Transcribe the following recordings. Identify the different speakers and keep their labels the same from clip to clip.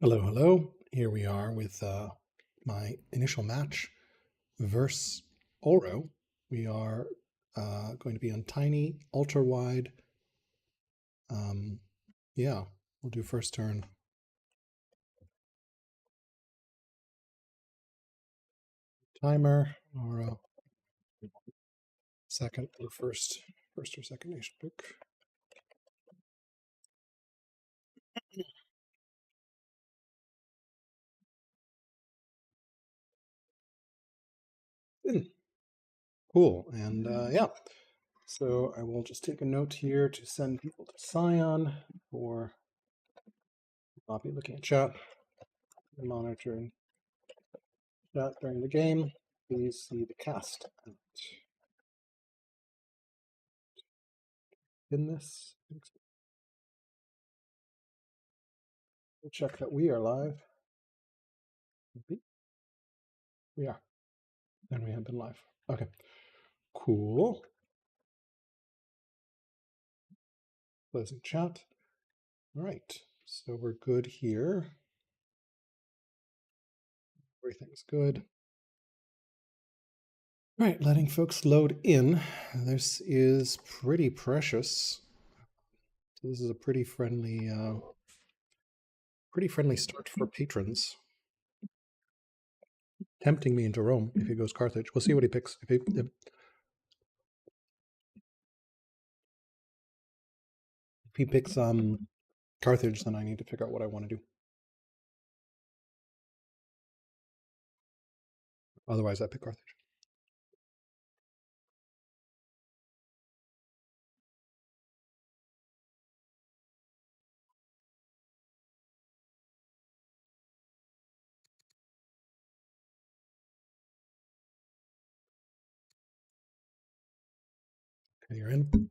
Speaker 1: Hello, hello. Here we are with my initial match versus Auro. We are going to be on tiny, ultra wide. Um, yeah, we'll do first turn. Timer or second or first or second nation book. Cool. And yeah, so I will just take a note here to send people to Scion for not be looking at chat and monitoring chat during the game. Please see the cast in this. We'll check that we are live. We are. And we have been live. Okay. Cool. Closing chat. All right. So we're good here. Everything's good. All right, letting folks load in. This is pretty precious. So this is a pretty friendly start for patrons. Tempting me into Rome if he goes Carthage. We'll see what he picks. If he picks Carthage, then I need to figure out what I want to do. Otherwise, I pick Carthage. Okay, you're in.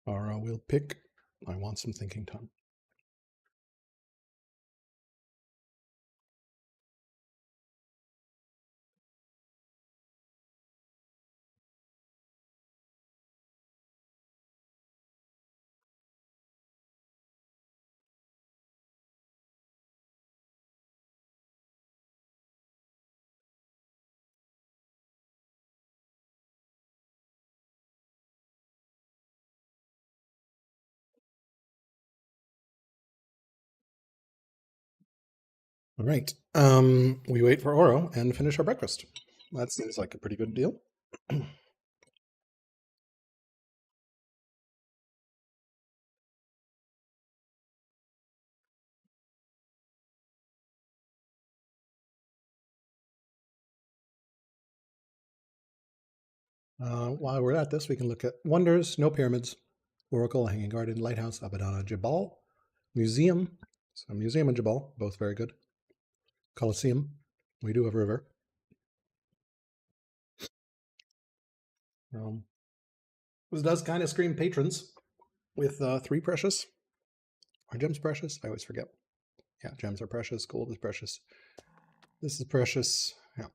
Speaker 1: Or we'll pick. I want some thinking time. All right. We wait for Oro and finish our breakfast. That seems like a pretty good deal. While we're at this, we can look at wonders, no pyramids, Oracle, Hanging Garden, Lighthouse, Abaddon, Jabal, Museum. So Museum and Jabal, both very good. Colosseum, we do have a river. This does kind of scream patrons with 3 precious. Are gems precious? I always forget. Yeah, gems are precious. Gold is precious. This is precious. Yeah.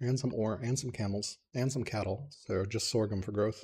Speaker 1: And some ore, and some camels, and some cattle. So just sorghum for growth.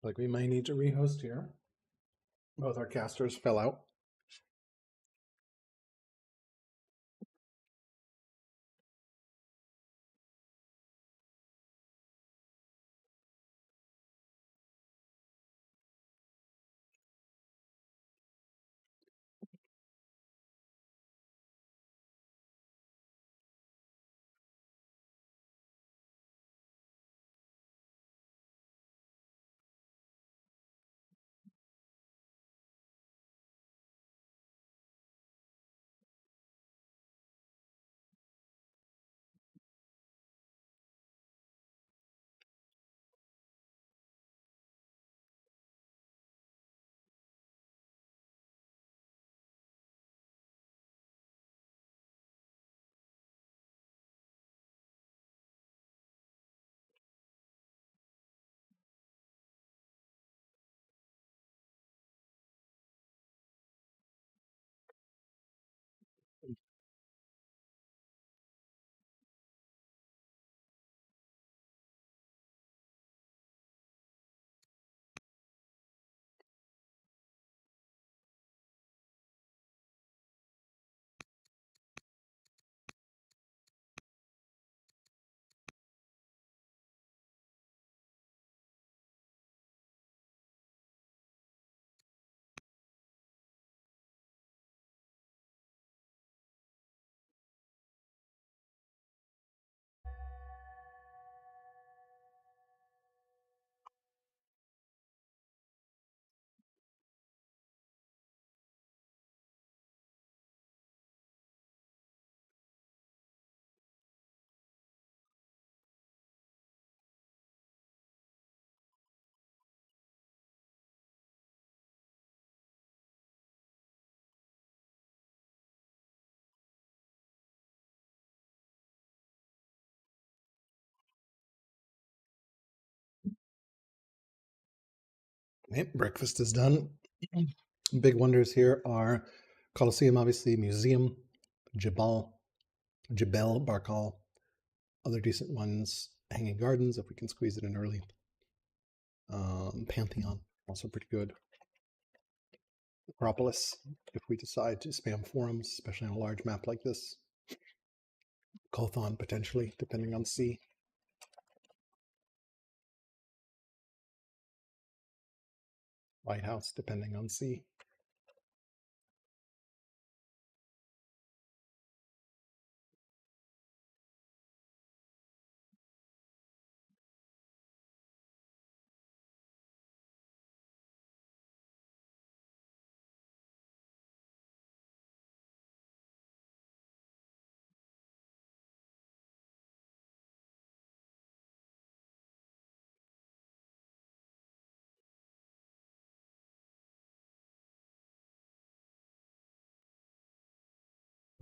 Speaker 1: Like we may need to rehost here. Both our casters fell out. Okay, breakfast is done. Big wonders here are Colosseum, obviously, Museum, Jebel Barkal, other decent ones, Hanging Gardens, if we can squeeze it in early. Pantheon, also pretty good. Acropolis, if we decide to spam forums, especially on a large map like this. Kothon, potentially, depending on C. White House, depending on C.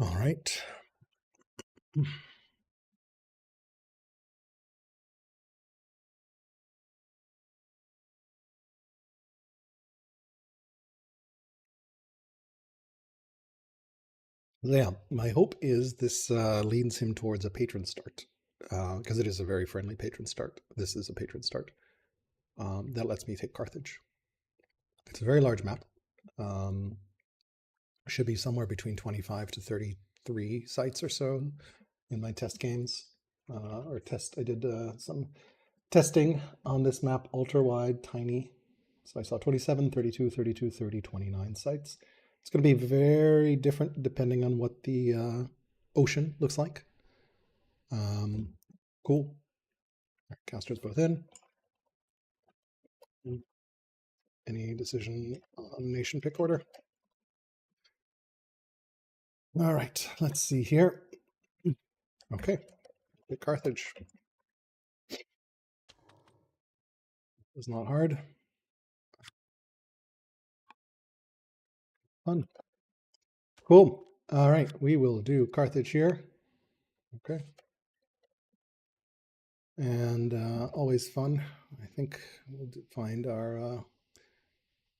Speaker 1: All right. Yeah, my hope is this leads him towards a patron start, because it is a very friendly patron start. This is a patron start. That lets me take Carthage. It's a very large map. Um, should be somewhere between 25 to 33 sites or so in my test games. I did some testing on this map, ultra wide, tiny. So I saw 27, 32, 32, 30, 29 sites. It's going to be very different depending on what the ocean looks like. Cool. Casters both in. Any decision on nation pick order? All right, let's see here. Okay, pick Carthage. It was not hard. Fun. Cool. All right, we will do Carthage here. Okay. And always fun. I think we'll find our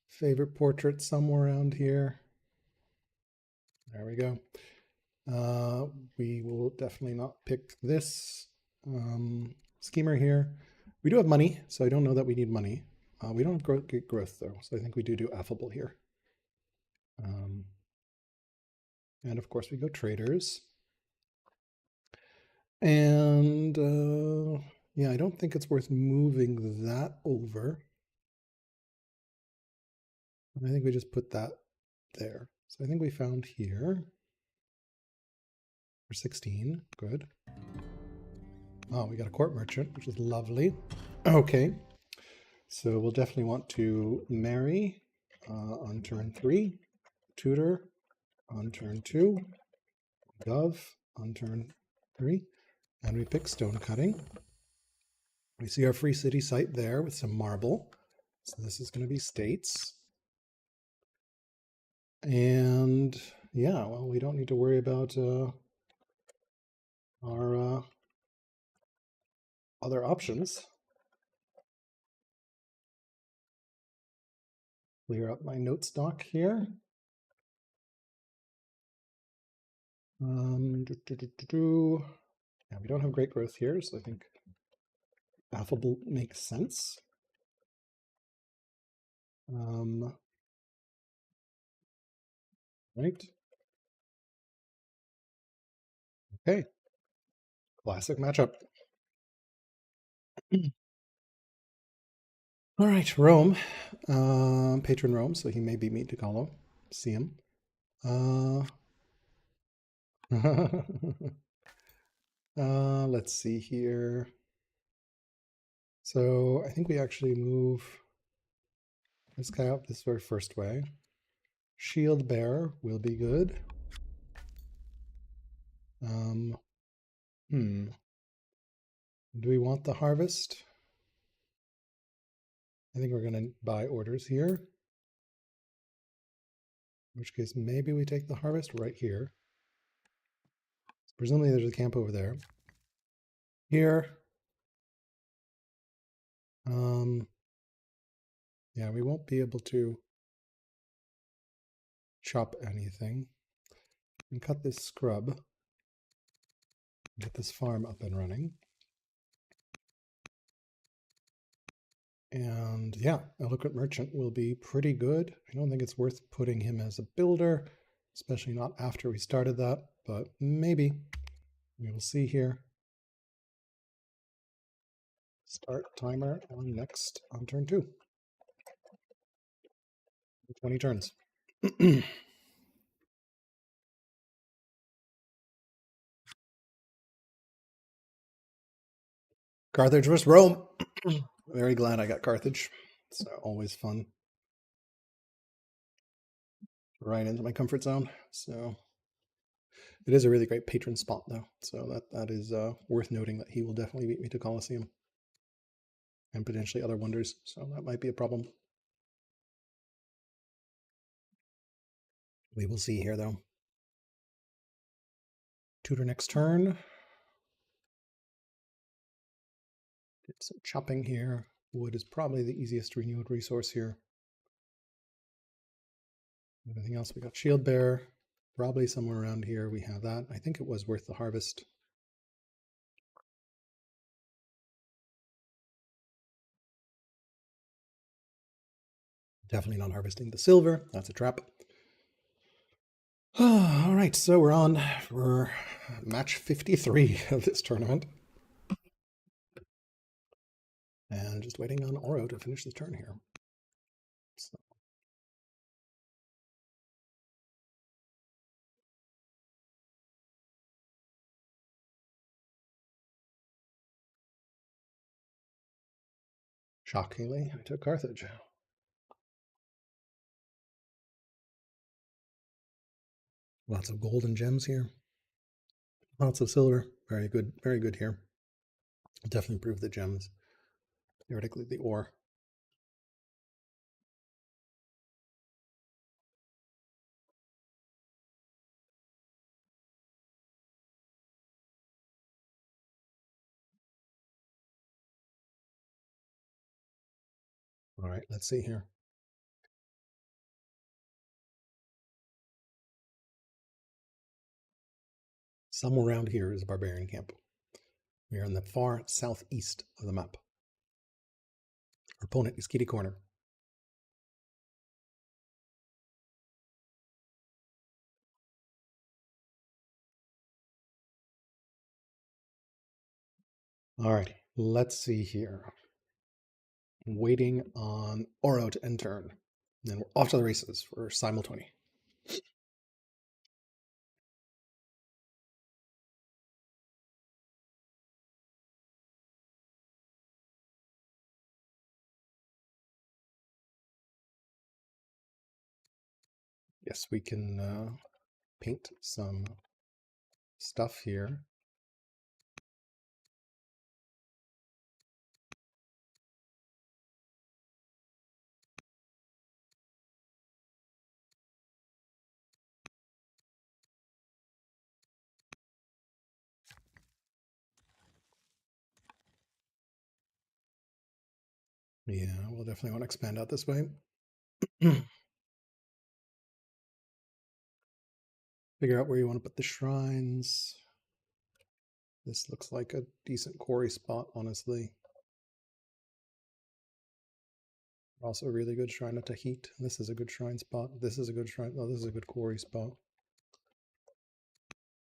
Speaker 1: favorite portrait somewhere around here. There we go. We will definitely not pick this schemer here. We do have money, so I don't know that we need money. We don't have great growth though, so I think we do affable here. Um, and of course we go traders. And yeah, I don't think it's worth moving that over. I think we just put that there. So I think we found here for 16. Good. Oh, we got a court merchant, which is lovely. Okay. So we'll definitely want to marry on turn 3, tutor on turn 2, gov on turn 3, and we pick stone cutting. We see our free city site there with some marble. So this is going to be states. And yeah, well, we don't need to worry about our other options. Clear up my note stock here. Yeah, we don't have great growth here, so I think affable makes sense. Right. Okay. Classic matchup. All right, Rome. Patron Rome, so he may beat me to Colo. See him. Let's see here. So I think we actually move this guy up this very first way. Shield bearer will be good. Do we want the harvest? I think we're going to buy orders here. In which case, maybe we take the harvest right here. Presumably there's a camp over there. Here. Yeah, we won't be able to chop anything. And cut this scrub. Get this farm up and running. And yeah, Eloquent Merchant will be pretty good. I don't think it's worth putting him as a builder, especially not after we started that, but maybe. We will see here. Start timer on next on turn 2. 20 turns. Carthage versus Rome. Very glad I got Carthage. It's always fun. Right into my comfort zone. So it is a really great patron spot though. So that is worth noting that he will definitely beat me to Colosseum. And potentially other wonders. So that might be a problem. We will see here though. Tutor next turn. Get some chopping here. Wood is probably the easiest renewed resource here. Anything else? We got Shield Bear. Probably somewhere around here we have that. I think it was worth the harvest. Definitely not harvesting the silver. That's a trap. All right, so we're on for match 53 of this tournament. And just waiting on Auro to finish the turn here. So. Shockingly, I took Carthage. Lots of gold and gems here. Lots of silver. Very good here. Definitely improve the gems. Theoretically, the ore. All right, let's see here. Somewhere around here is a barbarian camp. We are in the far southeast of the map. Our opponent is kitty corner. All right, let's see here. I'm waiting on Auro to end turn. Then we're off to the races for simultony. Yes, we can paint some stuff here. Yeah, we'll definitely want to expand out this way. Figure out where you want to put the shrines. This looks like a decent quarry spot, honestly. Also a really good shrine of Tahit. This is a good shrine spot. This is a good shrine. Oh, this is a good quarry spot.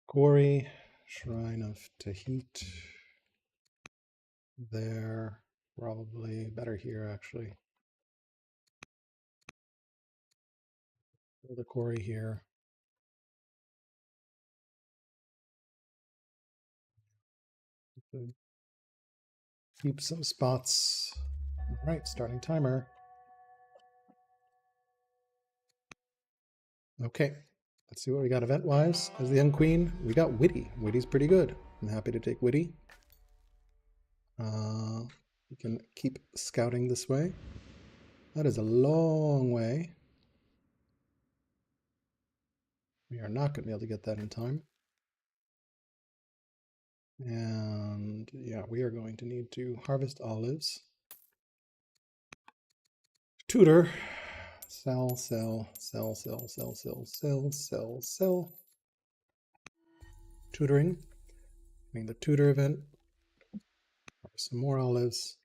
Speaker 1: Quarry, shrine of Tahit. There, probably better here actually. Build a quarry here. Keep some spots. All right, starting timer. Okay, let's see what we got event-wise. As the young queen, we got Witty. Witty's pretty good. I'm happy to take Witty. We can keep scouting this way. That is a long way. We are not going to be able to get that in time. And yeah, we are going to need to harvest olives. Tutor. Sell, sell, sell, sell, sell, sell, sell, sell, sell. Tutoring. Doing the tutor event. Some more olives.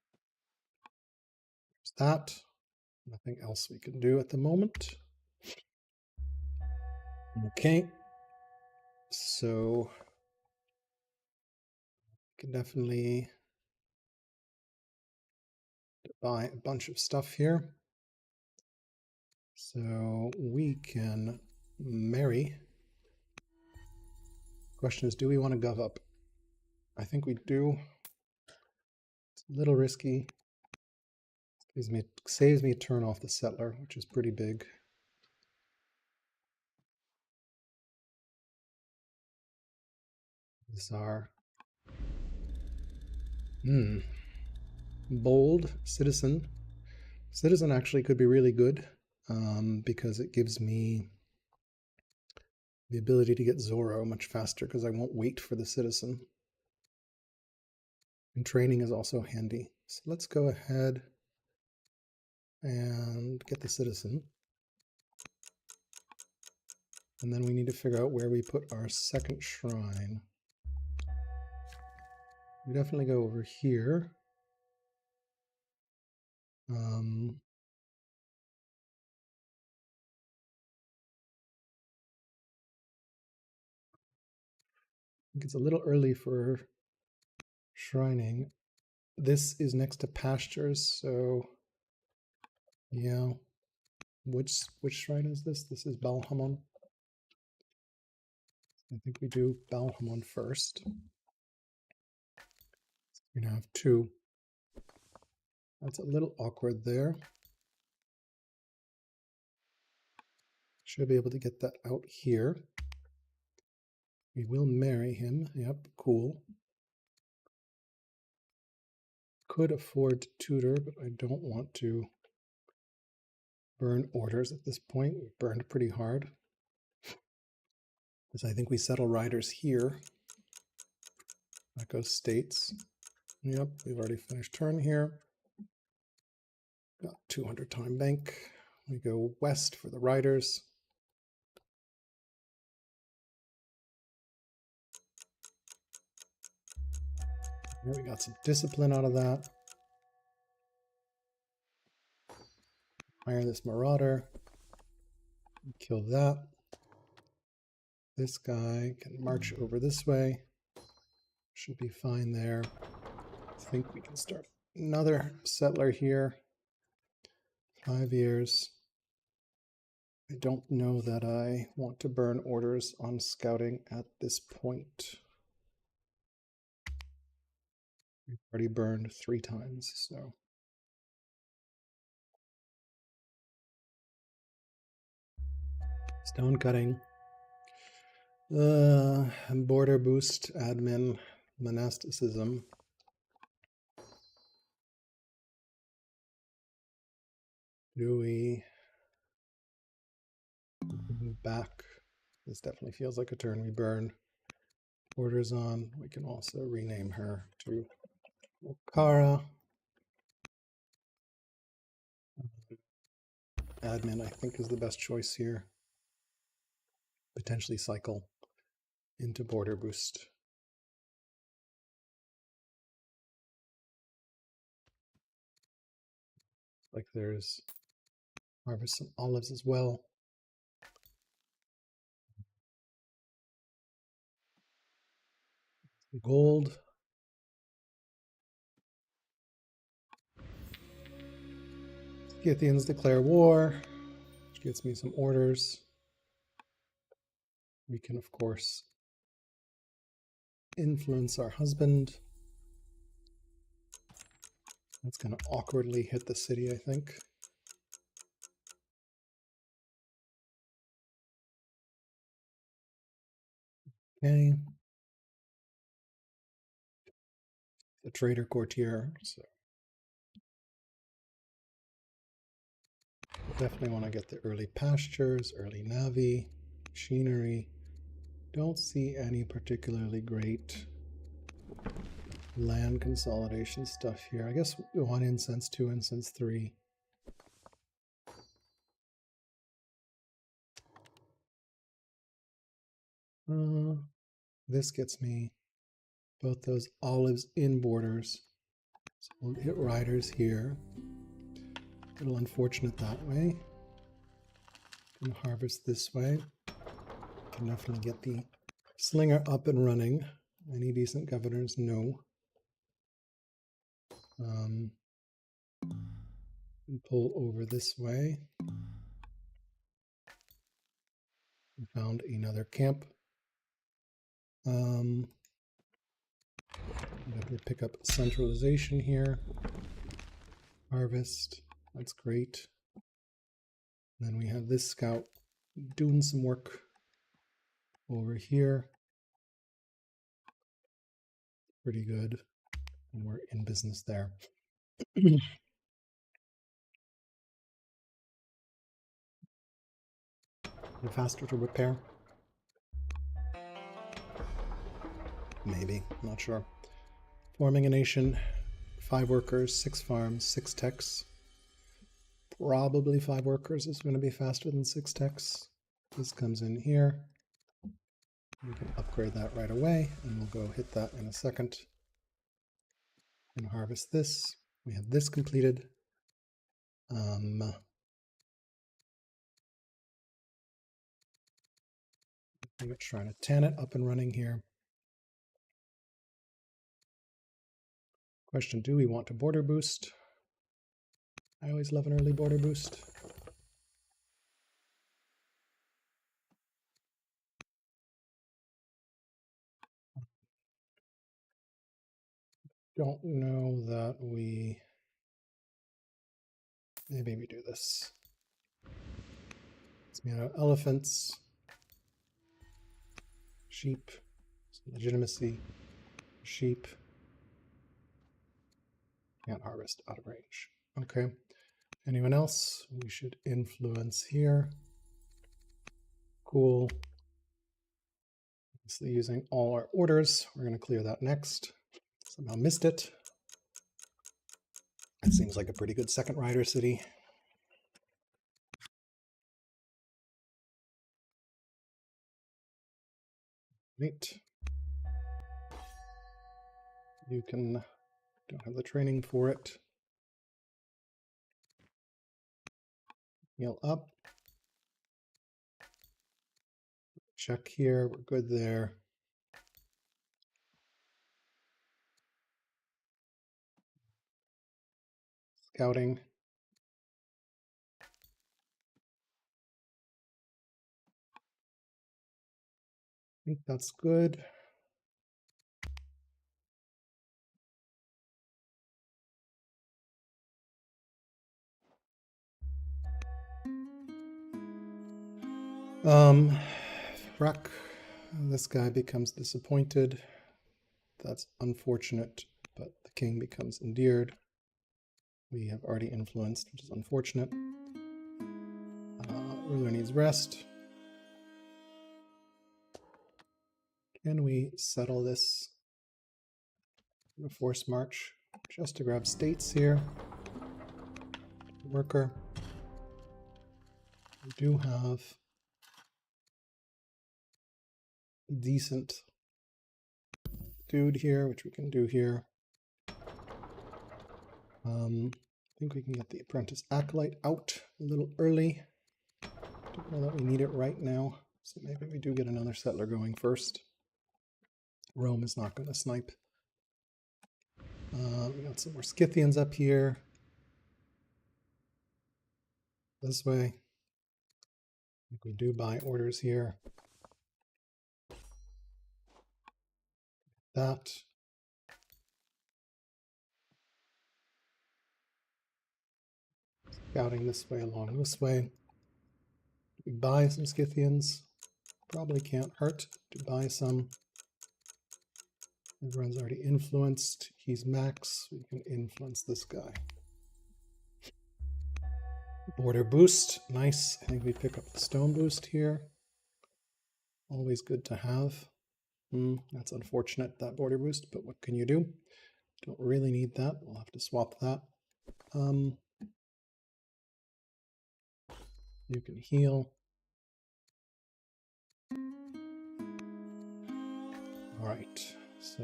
Speaker 1: There's that. Nothing else we can do at the moment. Okay. So we can definitely buy a bunch of stuff here. So we can marry. Question is, do we want to gov up? I think we do. It's a little risky. Saves me turn off the settler, which is pretty big. These are bold citizen. Citizen actually could be really good because it gives me the ability to get Zorro much faster because I won't wait for the citizen. And training is also handy. So let's go ahead and get the citizen. And then we need to figure out where we put our second shrine. We definitely go over here. I think it's a little early for shrining. This is next to pastures, so yeah. Which shrine is this? This is Balhamon. I think we do Balhamon first. We're gonna have two. That's a little awkward there. Should be able to get that out here. We will marry him. Yep, cool. Could afford to tutor, but I don't want to burn orders at this point. We've burned pretty hard. Because I think we settle riders here. That goes states. Yep, we've already finished turn here. Got 200 time bank. We go west for the riders. There we got some discipline out of that. Hire this marauder. Kill that. This guy can march over this way. Should be fine there. I think we can start another settler here. 5 years. I don't know that I want to burn orders on scouting at this point. We've already burned 3 times, so. Stone cutting. Border boost, admin, monasticism. Do we move back? This definitely feels like a turn we burn. Orders on. We can also rename her to alcara. Admin, I think, is the best choice here. Potentially cycle into border boost. Like there's harvest some olives as well. Gold. Scythians declare war, which gets me some orders. We can, of course, influence our husband. That's going to awkwardly hit the city, I think. Okay. The trader courtier, so definitely want to get the early pastures, early navy, machinery. Don't see any particularly great land consolidation stuff here. I guess 1 incense, 2 incense, 3. This gets me both those olives in borders. So we'll hit riders here. A little unfortunate that way. Can harvest this way. Can definitely get the slinger up and running. Any decent governors? No. And pull over this way. We found another camp. Definitely pick up centralization here. Harvest. That's great. And then we have this scout doing some work over here. Pretty good. And we're in business there. Faster to repair? Maybe, not sure. Forming a nation, 5 workers, 6 farms, 6 techs. Probably 5 workers is going to be faster than 6 techs. This comes in here. We can upgrade that right away, and we'll go hit that in a second. And harvest this. We have this completed. I'm trying to tan it up and running here. Question, do we want to border boost? I always love an early border boost. Don't know that we... Maybe we do this. It's made out of elephants, sheep, legitimacy, sheep. Can't harvest out of range. Okay. Anyone else? We should influence here. Cool. Obviously using all our orders. We're going to clear that next. Somehow missed it. It seems like a pretty good second rider city. Neat. You can, don't have the training for it. Heal up. Check here, we're good there. Scouting. I think that's good. Ruck, this guy becomes disappointed. That's unfortunate, but the king becomes endeared. We have already influenced, which is unfortunate. Ruler needs rest. Can we settle this in a forced march just to grab states here? Worker. We do have a decent dude here, which we can do here. I think we can get the apprentice acolyte out a little early. Don't know that we need it right now, so maybe we do get another settler going first. Rome is not going to snipe. We got some more Scythians up here. This way. I think we do buy orders here. That. Scouting this way along this way. We buy some Scythians. Probably can't hurt to buy some. Everyone's already influenced. He's max. We can influence this guy. Border boost. Nice. I think we pick up the stone boost here. Always good to have. That's unfortunate, that border boost, but what can you do? Don't really need that. We'll have to swap that. You can heal. All right, so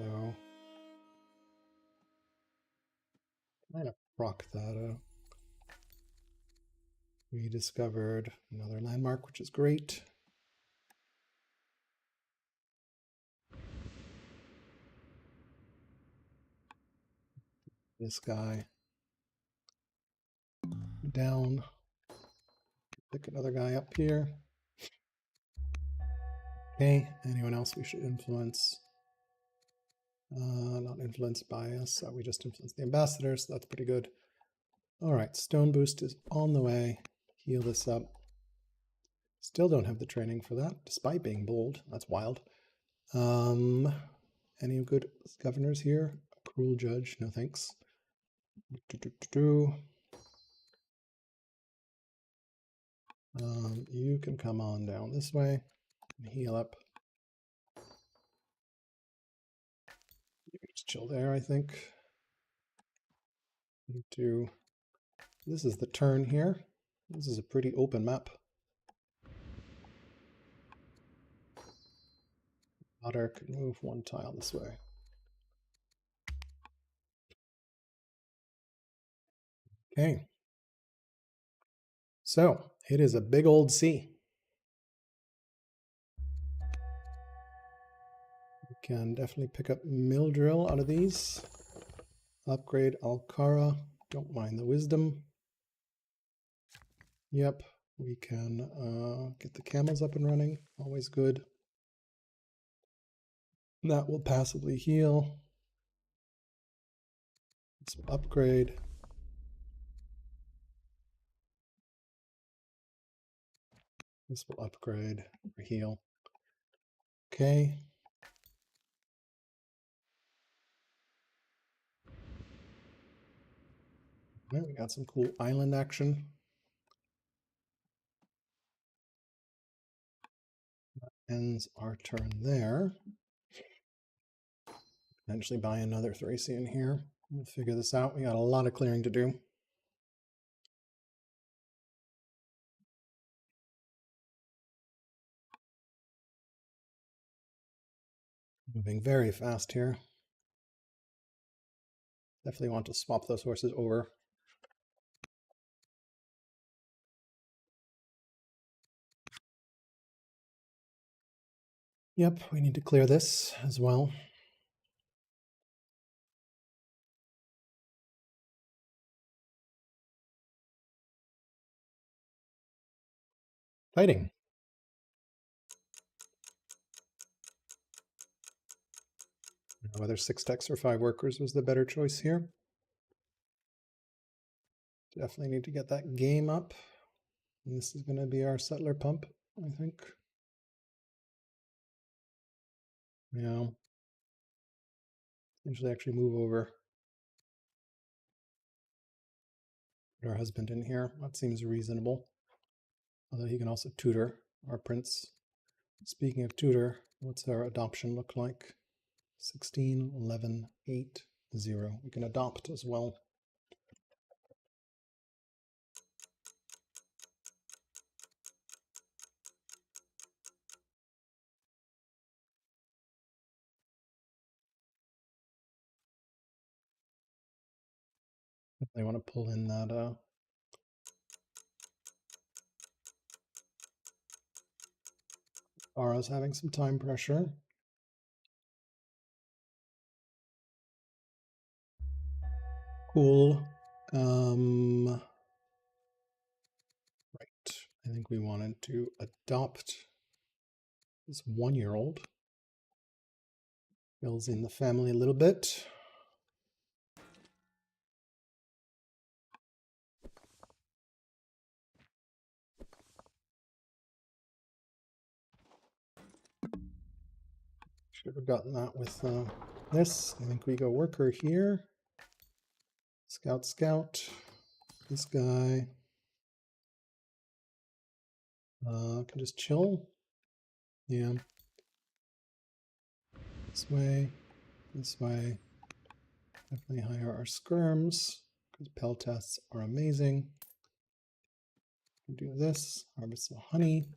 Speaker 1: I'm gonna proc that. We discovered another landmark, which is great. This guy down. Pick another guy up here. Okay, anyone else we should influence? Not influenced by us. We just influenced the ambassador, so that's pretty good. All right, stone boost is on the way. Heal this up. Still don't have the training for that, despite being bold. That's wild. Any good governors here? A cruel judge, no thanks. You can come on down this way and heal up. You can just chill there, I think. This is the turn here. This is a pretty open map. Otter can move one tile this way. Okay. So it is a big old sea. We can definitely pick up mill drill out of these. Upgrade Alcara. Don't mind the wisdom. Yep, we can get the camels up and running. Always good. That will passively heal. This will upgrade. This will upgrade or heal. Okay. All right, we got some cool island action. That ends our turn there. Potentially buy another Thracian here. We'll figure this out. We got a lot of clearing to do. Moving very fast here. Definitely want to swap those horses over. Yep, we need to clear this as well. Fighting. Whether 6 techs or 5 workers was the better choice here. Definitely need to get that game up. And this is going to be our settler pump, I think. Yeah. Usually actually move over. Put our husband in here. That seems reasonable. Although he can also tutor our prince. Speaking of tutor, what's our adoption look like? 16, 11, 8, 0. We can adopt as well. They want to pull in that Auro's having some time pressure. Cool. Right. I think we wanted to adopt this 1-year-old. Fills in the family a little bit. Should have gotten that with this. I think we go worker here. Scout, scout. This guy. Can just chill. Yeah. This way. This way. Definitely hire our skirms because Pell tests are amazing. Do this. Harvest some honey.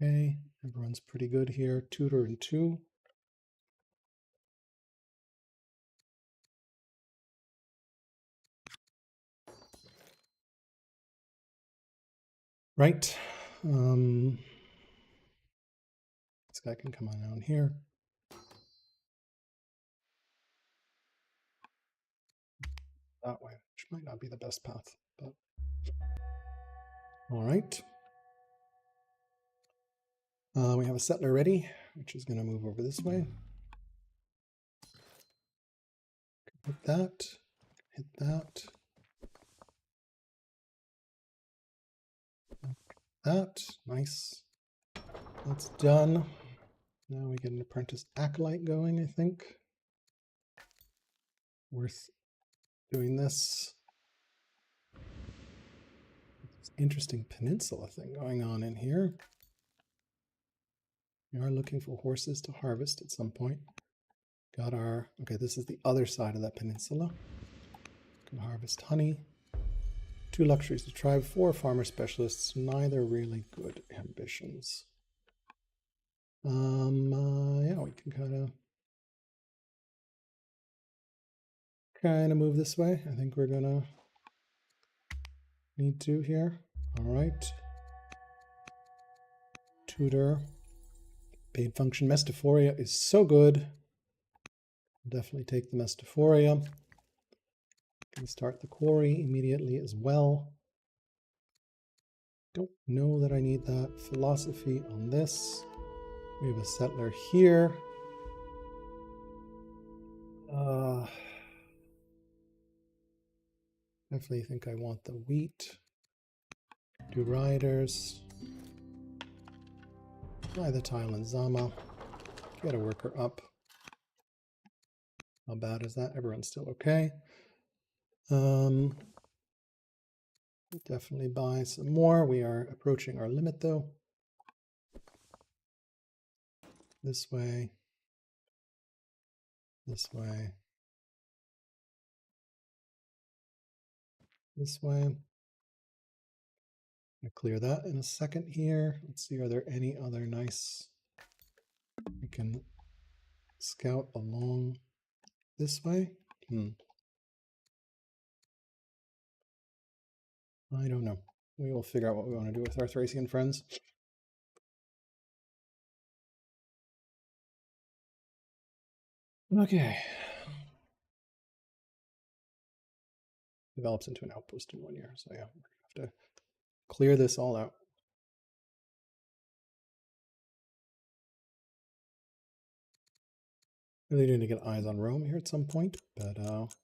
Speaker 1: Okay. Everyone's pretty good here. Tutor and 2. Right. This guy can come on down here. That way, which might not be the best path, but all right. We have a settler ready, which is going to move over this way. Hit that. Hit that. That. Nice. That's done. Now we get an apprentice acolyte going, I think. Worth doing this. Interesting peninsula thing going on in here. We are looking for horses to harvest at some point. Got our, okay, this is the other side of that peninsula. Can harvest honey. 2 luxuries to tribe, 4 farmer specialists, neither really good ambitions. Yeah, we can kind of move this way. I think we're gonna need to here. All right. Tutor. Paid function Mestiphoria is so good. Definitely take the Mestiphoria. Can start the quarry immediately as well. Don't know that I need that philosophy on this. We have a settler here. Definitely think I want the wheat. Do riders. Buy the tile in Zama. Get a worker up. How bad is that? Everyone's still okay. Definitely buy some more. We are approaching our limit though. This way. This way. This way. I'll clear that in a second here. Let's see, are there any other nice... We can scout along this way. I don't know. We will figure out what we want to do with our Thracian friends. Okay. Develops into an outpost in 1 year. So yeah, we're going to have to clear this all out. Really need to get eyes on Rome here at some point, but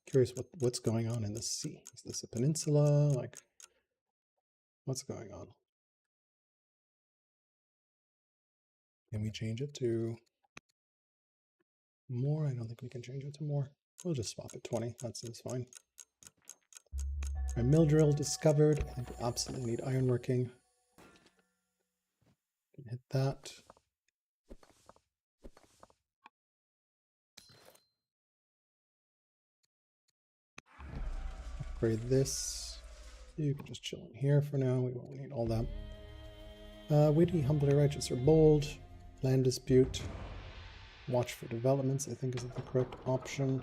Speaker 1: curious what's going on in the sea. Is this a peninsula? Like, what's going on? Can we change it to more? I don't think we can change it to more. We'll just swap it 20. That seems fine. A mill drill discovered. I think we absolutely need ironworking. Can hit that. Upgrade this. You can just chill in here for now. We won't need all that. Witty, humbly righteous, or bold. Land dispute. Watch for developments, I think is the correct option.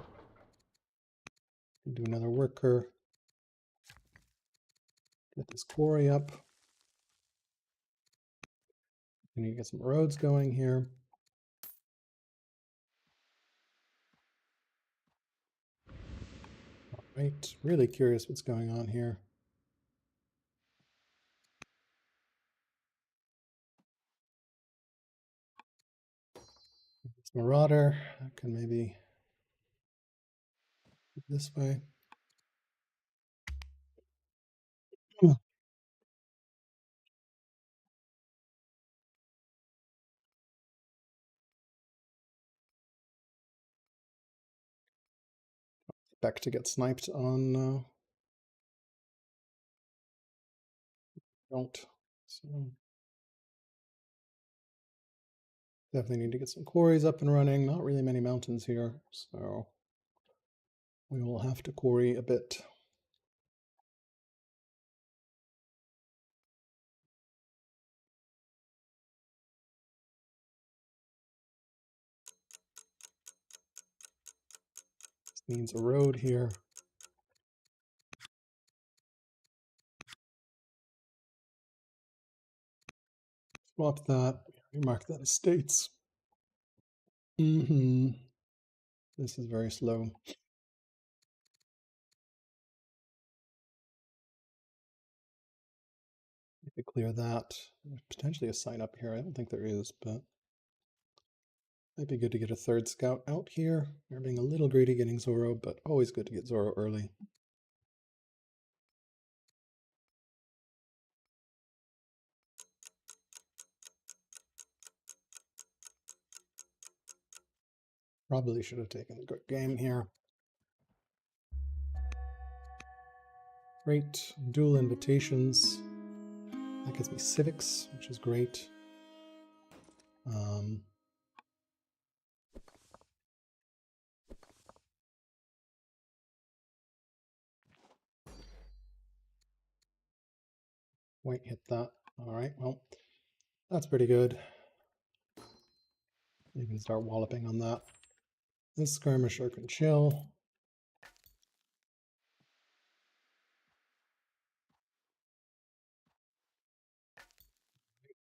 Speaker 1: Do another worker. Get this quarry up. We need to get some roads going here. All right, really curious what's going on here. This marauder, I can maybe this way. Back to get sniped on don't. So definitely need to get some quarries up and running. Not really many mountains here, so we will have to quarry a bit. This means a road here. Swap that. We mark that as states. This is very slow. You could clear that. There's potentially a sign up here. I don't think there is, but might be good to get a third scout out here. We're being a little greedy getting Zoro, but always good to get Zoro early. Probably should have taken the good game here. Great. Dual invitations. That gets me civics, which is great. White hit that. All right, well, that's pretty good. You can start walloping on that. This skirmisher can chill.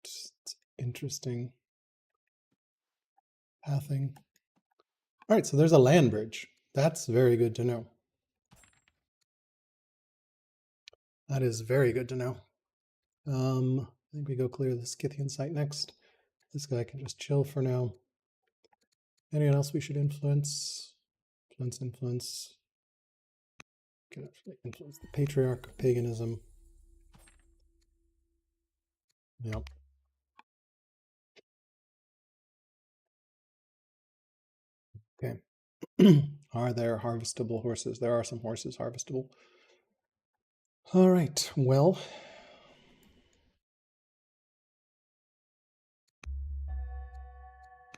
Speaker 1: It's interesting pathing. All right, so there's a land bridge. That's very good to know. That is very good to know. I think we go clear the Scythian site next. This guy can just chill for now. Anyone else we should influence? Influence. Can actually influence the patriarch of paganism. Yep. Okay. Are there harvestable horses? There are some horses harvestable. All right, well.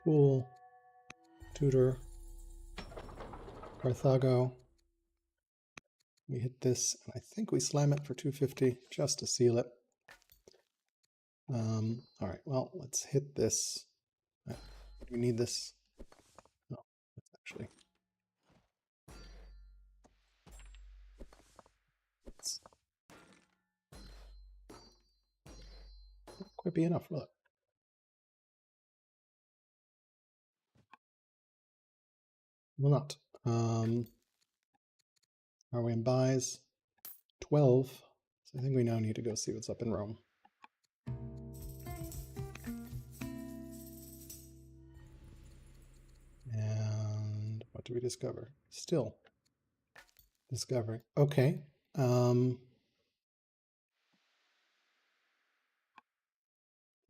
Speaker 1: Cool. Tutor. Carthago. We hit this, and I think we slam it for 250 just to seal it. All right, well, let's hit this. Do we need this? No, actually. quite be enough, will it? Will not. Are we in buys? 12. So I think we now need to go see what's up in Rome. And what do we discover? Still discovering. Okay.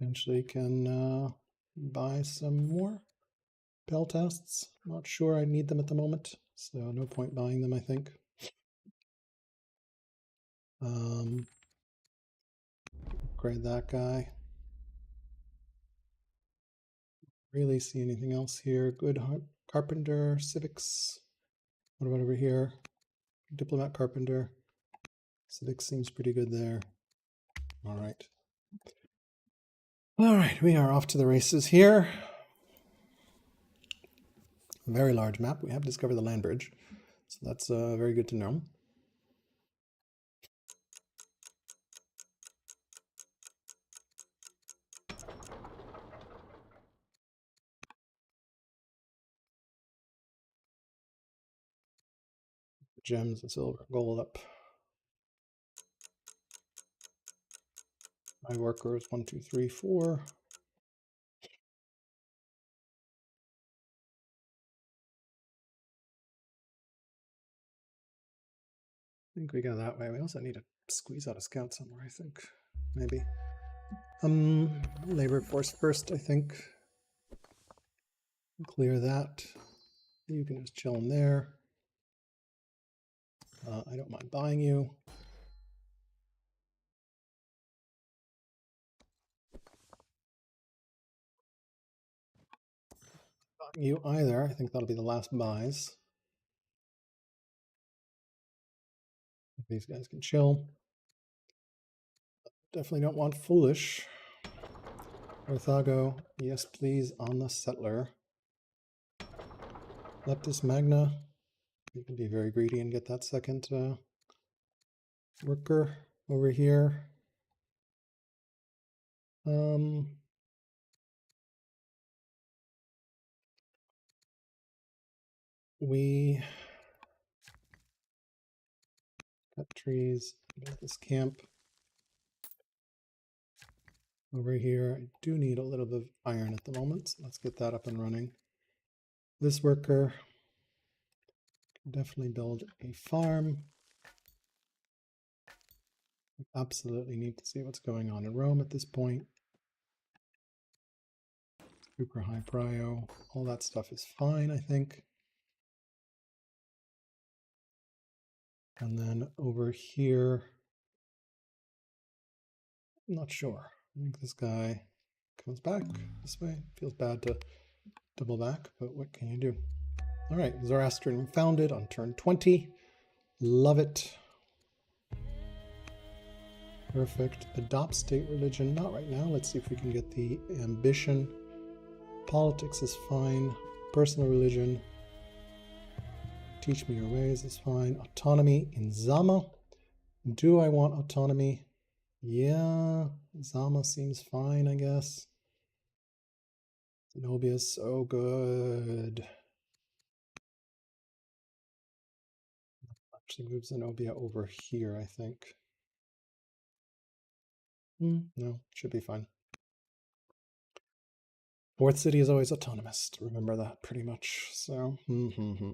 Speaker 1: Eventually can buy some more Pell tests. Not sure I need them at the moment, so no point buying them, I think. Upgrade that guy. Really see anything else here? Good carpenter, civics. What about over here? Diplomat carpenter. Civics seems pretty good there. All right. All right, we are off to the races here. A very large map. We have discovered the land bridge, so that's very good to know. Gems and silver, gold up. My workers 1, 2, 3, 4. I think we go that way. We also need to squeeze out a scout somewhere, I think. Maybe. Labor force first, I think. Clear that. You can just chill in there. I don't mind buying you. Buying you either. I think that'll be the last buys. These guys can chill. Definitely don't want foolish. Orthago, yes please, on the settler. Leptis Magna, you can be very greedy and get that second worker over here. We cut trees, build this camp. Over here, I do need a little bit of iron at the moment, so let's get that up and running. This worker can definitely build a farm. We absolutely need to see what's going on in Rome at this point. Super high prio, all that stuff is fine, I think. And then over here, I'm not sure. I think this guy comes back this way. Feels bad to double back, but what can you do? All right, Zoroastrian founded on turn 20. Love it. Perfect. Adopt state religion. Not right now. Let's see if we can get the ambition. Politics is fine. Personal religion. Teach me your ways is fine. Autonomy in Zama. Do I want autonomy? Yeah, Zama seems fine, I guess. Zenobia is so good. Actually move Zenobia over here, I think. No, should be fine. Fourth city is always autonomous. Remember that pretty much. So,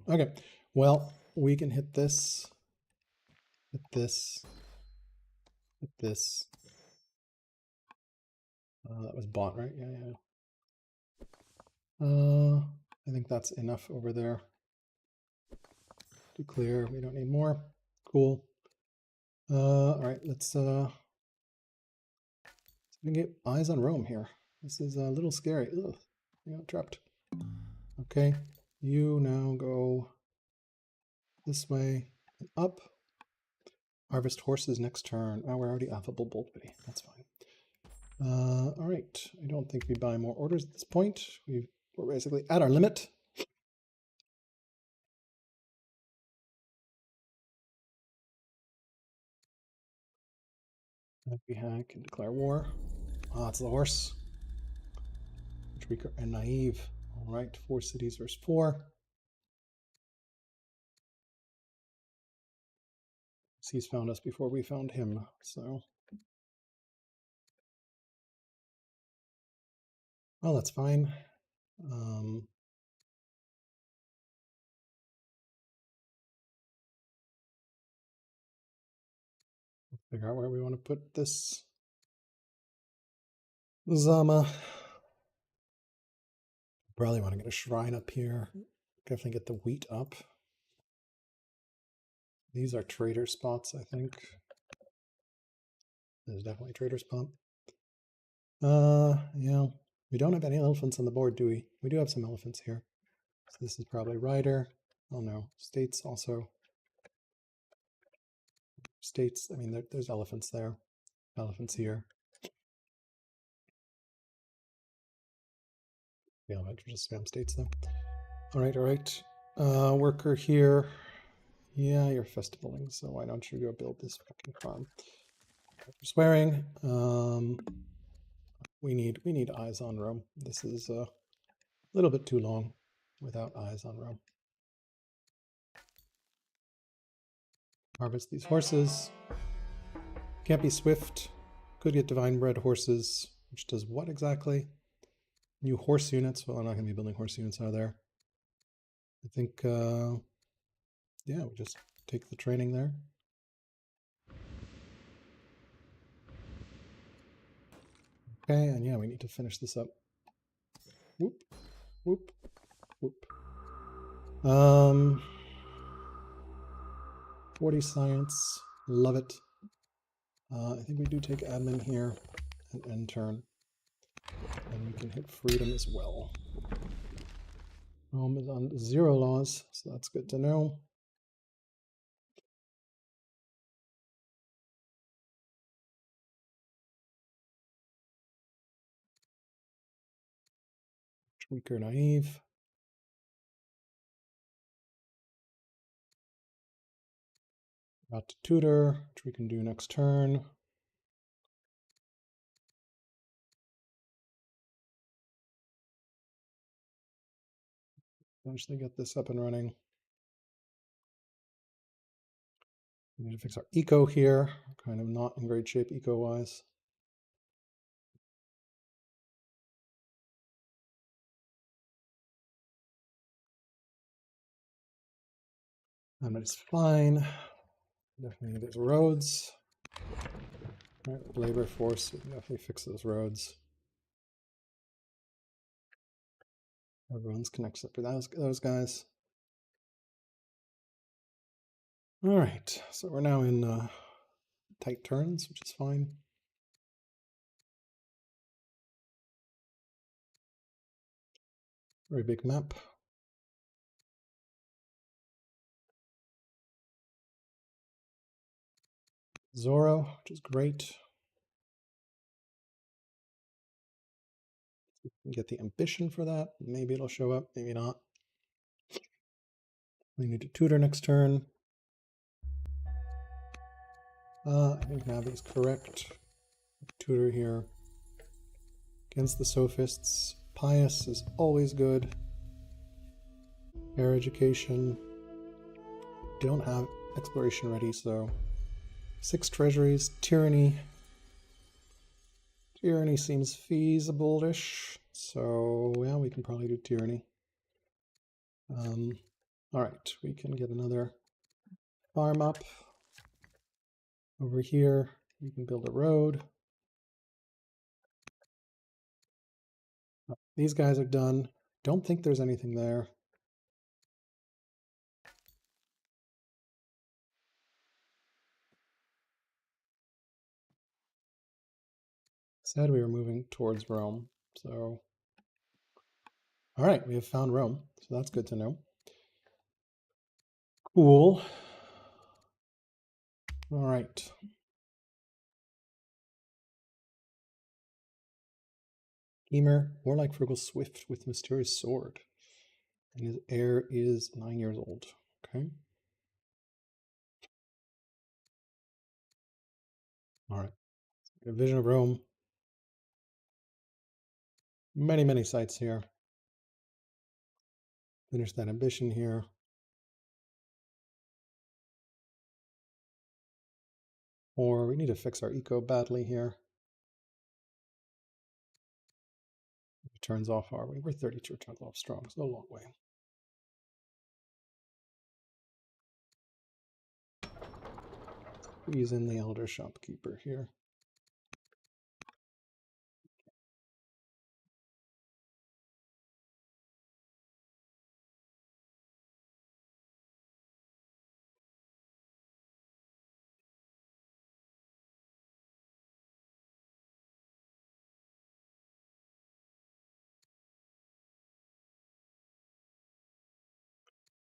Speaker 1: okay. Well, we can hit this, hit this, hit this. That was bought, right? Yeah. I think that's enough over there. To clear. We don't need more. Cool. All right. Let's get eyes on Rome here. This is a little scary. Ugh, I got trapped. Okay, you now go this way and up. Harvest horses next turn. Oh, we're already affable Boltby. That's fine. All right. I don't think we buy more orders at this point. We're basically at our limit. We can declare war. Ah, it's the horse. Weaker and naive. All right, 4 cities versus 4. He's found us before we found him, so. Well, that's fine. Figure out where we want to put this Zama. Probably want to get a shrine up here. Definitely get the wheat up. These are trader spots, I think. There's definitely a trader spot. Yeah. We don't have any elephants on the board, do we? We do have some elephants here. So this is probably rider. Oh no, states also. States, I mean, there's elephants there. Elephants here. Yeah, I'll just spam states though. All right, all right. Worker here. Yeah, you're festivaling, so why don't you go build this fucking farm? Swearing. We need eyes on Rome. This is a little bit too long without eyes on Rome. Harvest these horses. Can't be swift. Could get divine bred horses, which does what exactly? New horse units. Well, I'm not going to be building horse units out of there. I think, yeah, we just take the training there. Okay, and yeah, we need to finish this up. Whoop, whoop, whoop. 40 science, love it. I think we do take admin here and end turn. And we can hit freedom as well. Rome is on 0 laws, so that's good to know. Weaker naive. About to tutor, which we can do next turn. Eventually get this up and running. We need to fix our eco here. Kind of not in great shape eco-wise. And it's fine. Definitely need those roads. All right, labor force, we can definitely fix those roads. Everyone's connects up to those guys. All right, so we're now in tight turns, which is fine. Very big map. Zorro, which is great. We can get the ambition for that. Maybe it'll show up, maybe not. We need to tutor next turn. I think Navi's correct. Tutor here. Against the sophists. Pious is always good. Air education. Don't have exploration ready, so 6 treasuries. Tyranny. Tyranny seems feasible-ish. So yeah, we can probably do tyranny. All right, we can get another farm up. Over here, we can build a road. These guys are done. Don't think there's anything there. Said we were moving towards Rome. So, all right, we have found Rome. So that's good to know. Cool. All right. Emer, more like Frugal Swift with Mysterious Sword. And his heir is 9 years old. Okay. All right. A Vision of Rome. Many sites here. Finish that ambition here. Or we need to fix our eco badly here. Turns off, are we? We're 32 turns off strong, so a long way. Squeeze in the elder shopkeeper here.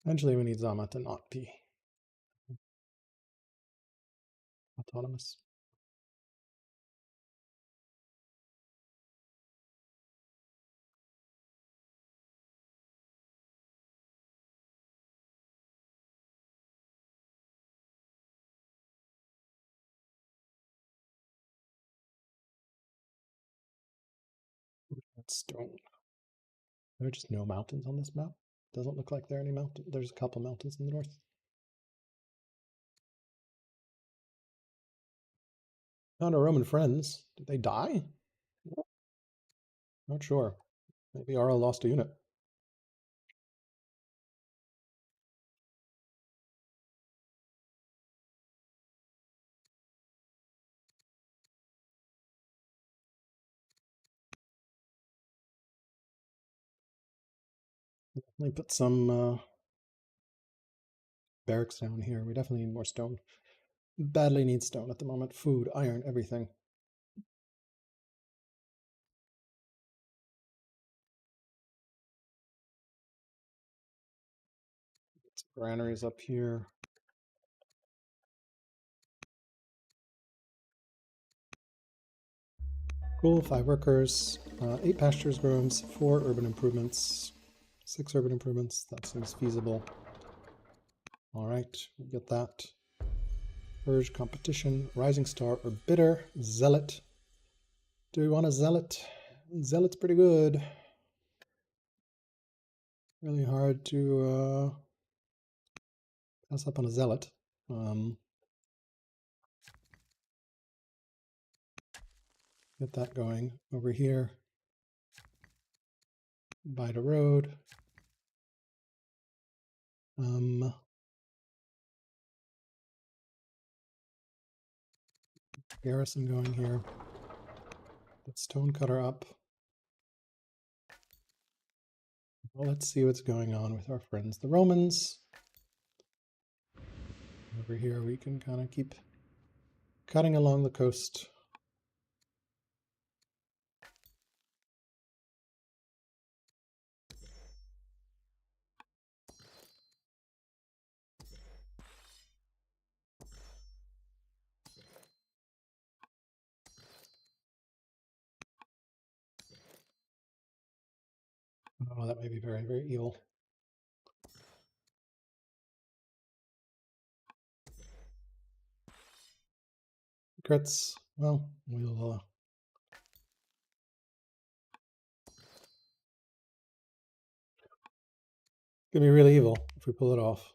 Speaker 1: Eventually we need Zama to not be autonomous. That's stone. There are just no mountains on this map. Doesn't look like there are any mountains. There's a couple mountains in the north. Found our Roman friends. Did they die? Not sure. Maybe Auro lost a unit. Let me put some barracks down here. We definitely need more stone. Badly need stone at the moment. Food, iron, everything. Some granaries up here. Cool, 5 workers, 8 pastures grooms, 4 urban improvements, 6 urban improvements. That seems feasible. All right, we get that. Urge competition, rising star or bitter, zealot. Do we want a zealot? Zealot's pretty good. Really hard to pass up on a zealot. Get that going over here. By the road. Garrison going here. Get stonecutter up. Well, let's see what's going on with our friends, the Romans. Over here, we can kind of keep cutting along the coast. Oh, that may be very evil. Crits. Well, we'll gonna be really evil if we pull it off.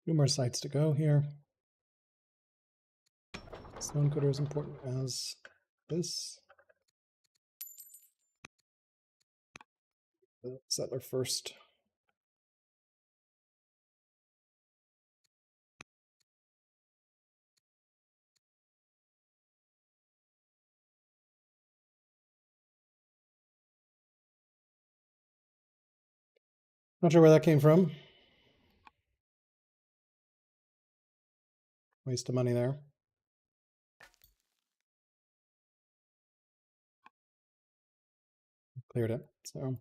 Speaker 1: Few more sites to go here. Stonecutter is important as this. Settler first. Not sure where that came from. Waste of money there. Cleared it, so.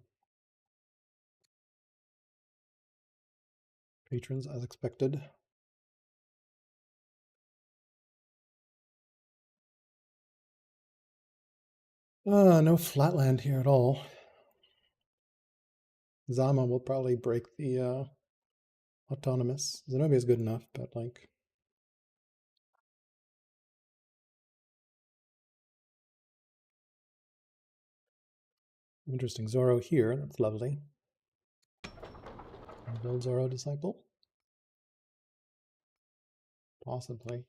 Speaker 1: Patrons as expected. No flatland here at all. Zama will probably break the autonomous. Zenobia is good enough, but like... Interesting. Zoro here. That's lovely. Build Zoro Disciple? Possibly.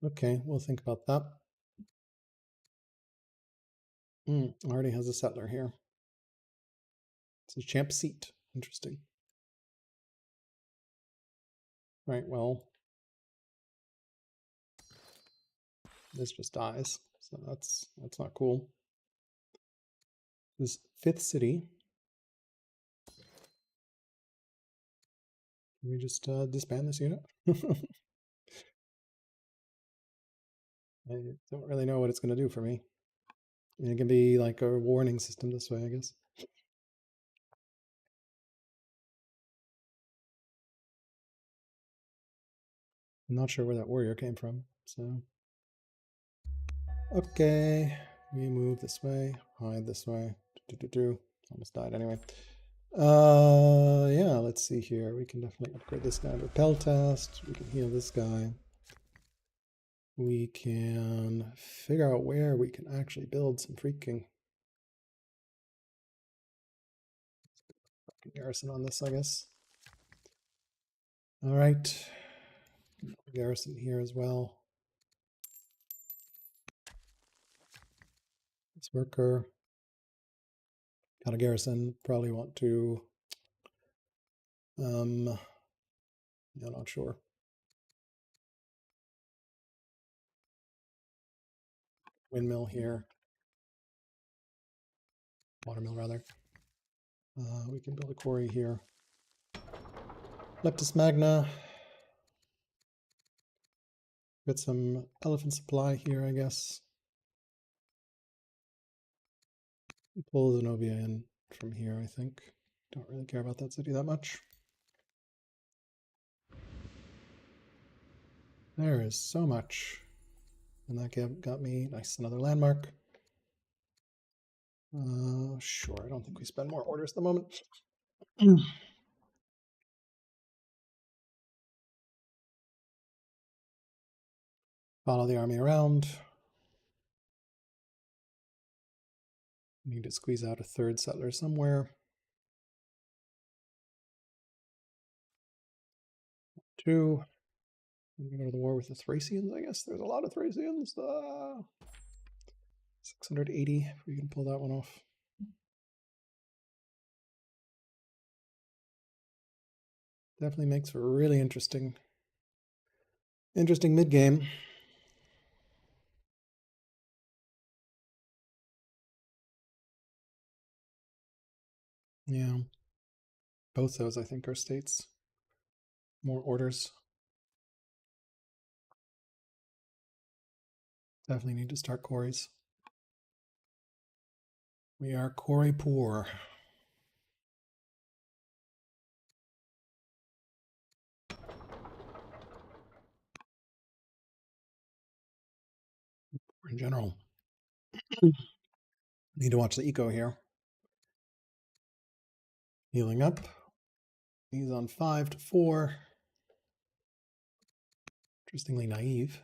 Speaker 1: Okay, we'll think about that. Already has a settler here. It's a champ seat. Interesting. Right, well, this just dies, so that's not cool. This fifth city. Can we just disband this unit? I don't really know what it's going to do for me. I mean, it can be like a warning system this way, I guess. I'm not sure where that warrior came from, so... Okay, we move this way, hide this way. Almost died anyway. Yeah, let's see here. We can definitely upgrade this guy to repel test. We can heal this guy. We can figure out where we can actually build some freaking garrison on this, I guess. All right, garrison here as well. This worker got a garrison. Probably want to. Yeah, not sure. Windmill here. Watermill rather. We can build a quarry here. Leptis Magna. Get some elephant supply here, I guess. Pull Zenobia in from here, I think. Don't really care about that city that much. There is so much. And that got me, nice, another landmark. Sure, I don't think we spend more orders at the moment. Follow the army around. Need to squeeze out a third settler somewhere. 2. I'm gonna go to the war with the Thracians, I guess. There's a lot of Thracians. 680, if we can pull that one off. Definitely makes for a really interesting mid-game. Yeah. Both those, I think, are states. More orders. Definitely need to start quarries. We are quarry poor. In general. Need to watch the eco here. Healing up. He's on 5 to 4. Interestingly naive.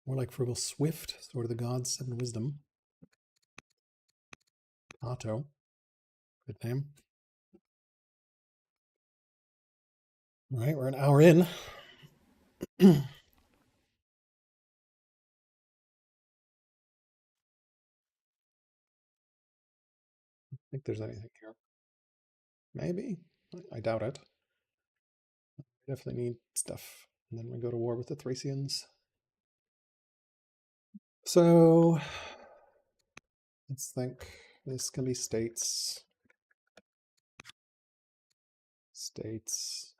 Speaker 1: More like Frugal Swift, Sword of the Gods, 7 Wisdom. Otto. Good name. All right, we're an hour in. I think there's anything here. Maybe. I doubt it. Definitely need stuff. And then we go to war with the Thracians. So let's think. This can be states. States.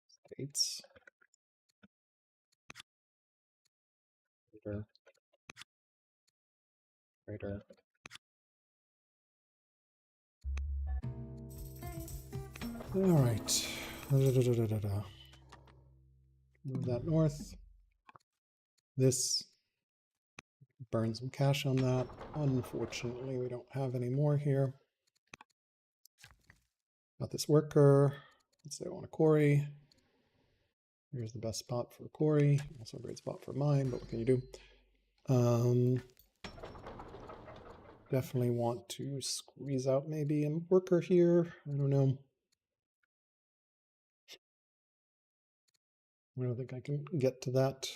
Speaker 1: States. Greater. Greater. All right. Move that north. This, burn some cash on that. Unfortunately, we don't have any more here. Got this worker. Let's say I want a quarry. Here's the best spot for a quarry. Also a great spot for mine, but what can you do? Definitely want to squeeze out maybe a worker here. I don't know. I don't think I can get to that.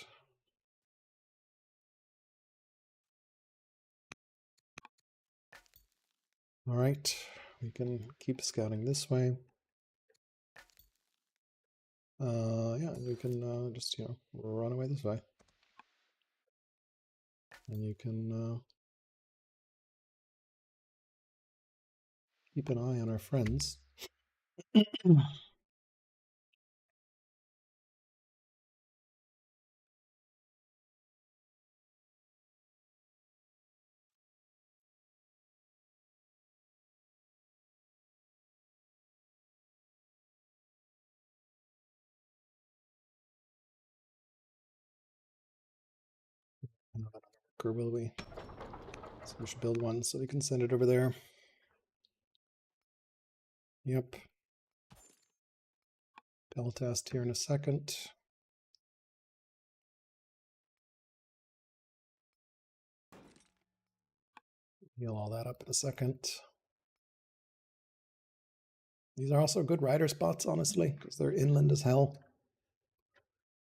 Speaker 1: All right, we can keep scouting this way. Yeah, and we can just, run away this way. And you can keep an eye on our friends. Another worker, will we? So we should build one so we can send it over there. Yep. Bell test here in a second. Heal all that up in a second. These are also good rider spots, honestly, because they're inland as hell.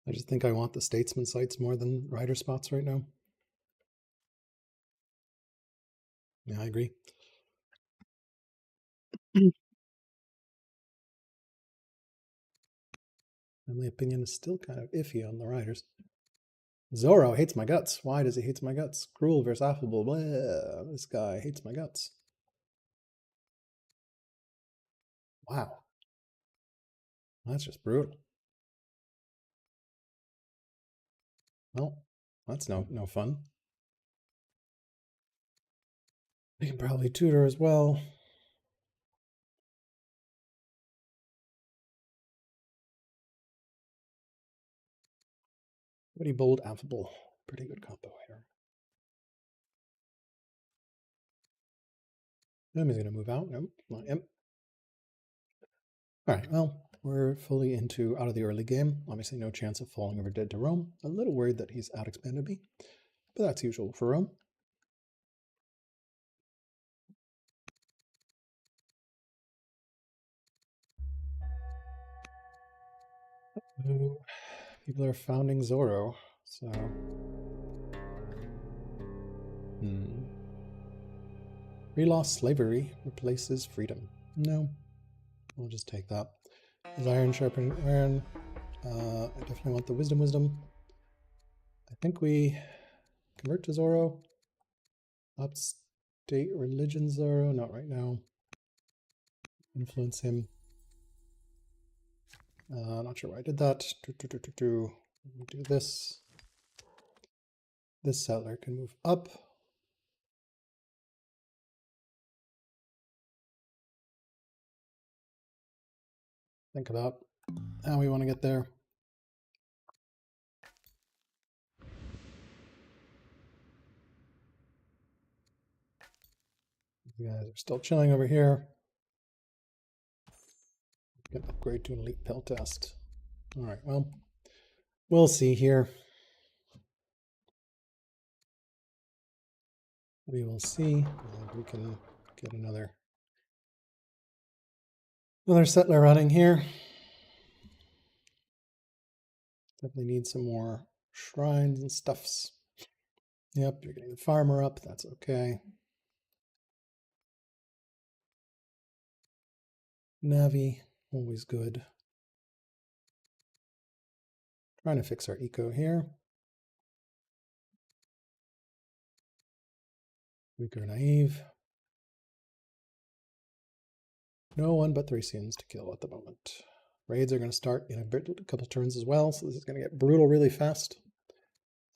Speaker 1: I just think I want the statesman sites more than rider spots right now. Yeah, I agree. And my opinion is still kind of iffy on the riders. Zorro hates my guts. Why does he hate my guts? Cruel versus affable. Blah. This guy hates my guts. Wow. That's just brutal. Well, that's no fun. We can probably tutor as well. Pretty bold, affable. Pretty good combo here. He's going to move out. Nope, not yet. All right, well, we're fully out of the early game. Obviously, no chance of falling over dead to Rome. A little worried that he's out-expanded me, but that's usual for Rome. So, people are founding Zorro, so... Re-lost slavery replaces freedom. No, we'll just take that. Is iron sharpening iron? I definitely want the wisdom. I think we convert to Zorro. Upstate religion Zorro, not right now. Influence him. Not sure why I did that. Do this. This settler can move up. Think about how we want to get there. You guys are still chilling over here. Get an upgrade to an elite pill test. All right, well, we'll see here. We will see, and we can get another settler running here. Definitely need some more shrines and stuffs. Yep, you're getting the farmer up. That's okay. Navi, always good. Trying to fix our eco here. Weak or naive. No one but Thracians to kill at the moment. Raids are going to start in a couple turns as well, so this is going to get brutal really fast.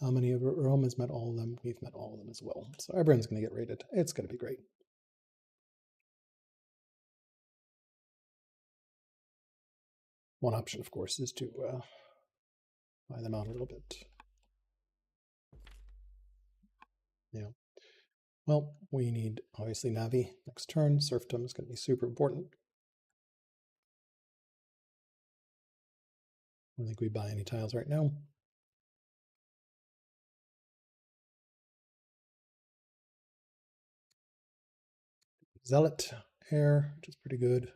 Speaker 1: How many of Rome has met all of them? We've met all of them as well. So everyone's going to get raided. It's going to be great. One option, of course, is to buy them out a little bit. Yeah. Well, we need obviously Navi next turn. Serfdom is going to be super important. I don't think we buy any tiles right now. Zealot heir, which is pretty good.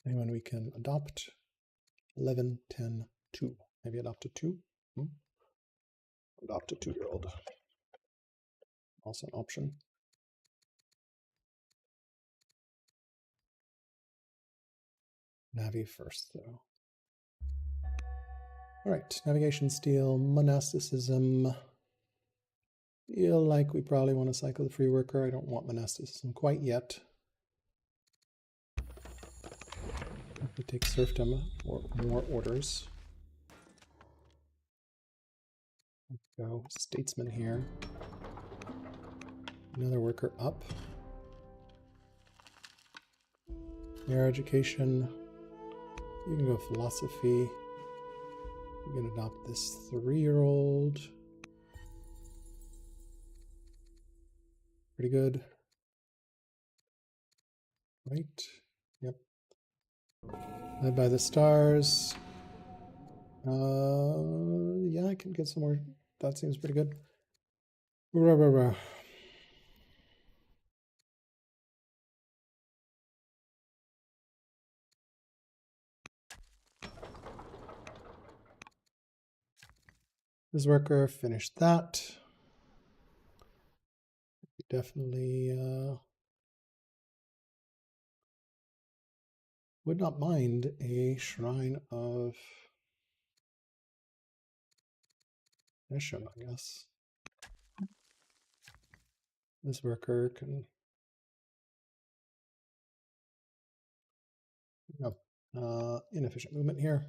Speaker 1: Anyone we can adopt? 11, 10, 2. Maybe adopt a 2. Adopt a 2-year-old. Also an option. Navi first, though. All right, navigation steel, monasticism. Feel like we probably want to cycle the free worker. I don't want monasticism quite yet. We take serfdom for more orders. Go statesman here. Another worker up. Higher education. You can go philosophy. You can adopt this 3-year-old. Pretty good. Right. Yep. Led by the stars. Yeah, I can get some more. That seems pretty good. Rah, rah, rah. This worker finished that. Definitely would not mind a shrine of Esham, I guess. This worker can inefficient movement here.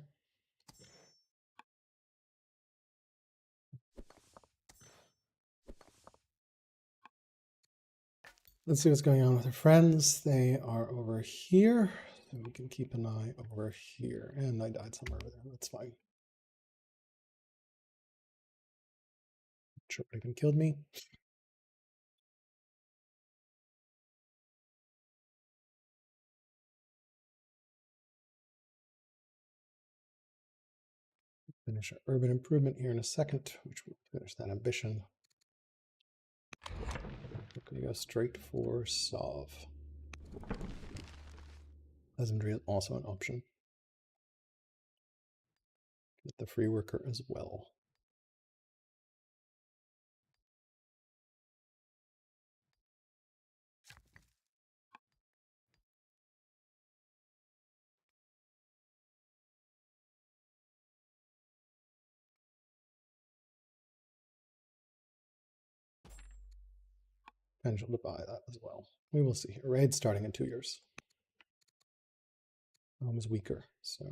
Speaker 1: Let's see what's going on with our friends. They are over here. So we can keep an eye over here. And I died somewhere over there. That's fine. Not sure what even killed me. Finish our urban improvement here in a second, which will finish that ambition. We're going to go straight for solve. Legendary is also an option. Get the free worker as well. Potential to buy that as well. We will see here. Raid starting in 2 years. Rome is weaker, so.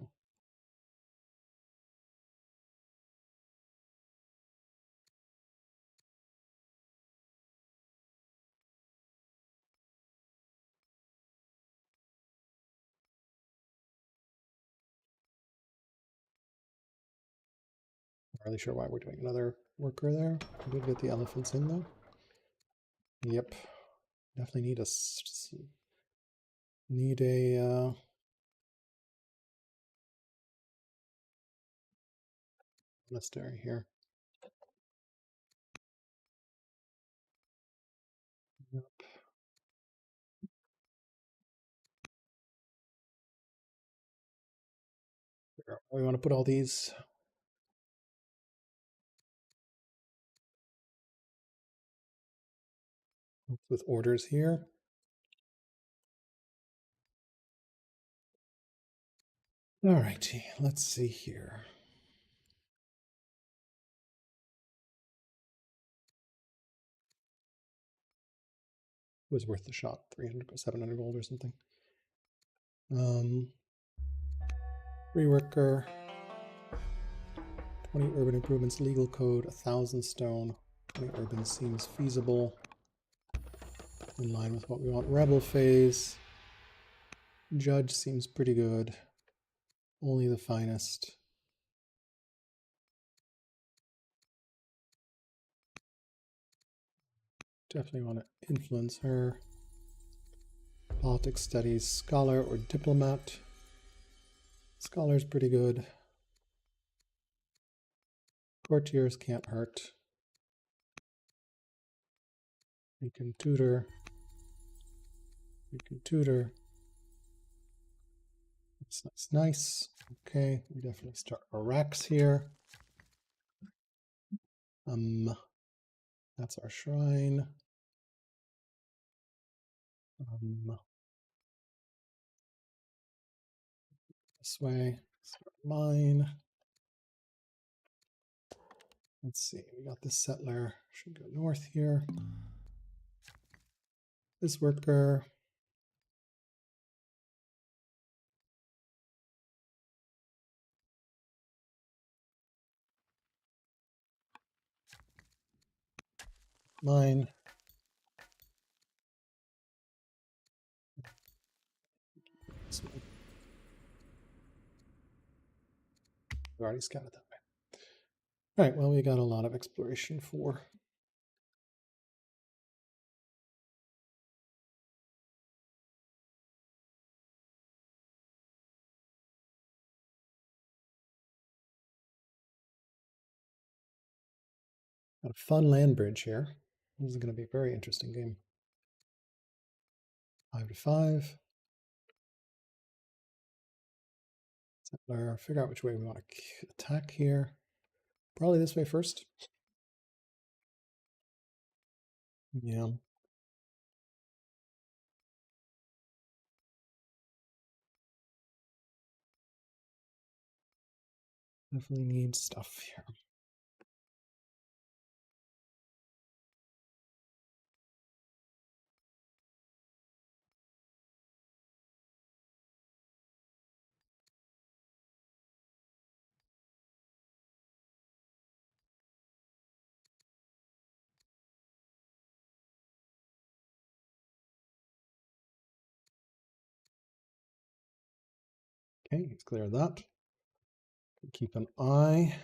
Speaker 1: Not really sure why we're doing another worker there. We did get the elephants in though. Yep. Definitely need a monastery here. Yep. We want to put all these with orders here. All righty, let's see here. It was worth the shot, 300, 700 gold or something. Reworker, 20 urban improvements, legal code, 1,000 stone. 20 urban seems feasible. In line with what we want. Rebel phase. Judge seems pretty good. Only the finest. Definitely want to influence her. Politics studies, scholar or diplomat. Scholar's pretty good. Courtiers can't hurt. We can tutor. We can tutor. It's nice, nice. Okay, we definitely start Arax here. That's our shrine. This way, start mine. Let's see, we got this settler, should go north here. This worker. Mine. This way. We already scouted that way. All right, well, we got a lot of exploration for. Got a fun land bridge here. This is going to be a very interesting game. 5 to 5. Settler, figure out which way we want to attack here. Probably this way first. Yeah. Definitely need stuff here. Okay, let's clear that. Keep an eye.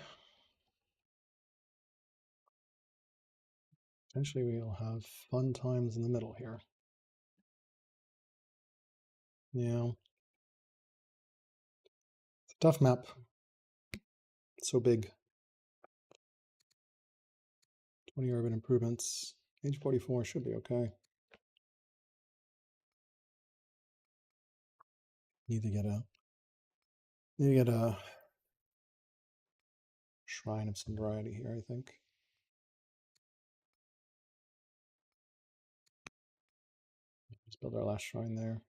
Speaker 1: Potentially we'll have fun times in the middle here. Yeah. It's a tough map. It's so big. 20 urban improvements. Age 44 should be okay. Need to get a shrine of some variety here, I think. Let's build our last shrine there.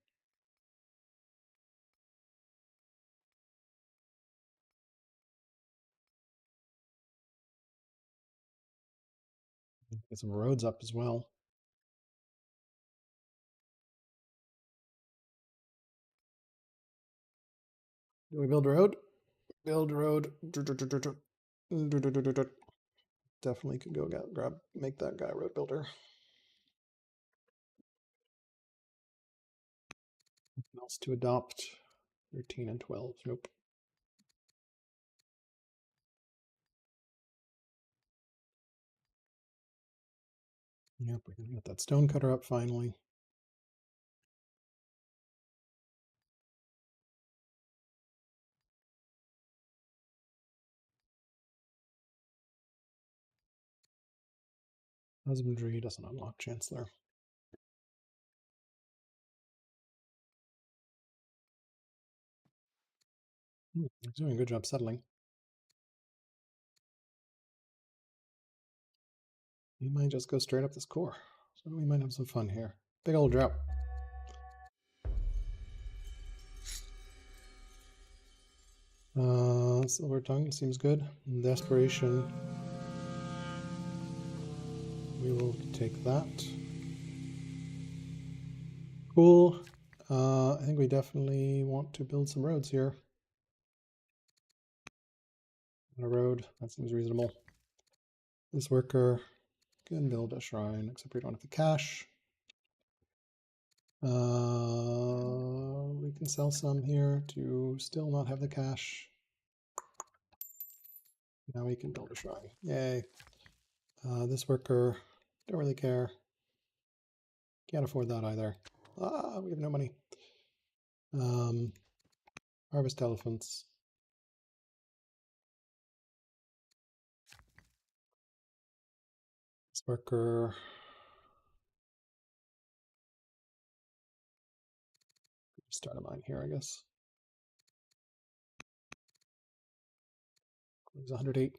Speaker 1: Get some roads up as well. Do we build a road? Build a road. Definitely could go make that guy road builder. Anything else to adopt? 13 and 12. Nope. Yep, we're gonna get that stone cutter up finally. Husbandry doesn't unlock Chancellor. He's doing a good job settling. He might just go straight up this core. So we might have some fun here. Big old drought. Silver tongue seems good. Desperation. We will take that. Cool. I think we definitely want to build some roads here. A road, that seems reasonable. This worker can build a shrine, except we don't have the cash. We can sell some here to still not have the cash. Now we can build a shrine. Yay. This worker, don't really care. Can't afford that either. Ah, we have no money. Um, harvest elephants. This worker. Start a mine here, I guess. It's 108.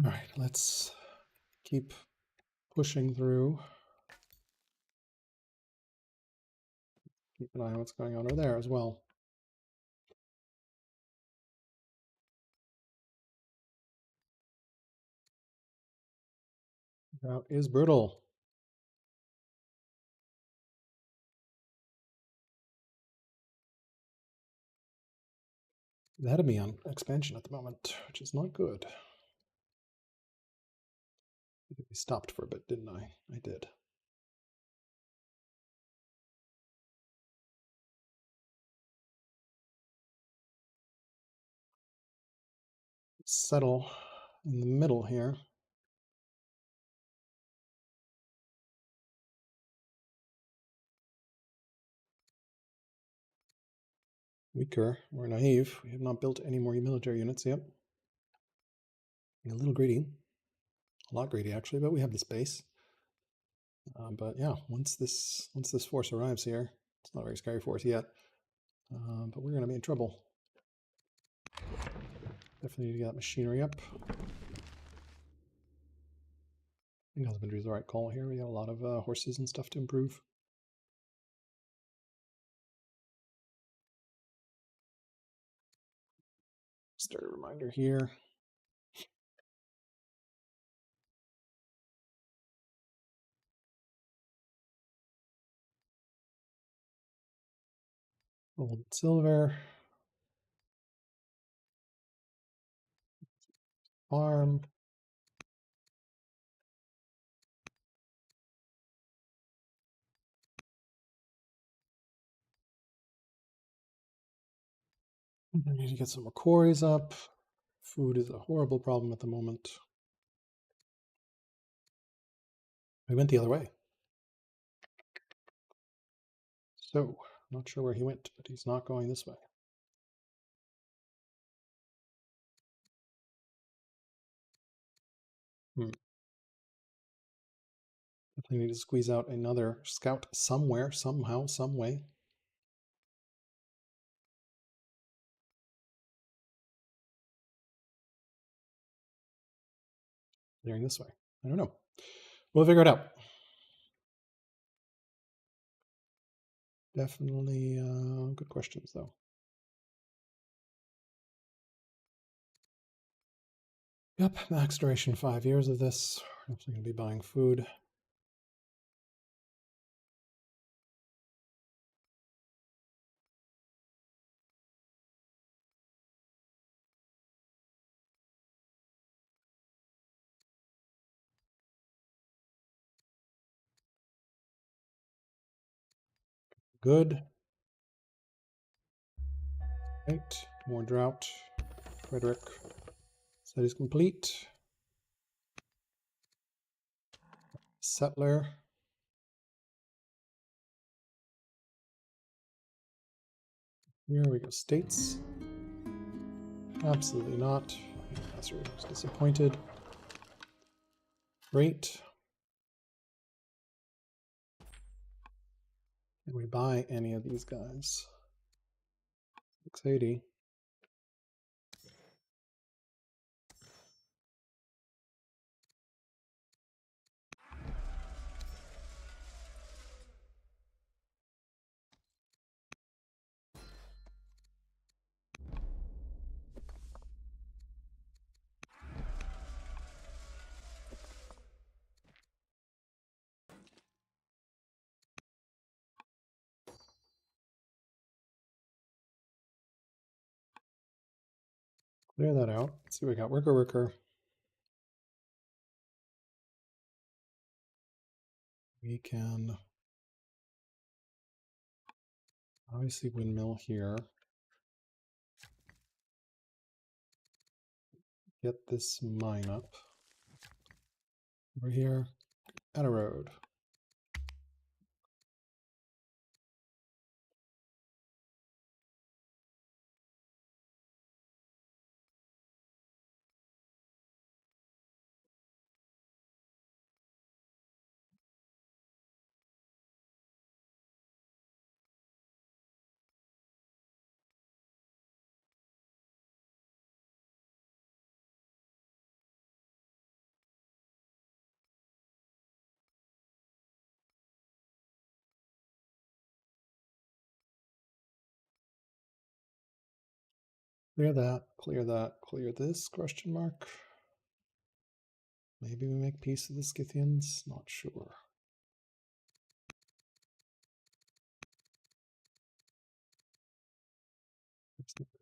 Speaker 1: All right, let's keep pushing through. Keep an eye on what's going on over there as well. Drought is brutal. Ahead of me on expansion at the moment, which is not good. I stopped for a bit, didn't I? I did. Settle in the middle here. Weaker. We're naive. We have not built any more military units yet. A little greedy. A lot greedy, actually, but we have the space. But yeah, once this force arrives here, it's not a very scary force yet, but we're going to be in trouble. Definitely need to get that machinery up. I think husbandry is the right call here. We got a lot of horses and stuff to improve. Start a reminder here. Gold and silver. Farm. I need to get some more quarries up. Food is a horrible problem at the moment. We went the other way. So, not sure where he went, but he's not going this way. Definitely need to squeeze out another scout somewhere, somehow, some way. Clearing this way. I don't know. We'll figure it out. Definitely good questions, though. Yep, max duration 5 years of this. We're definitely going to be buying food. Good. Right, more drought. Frederick said he's complete. Settler. Here we go. States. Absolutely not. That's really disappointed. Great. Can we buy any of these guys? 680. Clear that out. Let's see what we got. Worker. We can obviously windmill here. get this mine up over here at a road. Clear that, clear that, clear this, question mark. Maybe we make peace with the Scythians, not sure.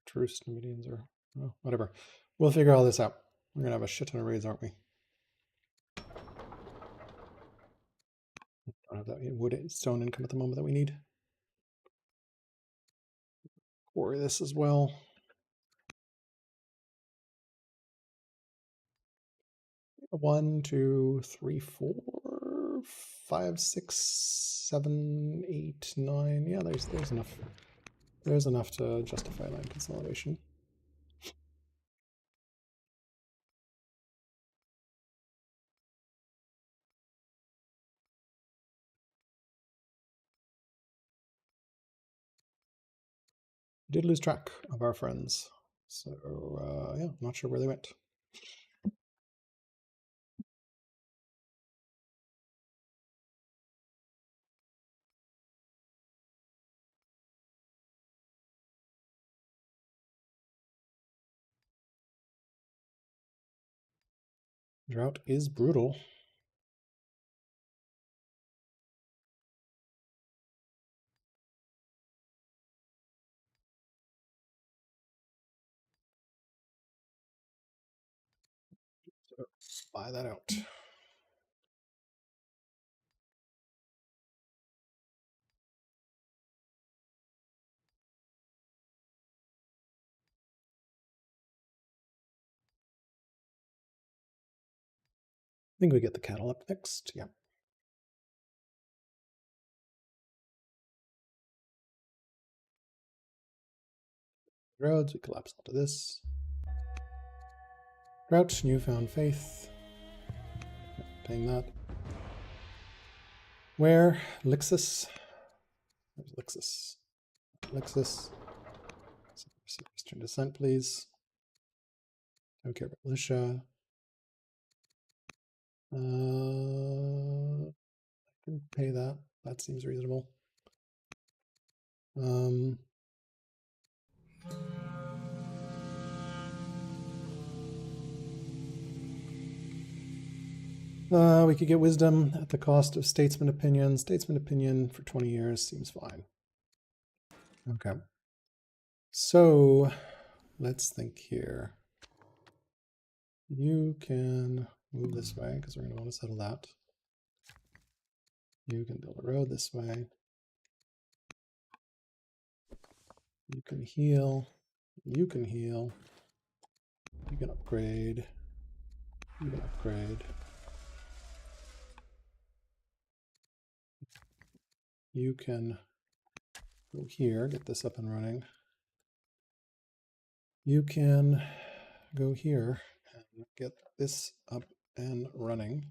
Speaker 1: Truce, Numidians, or oh, whatever. We'll figure all this out. We're gonna have a shit ton of raids, aren't we? Don't have that wood stone income at the moment that we need. Quarry this as well. 1, 2, 3, 4, 5, 6, 7, 8, 9. Yeah, there's enough. There's enough to justify land consolidation. We did lose track of our friends, so yeah, not sure where they went. Drought is brutal. So buy that out. I think we get the cattle up next. Yeah. Roads, we collapse onto this. Drought, newfound faith. Paying that. Where? Lixus. Where's Lixus? Lixus. Eastern descent, please. Don't care about militia. I can pay that. That seems reasonable. We could get wisdom at the cost of statesman opinion. Statesman opinion for 20 years seems fine. Okay. So let's think here. You can move this way because we're going to want to settle that. You can build a road this way. You can heal. You can heal. You can upgrade. You can upgrade. You can go here, get this up and running. You can go here and get this up and running.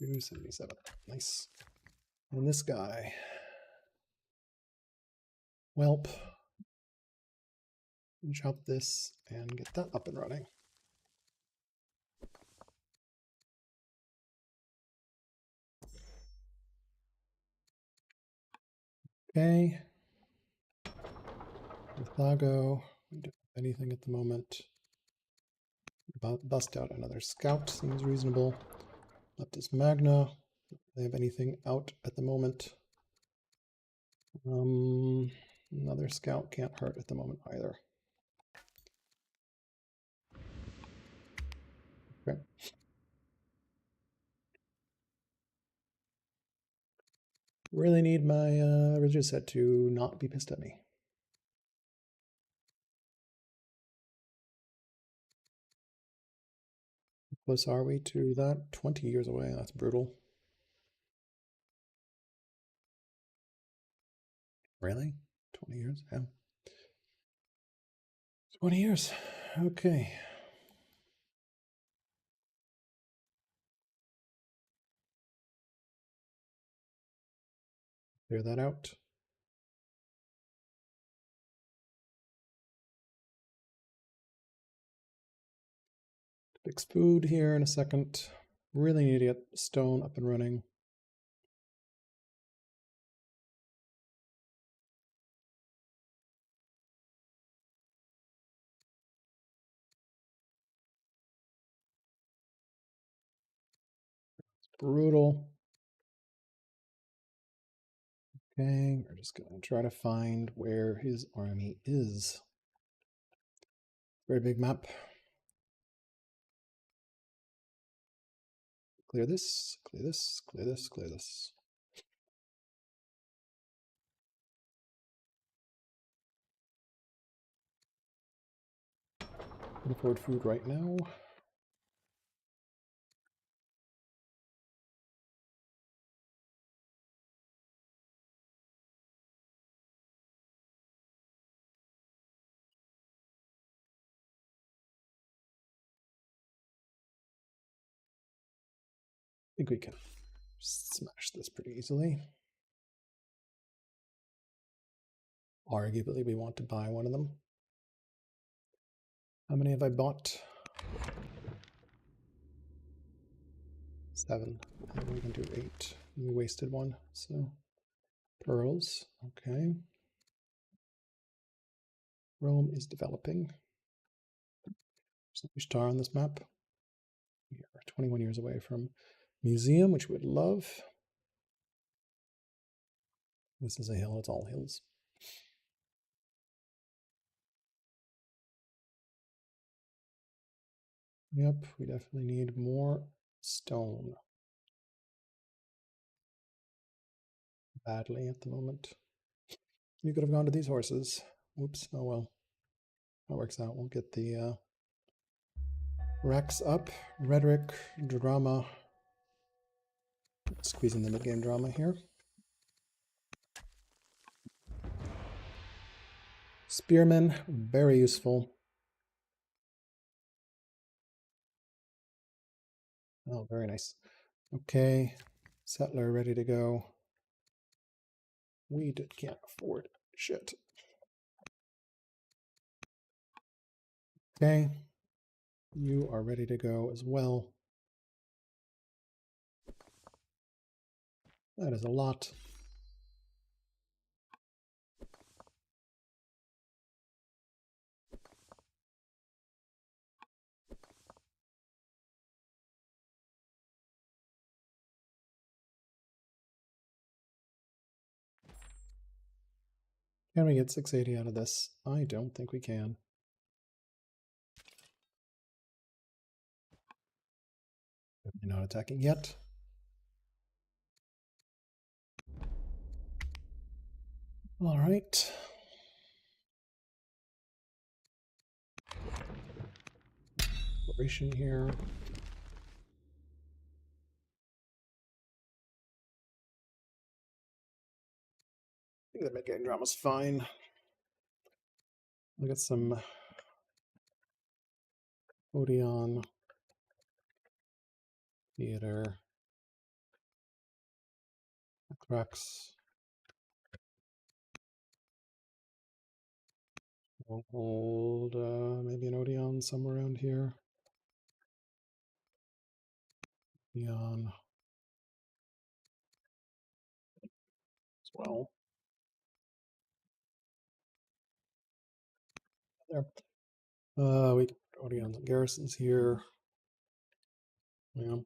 Speaker 1: $277. Nice. And this guy. Welp. Chop this and get that up and running. Okay. Lethago. We don't have anything at the moment. Bust out another scout seems reasonable. Leptis Magna. Do they have anything out at the moment? Another scout can't hurt at the moment either. Okay. Really need my Regis set to not be pissed at me. close are we to that? 20 years away. That's brutal. Really? 20 years? Yeah. 20 years. Okay. Clear that out. Fix food here in a second. Really need to get stone up and running. Brutal. Okay, we're just gonna try to find where his army is. Very big map. Clear this, clear this, clear this, clear this. Can afford food right now. I think we can smash this pretty easily. Arguably, we want to buy one of them. How many have I bought? 7. And we can do 8. We wasted one, so pearls. Okay. Rome is developing. There's no star on this map. We are 21 years away from museum, which we would love. This is a hill, it's all hills. Yep, we definitely need more stone. Badly at the moment. You could have gone to these horses. Whoops, oh well. That works out. We'll get the Rex up. Rhetoric, drama. Squeezing the mid-game drama here. Spearmen, very useful. Oh, very nice. Okay, settler ready to go. We can't afford shit. Okay, you are ready to go as well. That is a lot. Can we get 680 out of this? I don't think we can. Definitely not attacking yet. All right. Exploration here. I think the mid-game drama's fine. Look at some Odeon theater. Cracks. We'll hold maybe an Odeon somewhere around here. Odeon as well. There. We can put Odeons and garrisons here. Yeah.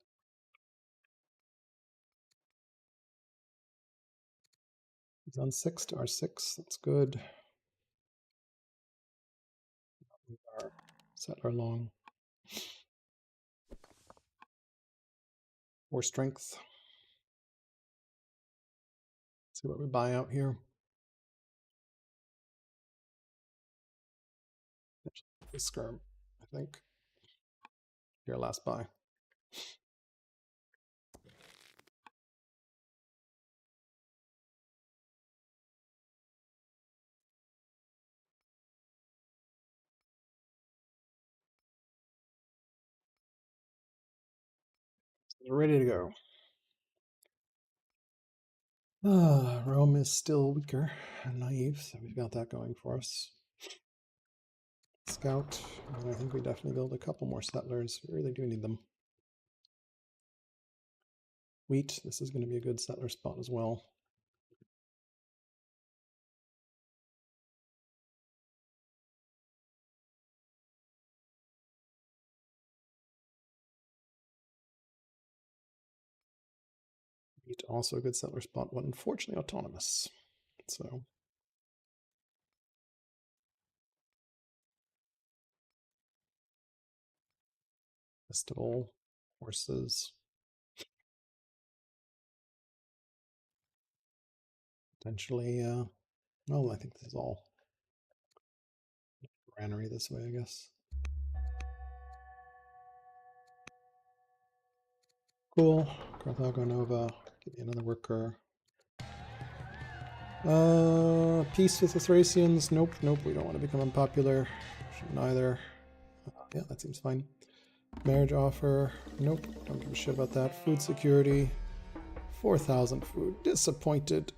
Speaker 1: He's on 6 to R6. That's good. Our settler long. Or strength. Let's see what we buy out here. Skirm, I think. Your last buy. We're ready to go. Rome is still weaker and naive, so we've got that going for us. Scout, and I think we definitely build a couple more settlers. We really do need them. Wheat, this is going to be a good settler spot as well. Wheat, also a good settler spot, but unfortunately autonomous. So festival, horses, potentially, well, I think this is all granary this way, I guess. Cool. Carthago Nova, give me another worker. Peace with the Thracians. Nope, nope, we don't want to become unpopular. Shouldn't either. Yeah, that seems fine. Marriage offer. Nope, don't give a shit about that. Food security. 4,000 food. Disappointed.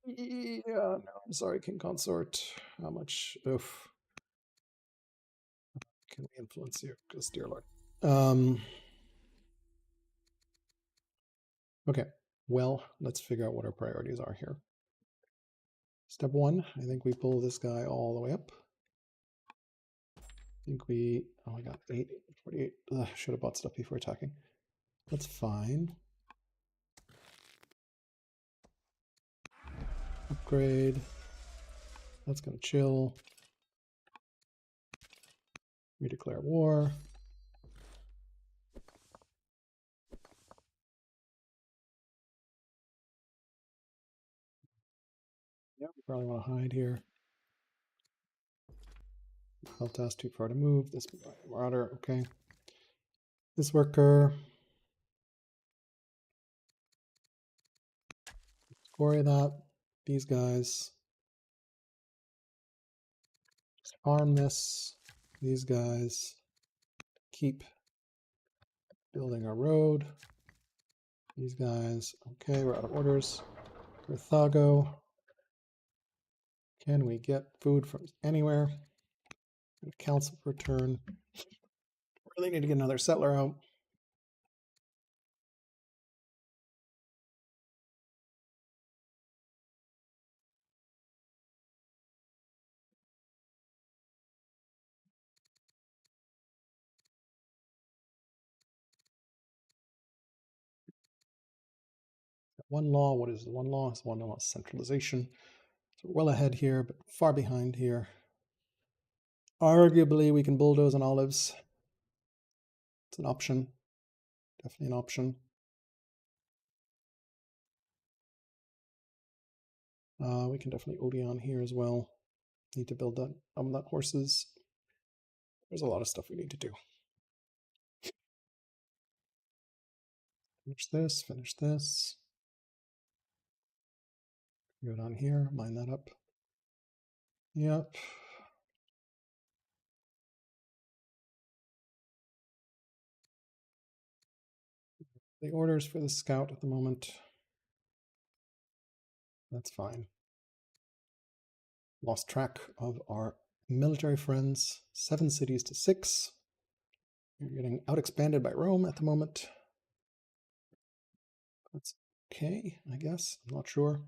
Speaker 1: Yeah, no, I'm sorry, King Consort. How much? Oof. Can we influence you? Because, dear Lord. Okay, well, let's figure out what our priorities are here. Step one, I think we pull this guy all the way up. I think we, oh my god, 48. Should have bought stuff before attacking. That's fine. Upgrade. That's gonna chill. We declare war. Yeah, we probably want to hide here. Health task too far to move. This marauder, okay. This worker. Quarry that. These guys. Just farm this. These guys. Keep building our road. These guys. Okay, we're out of orders. Carthago. Can we get food from anywhere? Council per turn. Really need to get another settler out. One law, what is the one law? It's one law centralization. So we're well ahead here, but far behind here. Arguably, we can bulldoze on olives. It's an option. Definitely an option. We can definitely Odeon here as well. Need to build that horses. There's a lot of stuff we need to do. Finish this, finish this. Go down here, line that up. Yep. The orders for the scout at the moment. That's fine. Lost track of our military friends. 7 cities to 6. You're getting out expanded by Rome at the moment. That's okay, I guess. I'm not sure.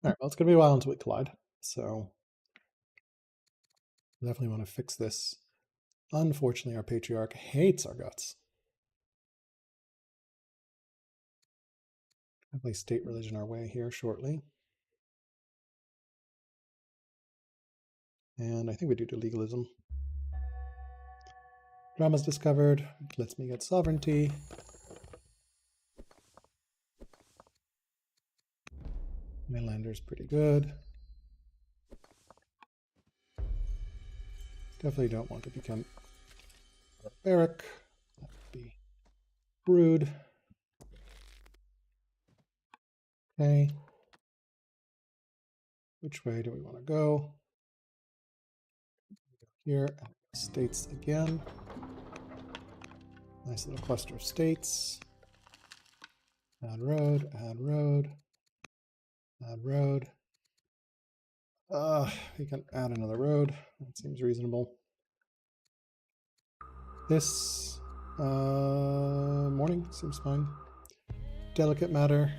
Speaker 1: All right, well, it's going to be a while until we collide. So definitely want to fix this. Unfortunately, our patriarch hates our guts. Definitely state religion our way here shortly. And I think we do legalism. Drama's discovered. Lets me get sovereignty. Mainlander's pretty good. Definitely don't want to become barbaric. That would be rude. Okay. Which way do we want to go? Here, states again. Nice little cluster of states. Add road, add road, add road. We can add another road. That seems reasonable. This morning seems fine. Delicate matter.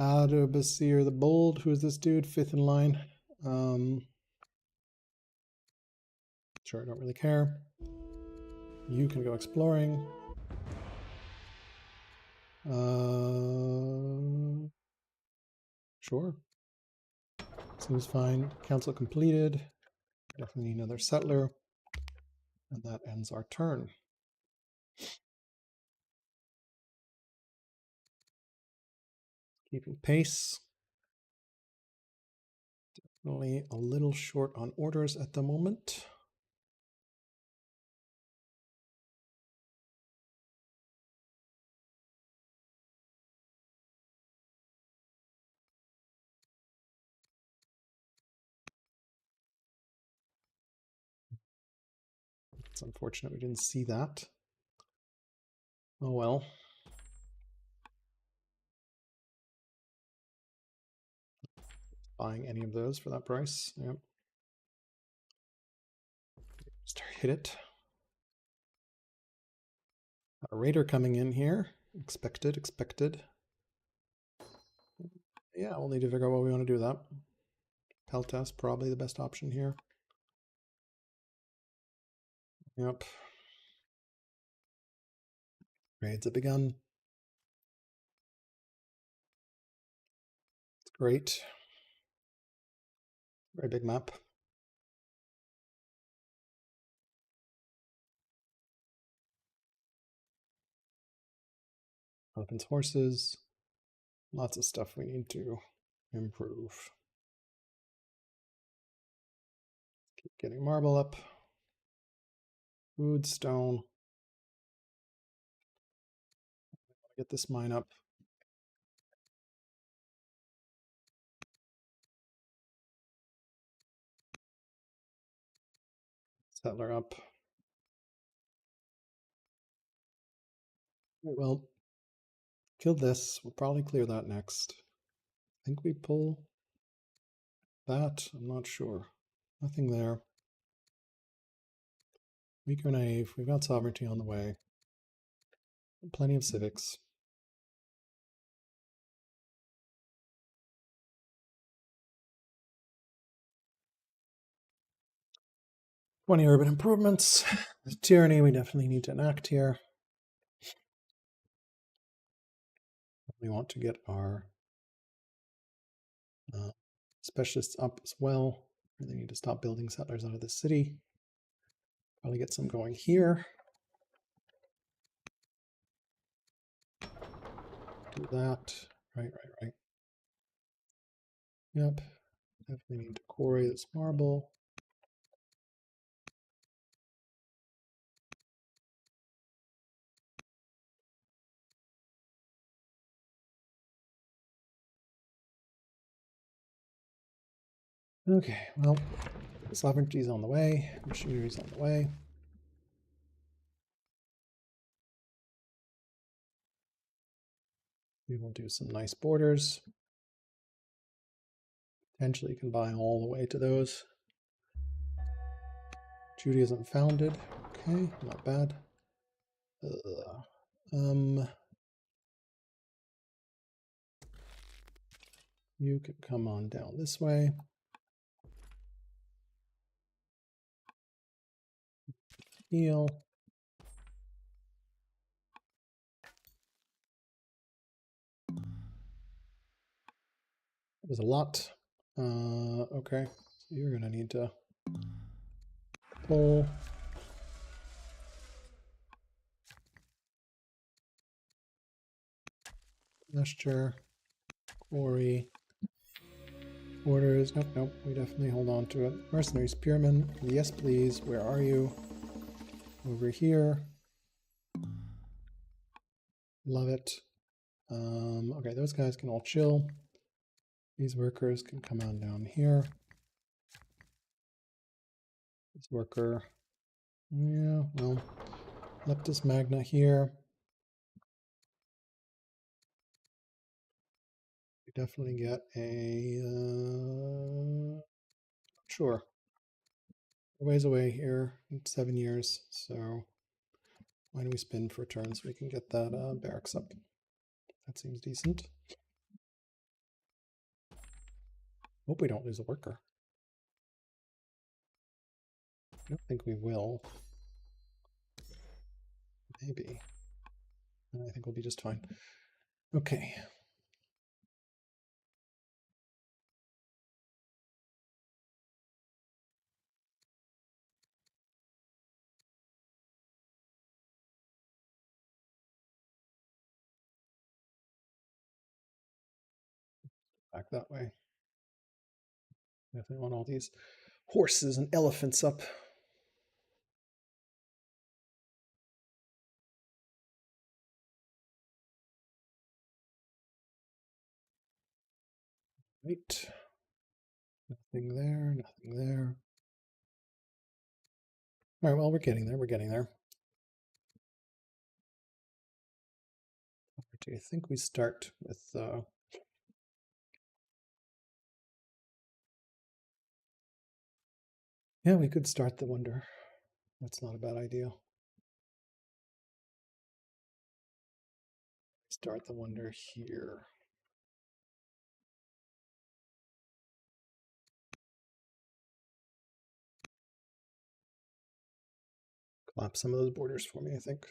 Speaker 1: Adobasir the Bold. Who is this dude? Fifth in line. Sure, I don't really care. You can go exploring. Sure. Seems fine. Council completed. Definitely need another settler. And that ends our turn. Keeping pace. Definitely a little short on orders at the moment. It's unfortunate we didn't see that. Oh well. Buying any of those for that price. Yep. Just hit it. A raider coming in here. Expected, expected. Yeah, we'll need to figure out what we want to do with that. Peltas, probably the best option here. Yep. Raids have begun. It's great. Very big map. Elephants, horses. Lots of stuff we need to improve. Keep getting marble up. Food, stone. Get this mine up. Settler up. Right, well, kill this. We'll probably clear that next. I think we pull that. I'm not sure. Nothing there. Weak or naive. We've got sovereignty on the way. Plenty of civics. Twenty urban improvements. The tyranny we definitely need to enact here. We want to get our specialists up as well. Really need to stop building settlers out of the city. Probably get some going here. Do that. Right. Yep. Definitely need to quarry this marble. Okay, well, sovereignty's on the way. Machinery's on the way. We will do some nice borders. Potentially you can buy all the way to those. Judaism founded. Okay, not bad. You can come on down this way. heal. That was a lot. Okay, so you're going to need to pull. Gesture. Quarry. Orders. Nope, nope. We definitely hold on to it. Mercenary Spearman. Yes, please. Where are you? Over here. Love it. Okay, those guys can all chill. These workers can come on down here. This worker. Yeah, well, Leptis Magna here. We definitely get a sure. A ways away here in 7 years, so why don't we spin for a turn so we can get that barracks up? That seems decent. Hope we don't lose a worker. I don't think we will. Maybe. I think we'll be just fine. Okay. Back that way. Definitely want all these horses and elephants up. Right. Nothing there, nothing there. All right, well, we're getting there, we're getting there. Do you think we start with yeah, we could start the wonder. That's not a bad idea. Start the wonder here. Collapse some of those borders for me, I think.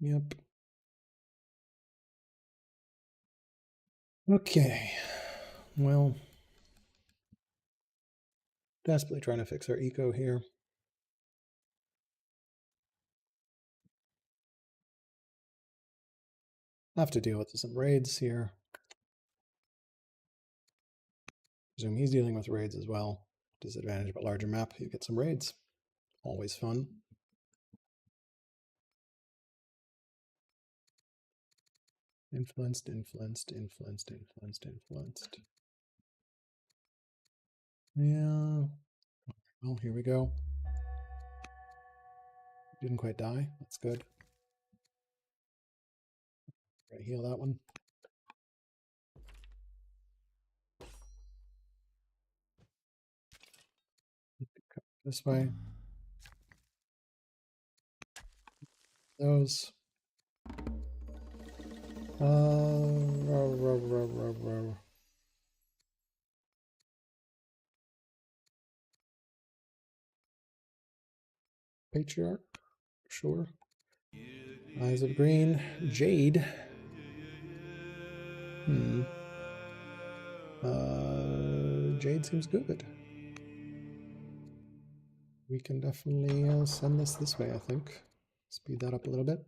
Speaker 1: Yep. Okay. Well, desperately trying to fix our eco here. I have to deal with some raids here. Presume he's dealing with raids as well. Disadvantage but larger map, you get some raids. Always fun. Influenced, influenced, influenced, influenced, influenced. Yeah. Well, here we go. Didn't quite die. That's good. Gotta heal that one. This way. Those. Patriarch. Sure. Eyes of Green. Jade. Jade seems good. We can definitely send this way, I think. Speed that up a little bit.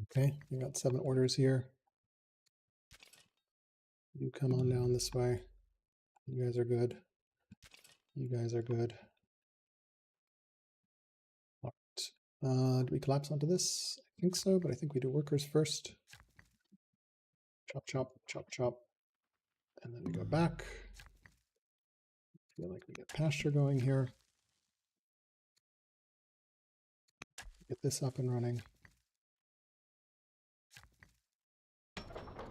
Speaker 1: Okay, we got 7 orders here. You come on down this way. You guys are good. You guys are good. All right. Do we collapse onto this? I think so, but I think we do workers first. Chop, chop, chop, chop. And then we go back. Feel like we get pasture going here. Get this up and running.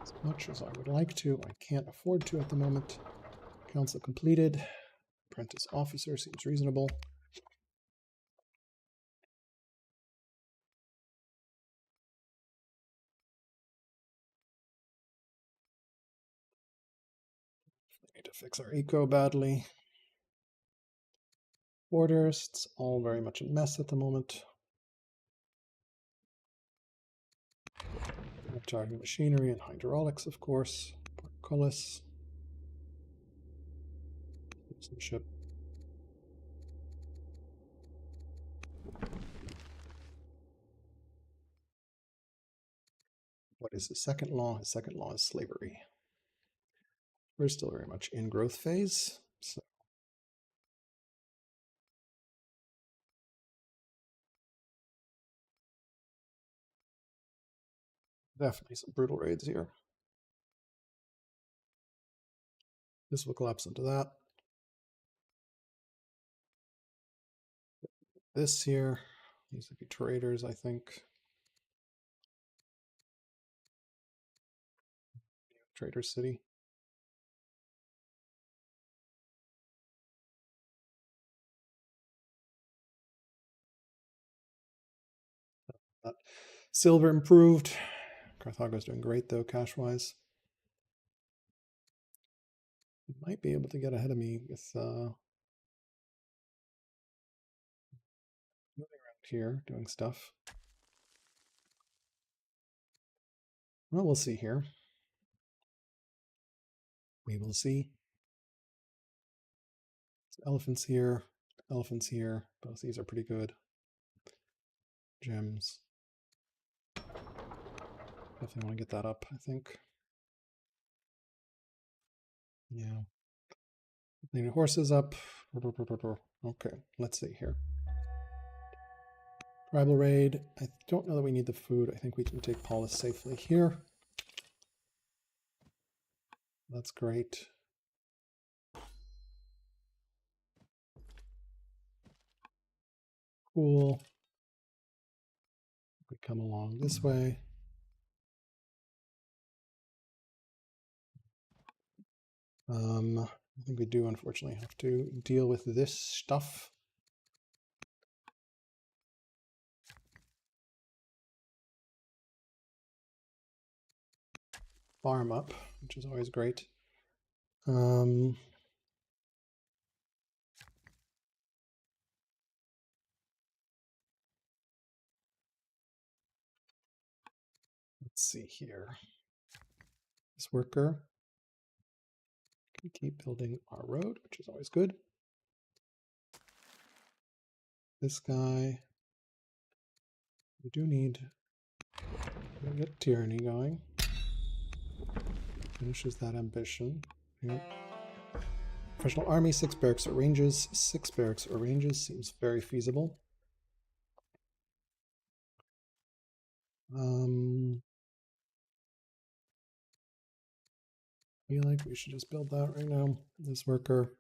Speaker 1: As much as I would like to, I can't afford to at the moment. Council completed. Apprentice officer seems reasonable. We need to fix our eco badly. borders. It's all very much a mess at the moment. Charging machinery and hydraulics, of course. Portcullis. Citizenship. What is his second law? His second law is slavery. We're still very much in growth phase. So definitely some brutal raids here. This will collapse into that. This here, these would be traders, I think. Trader City. That silver improved. Carthago's doing great though, cash-wise. Might be able to get ahead of me with moving around here, doing stuff. Well, we'll see here. We will see. Elephants here, elephants here. Both these are pretty good. Gems. Definitely want to get that up, I think. Yeah. Need horses up. Okay, let's see here. Tribal raid. I don't know that we need the food. I think we can take Paulus safely here. That's great. Cool. We come along this way. I think we do unfortunately have to deal with this stuff. Farm up, which is always great. Let's see here. This worker can keep building our road, which is always good. This guy, we do need to get tyranny going. Finishes that ambition. Yep. Professional army, 6 barracks or ranges. 6 barracks or ranges seems very feasible. I feel like we should just build that right now. This worker.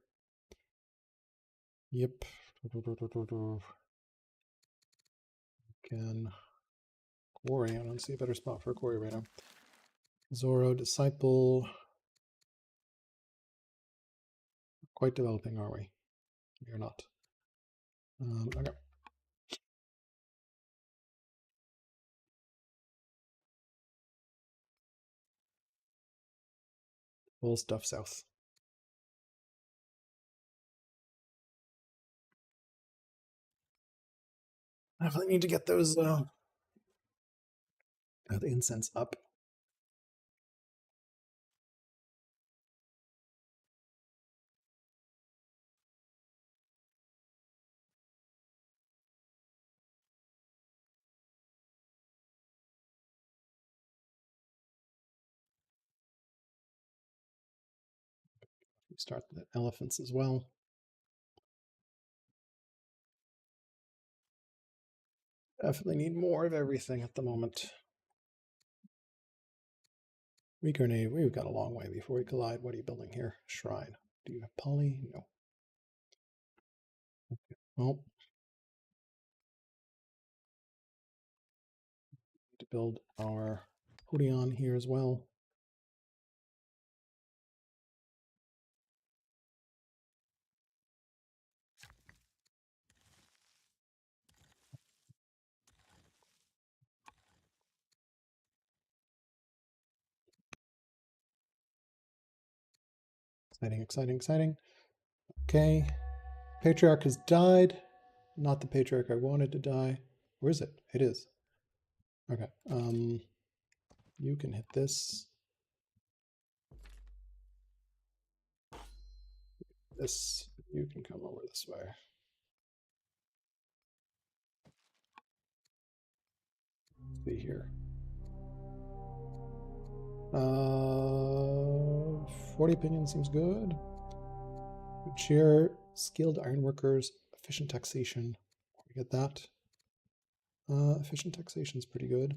Speaker 1: Yep. Can quarry. I don't see a better spot for a quarry right now. Zoro, disciple. Quite developing, are we? We are not. Okay. Full stuff south. Definitely need to get those the incense up. Start the elephants as well. Definitely need more of everything at the moment. We grenade. We've got a long way before we collide. What are you building here? Shrine. Do you have poly? No. Okay. Well, need to build our Odeon here as well. Exciting, exciting, exciting. Okay. Patriarch has died. Not the patriarch I wanted to die. Where is it? It is. Okay. You can hit this. This. You can come over this way. Let's see here. 40 opinion seems good. Good cheer. Skilled ironworkers. Efficient taxation. We get that. Efficient taxation is pretty good.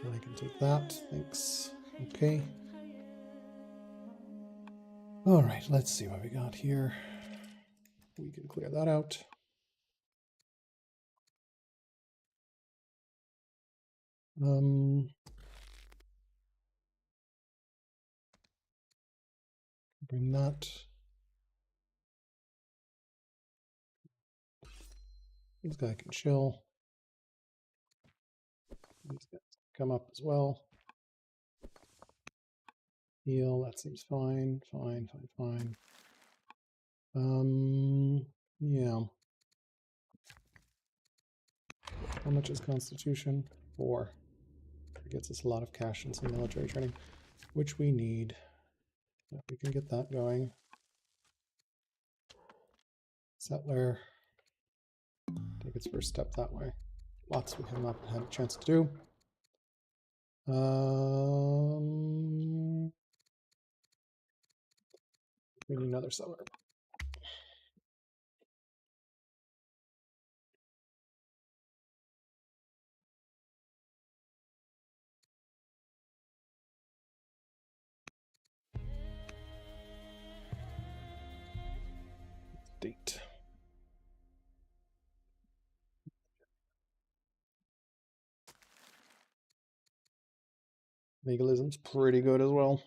Speaker 1: I can take that. Thanks. Okay. All right, let's see what we got here. We can clear that out. Bring that. This guy can chill. These guys come up as well. Heal, that seems fine. Fine. Yeah. How much is Constitution? 4. It gets us a lot of cash and some military training, which we need. If we can get that going. Settler. Take its first step that way. Lots we have not had a chance to do. We need another settler. Date. Legalism's pretty good as well.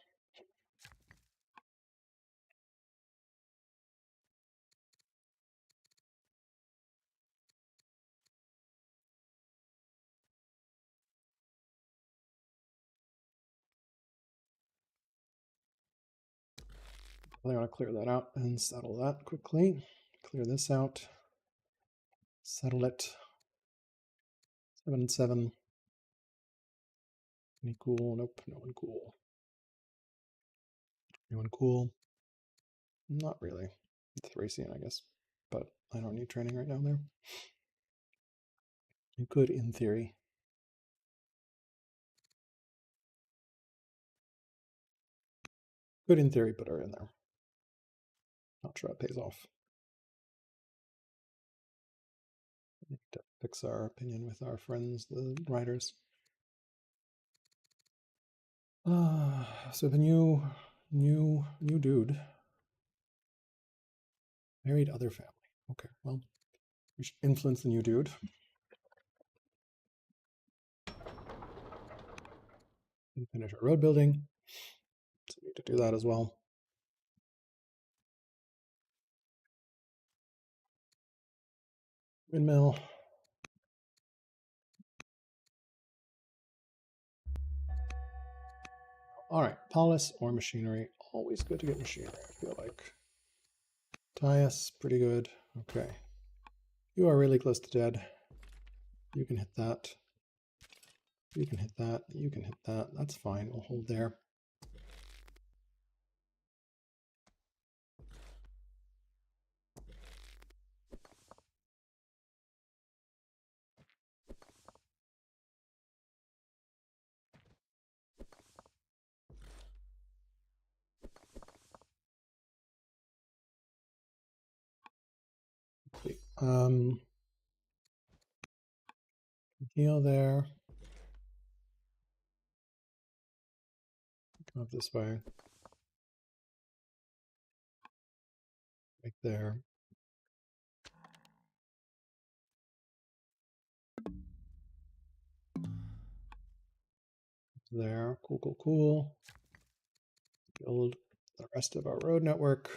Speaker 1: I want to clear that out and settle that quickly. Clear this out. Settle it. 7 and 7. Any cool? Nope, no one cool. Anyone cool? Not really. Thracian, I guess. But I don't need training right down there. You could, in theory. Good in theory, but are in there. Not sure that pays off. I need to fix our opinion with our friends, the writers. So the new dude married other family. Okay, well, we should influence the new dude. And finish our road building. So we need to do that as well. Windmill. All right, polis or machinery. Always good to get machinery, I feel like. Tyus, pretty good. Okay. You are really close to dead. You can hit that. You can hit that. You can hit that. That's fine. We'll hold there. Heal there. Come up this way. Right there. There. Cool. Build the rest of our road network.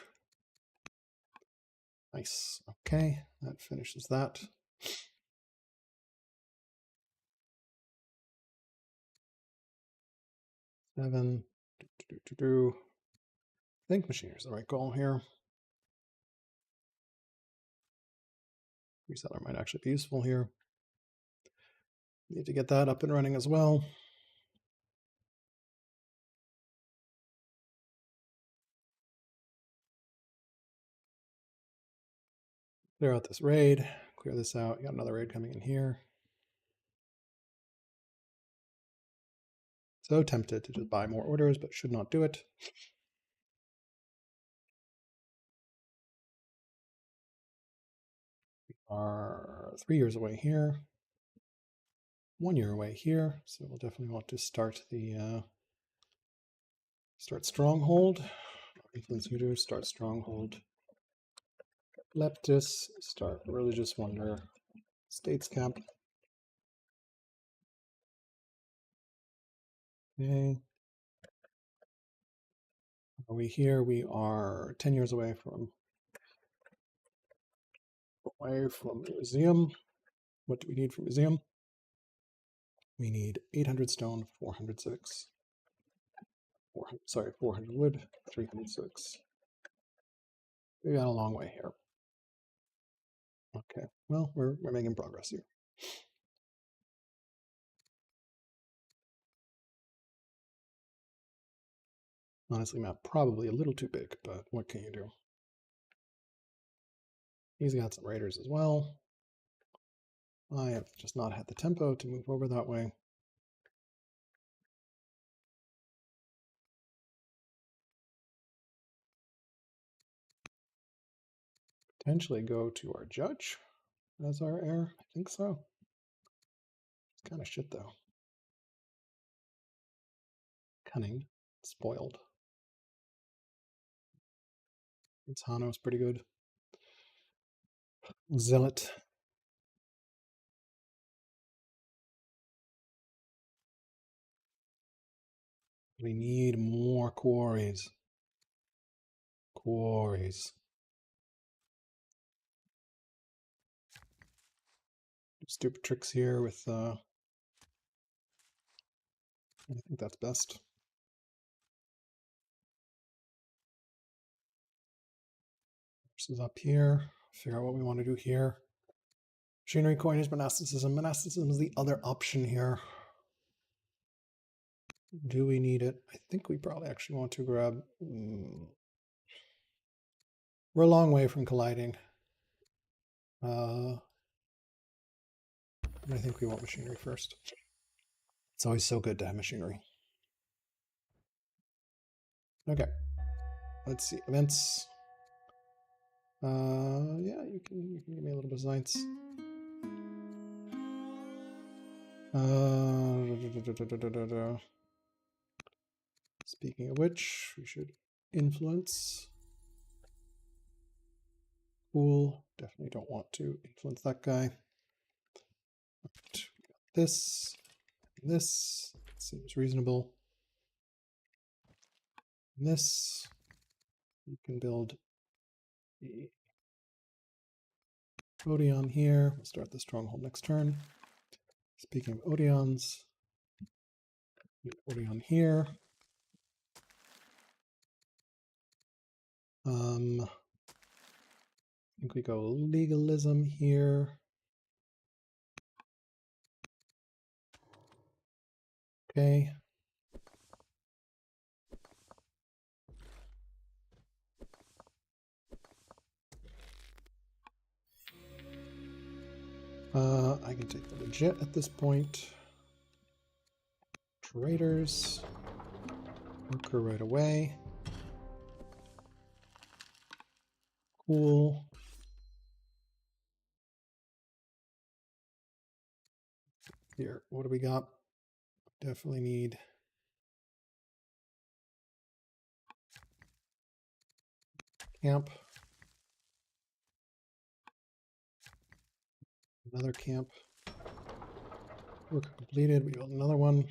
Speaker 1: Nice. Okay, that finishes that. Seven. I think machinery is the right goal here. Reseller might actually be useful here. Need to get that up and running as well. Clear out this raid, clear this out. You got another raid coming in here. So tempted to just buy more orders, but should not do it. We are 3 years away here, 1 year away here. So we'll definitely want to start the start stronghold. Influence Hooters, start stronghold. Leptis, start religious wonder. States camp. Okay. Are we here? We are 10 years away from museum. What do we need from museum? We need 800 stone, 406. 400 wood, 306. We got a long way here. Okay, well, we're making progress here. Honestly, map probably a little too big, but what can you do? He's got some raiders as well. I have just not had the tempo to move over that way. Potentially go to our judge as our heir. I think so. It's kind of shit though. Cunning, spoiled. It's Hano's pretty good. Zealot. We need more quarries. Quarries. Stupid tricks here with I think that's best. This is up here. Figure out what we want to do here. Machinery, coinage, monasticism. Monasticism is the other option here. Do we need it? I think we probably actually want to grab... We're a long way from colliding. I think we want machinery first. It's always so good to have machinery. Okay. Let's see. Events. Yeah, you can give me a little bit of science. Speaking of which, we should influence. Cool. Definitely don't want to influence that guy. This. This seems reasonable. This. You can build the Odeon here. We'll start the stronghold next turn. Speaking of Odeons, Odeon here. I think we go legalism here. Okay. I can take the legit at this point. Traders. Worker right away. Cool. Here, what do we got? Definitely need camp. Another camp. Work completed. We built another one.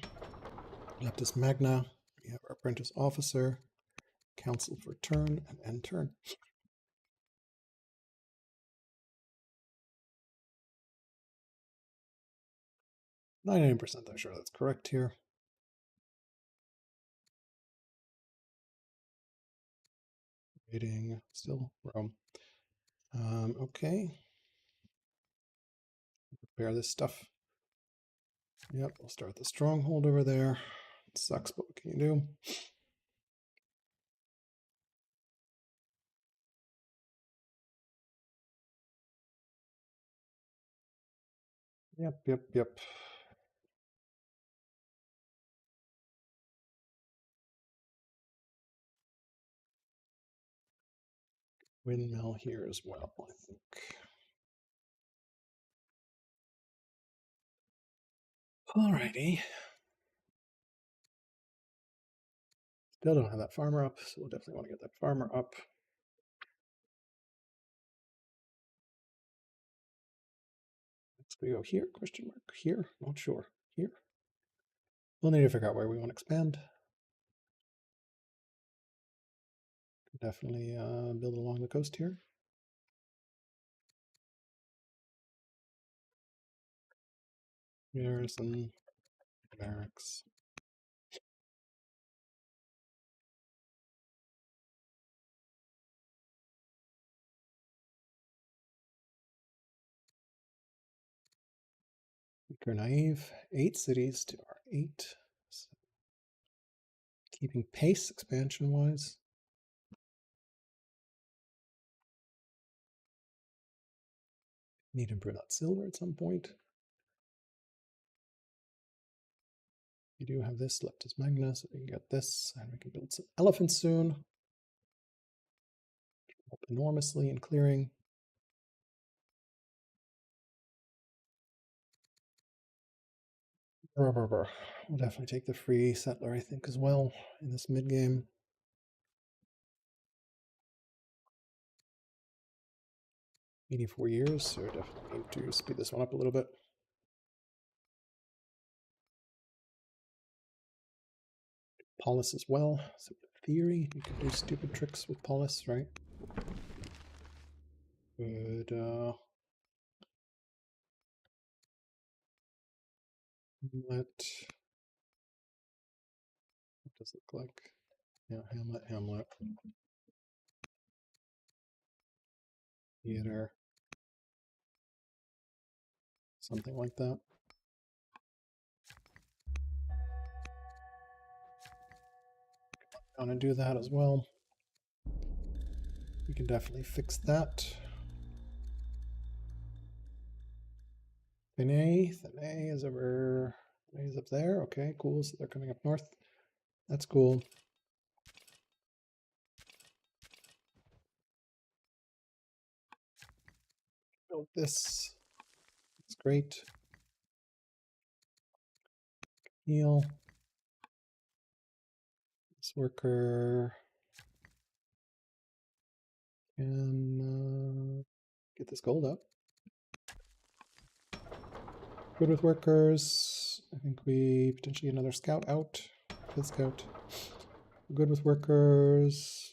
Speaker 1: Leptis Magna. We have our apprentice officer. Council for turn and end turn. 99% I'm sure that's correct here. Waiting, still Rome. Okay. repair this stuff. Yep, we'll start the stronghold over there. It sucks, but what can you do? Yep. Windmill here as well, I think. Alrighty. Still don't have that farmer up, so we'll definitely want to get that farmer up. Let's go here, question mark, here, not sure, here. We'll need to figure out where we want to expand. Definitely build along the coast here. Garrison, barracks. Weaker naive, 8 cities to our 8. So keeping pace expansion wise. Need to improve that silver at some point. We do have this left as magna, so we can get this, and we can build some elephants soon. Help enormously in clearing. We'll definitely take the free settler, I think, as well in this mid game. $84, so definitely need to speed this one up a little bit. Polis as well. So in theory, you can do stupid tricks with Polis, right? Good. Hamlet. What does it look like? Yeah, Hamlet. Theater. Something like that. I'm gonna do that as well. We can definitely fix that. Thenay is over. Thenay's up there. Okay, cool. So they're coming up north. That's cool. Build this. It's great. Heal. This worker can get this gold up. Good with workers. I think we potentially get another scout out. Good scout. Good with workers.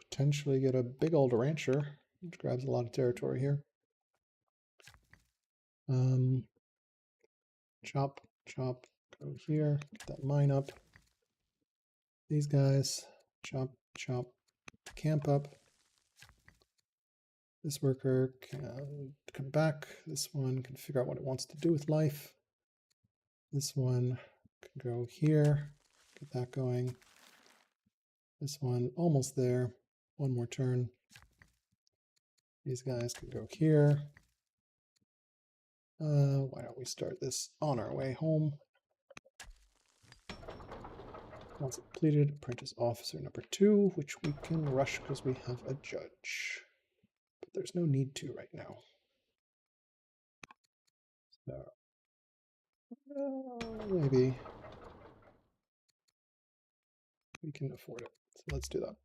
Speaker 1: Potentially get a big old rancher, which grabs a lot of territory here. Chop, go here, get that mine up. These guys, chop, camp up. This worker can come back. This one can figure out what it wants to do with life. This one can go here, get that going. This one almost there. One more turn. These guys can go here. Why don't we start this on our way home? Once completed, apprentice officer number 2, which we can rush because we have a judge. But there's no need to right now. So, maybe we can afford it. So let's do that.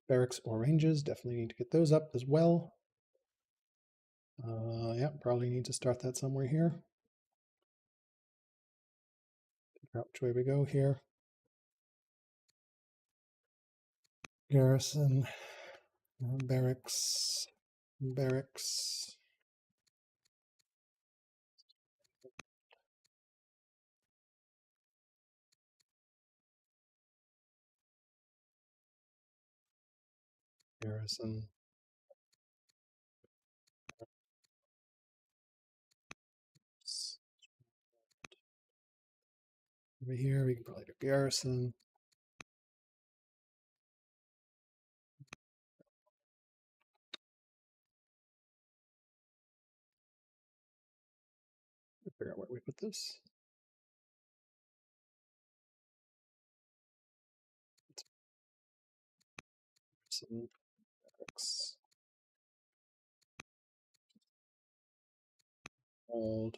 Speaker 1: Barracks or ranges, definitely need to get those up as well. Yeah, probably need to start that somewhere here. Figure out which way we go here. Garrison, barracks. Garrison. Over here, we can probably do garrison. Figure out where we put this. Some X. Hold.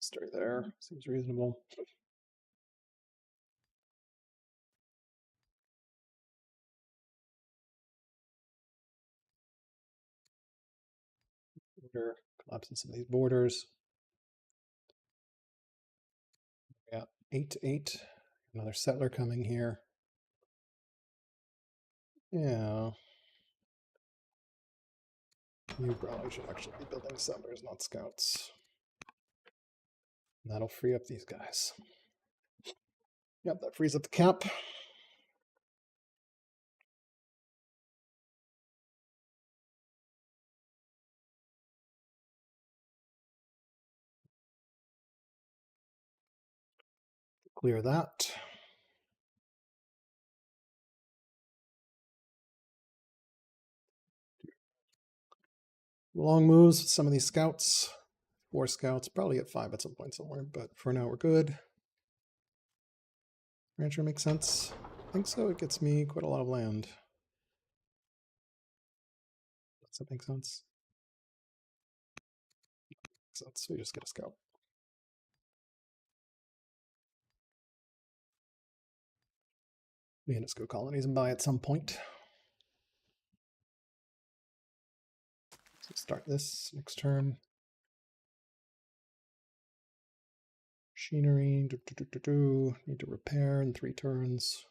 Speaker 1: Stay there. Seems reasonable. Border, collapsing some of these borders. Yeah, 8-8. Another settler coming here. Yeah. You probably should actually be building settlers, not scouts. And that'll free up these guys. Yep, that frees up the cap. Clear that. Long moves with some of these scouts. 4 scouts, probably get 5 at some point somewhere, but for now we're good. Rancher makes sense. I think so. It gets me quite a lot of land. Does that make sense? So we just get a scout. We can just go colonies and buy at some point. So start this next turn. Machinery, need to repair in 3 turns.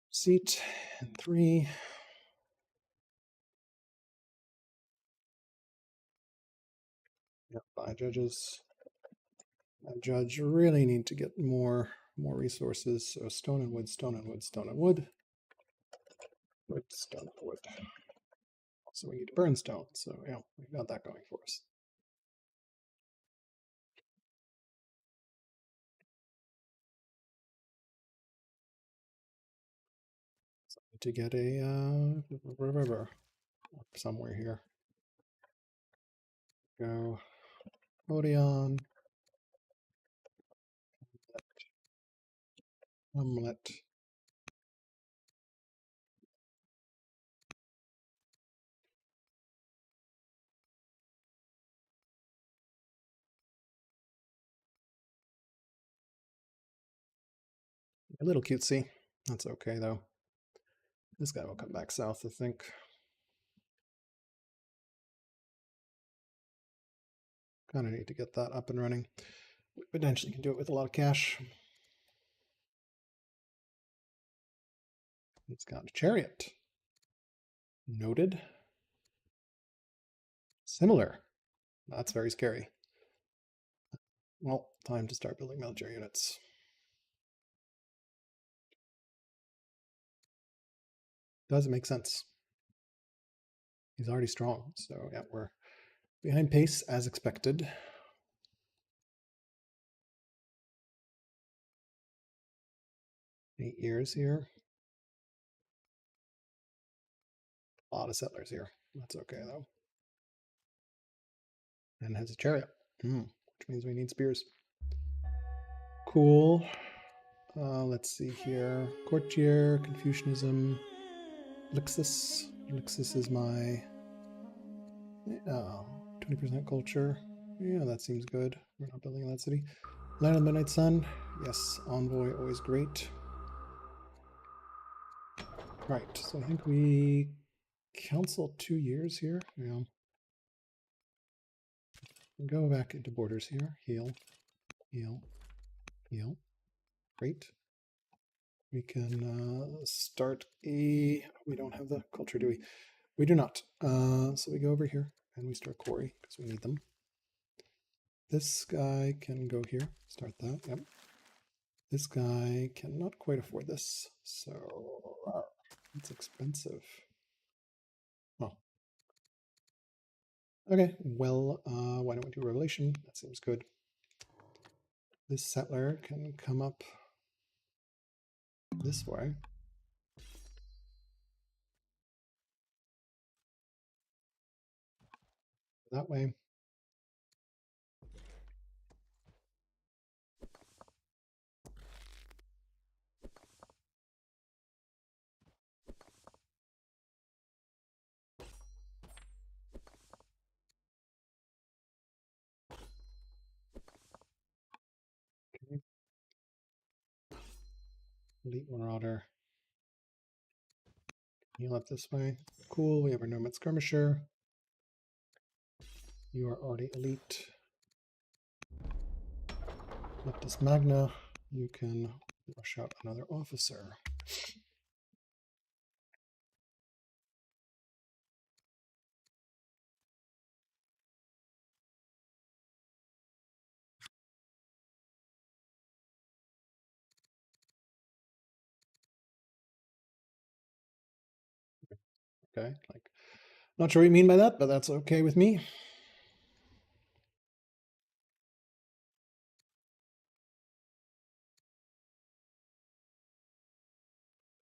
Speaker 1: Seat in 3. Yep, buy judges. A judge really need to get more resources. So stone and wood, stone and wood, stone and wood. Wood, stone and wood. Also, we need to burn stone. So yeah, we've got that going for us. So I need to get a river somewhere here. Go Odeon. Omelette. A little cutesy. That's okay though. This guy will come back south, I think. Kind of need to get that up and running. We potentially can do it with a lot of cash. It's got a chariot. Noted. Similar. That's very scary. Well, time to start building military units. Does make sense. He's already strong, so yeah, we're behind pace as expected. Eight years here. A lot of settlers here. That's okay though. And has a chariot, which means we need spears. Cool. Let's see here. Courtier, Confucianism, Lixus. Lixus is my 20% culture. Yeah, that seems good. We're not building in that city. Land of the Midnight Sun. Yes, envoy, always great. Right, so I think we cancel 2 years here. Yeah. Go back into borders here. Heal, heal, heal. Great. We can start a... We don't have the culture, do we? We do not. So we go over here and we start quarry because we need them. This guy can go here. Start that. Yep. This guy cannot quite afford this, so it's expensive. Oh. Okay, well, why don't we do Revelation? That seems good. This settler can come up this way. That way. Okay. Elite Marauder. Heal up this way. Cool, we have our Nomad Skirmisher. You are already elite. Leptis Magna. You can rush out another officer. Okay, like, not sure what you mean by that, but that's okay with me.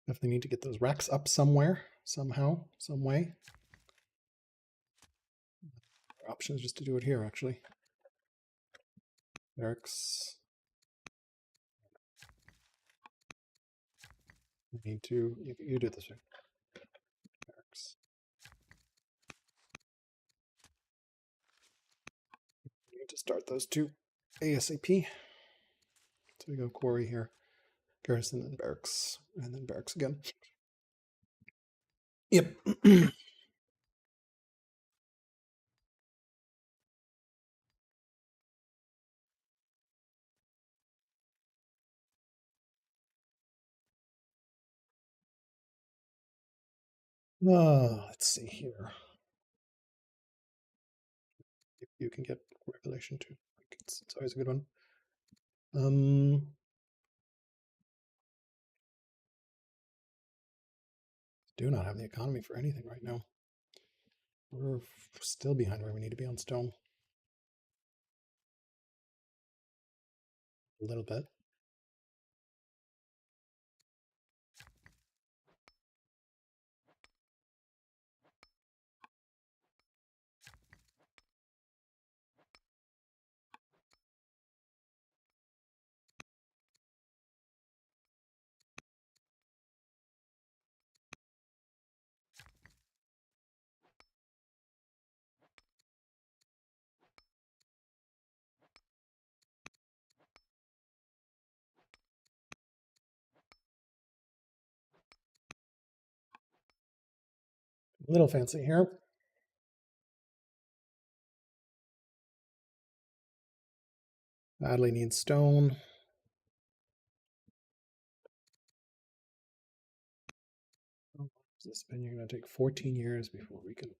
Speaker 1: Definitely need to get those racks up somewhere, somehow, some way. Options just to do it here, actually. Barracks. I need to, you do it this way. Barracks. We need to start those two ASAP. So we go quarry here. Garrison, then barracks, and then barracks again. Yep. Let's see here. If you can get Revelation too. It's always a good one. Do not have the economy for anything right now. We're still behind where we need to be on stone. A little bit. A little fancy here. Badly needs stone. Oh, this been? You're going to take 14 years before we can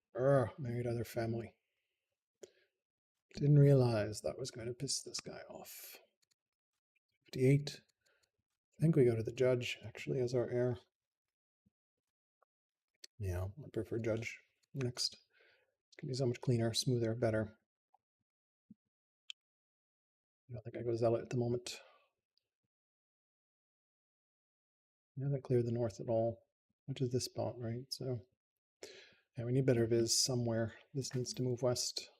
Speaker 1: marry other family. Didn't realize that was going to piss this guy off. 58. I think we go to the judge actually as our heir. Yeah, I prefer judge next. It's going to be so much cleaner, smoother, better. I don't think I go zealot at the moment. I haven't cleared the north at all, which is this spot, right? So yeah, we need better viz somewhere. This needs to move west.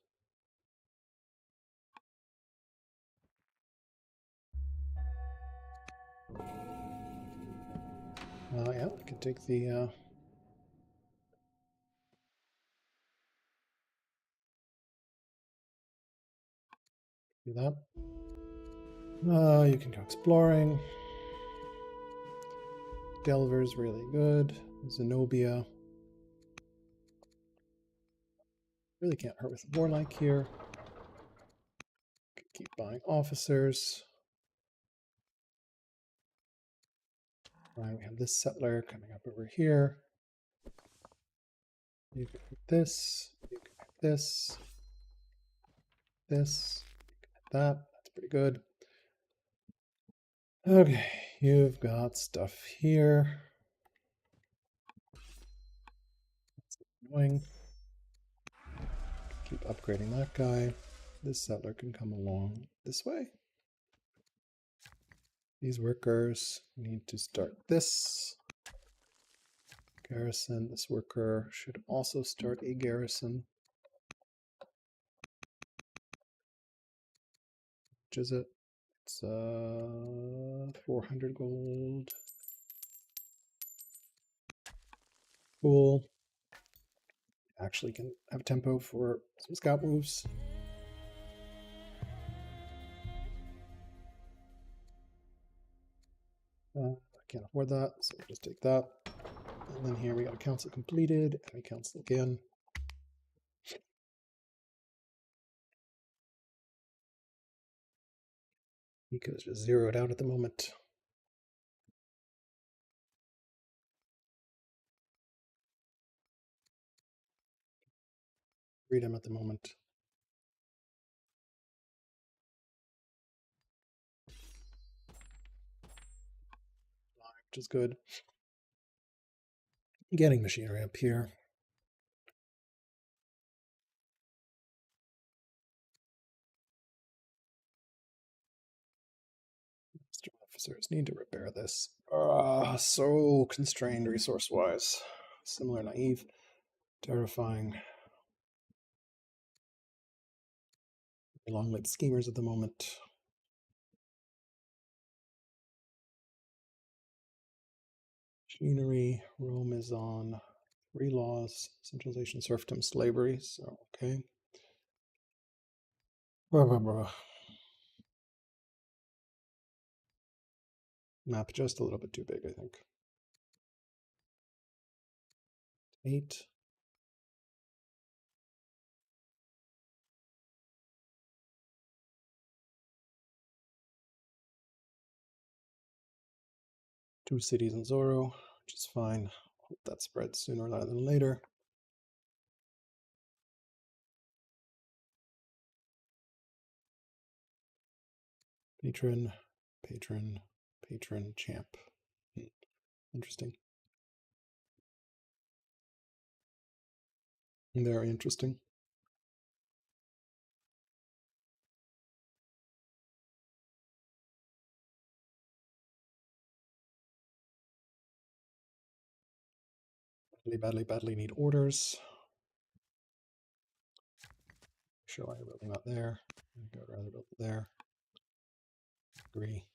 Speaker 1: Yeah, I can take the do that. You can go exploring. Delver's really good. Zenobia. Really can't hurt with warlike here. Can keep buying officers. Right, we have this settler coming up over here. You can hit this. You can hit this. This. You can hit that. That's pretty good. Okay, you've got stuff here. That's annoying. Keep upgrading that guy. This settler can come along this way. These workers need to start this garrison. This worker should also start a garrison. Which is it? It's 400 gold. Cool. Actually can have tempo for some scout moves. I can't afford that, so we'll just take that. And then here we got a council completed, and we council again. Eco's just zeroed out at the moment. Freedom at the moment. Which is good. Getting machinery up here. Master officers need to repair this. So constrained resource-wise. Similar, naive, terrifying. Long-lived schemers at the moment. Machinery. Rome is on 3 laws: centralization, serfdom, slavery. So okay. Blah, blah, blah. Map just a little bit too big, I think. 8. Two cities in Zorro, which is fine. Hope that spreads sooner rather than later. Patron, patron, patron, champ. Interesting. Very interesting. Badly need orders. Sure, I'm building that there. I would rather build it there. Agree.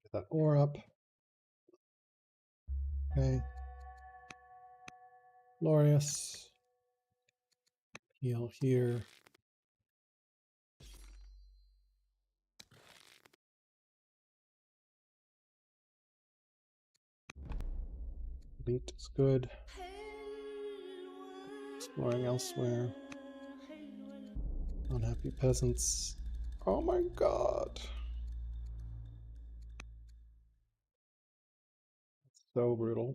Speaker 1: Get that ore up. Okay. Glorious. Heal here. Elite is good. Exploring elsewhere. Unhappy peasants. Oh my god. So brutal.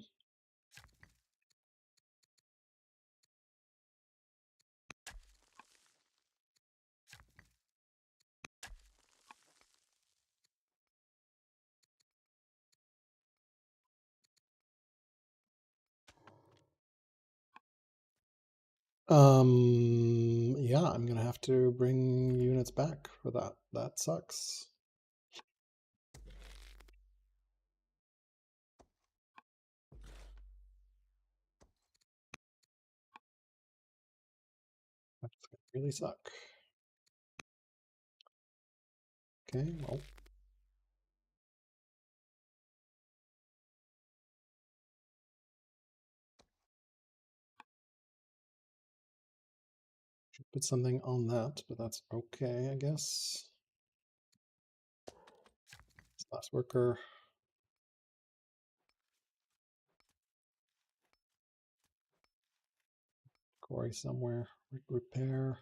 Speaker 1: Yeah, I'm gonna have to bring units back for that. That sucks. That's gonna really suck. Okay, well. Should put something on that, but that's okay, I guess. This last worker. Quarry somewhere. Repair.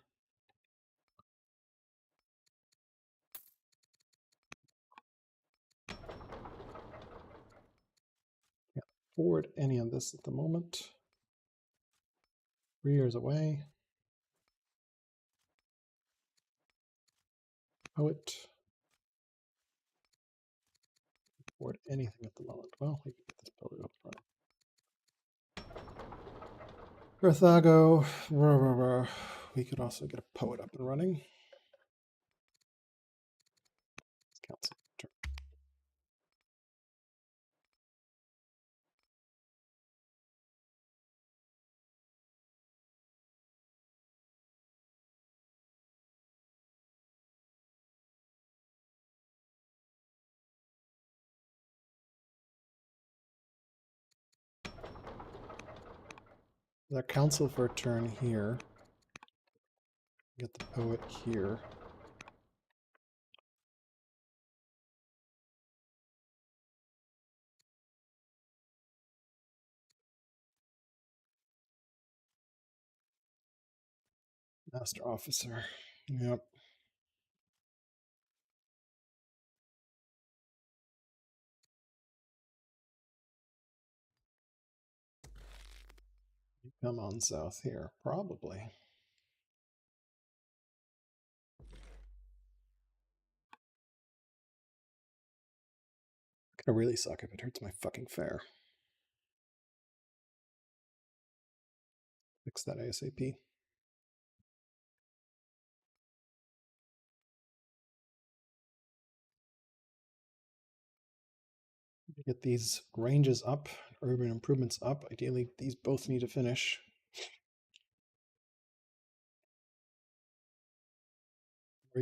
Speaker 1: afford any of this at the moment. 3 years away. Poet. Afford anything at the moment. Well, we could get this poet up front. Carthago. We could also get a poet up and running. Council turn. The council for a turn here. Get the poet here. Master officer. Yep. Come on south here, probably. Gonna really suck if it hurts my fucking fare. Fix that ASAP. Get these ranges up, urban improvements up. Ideally, these both need to finish.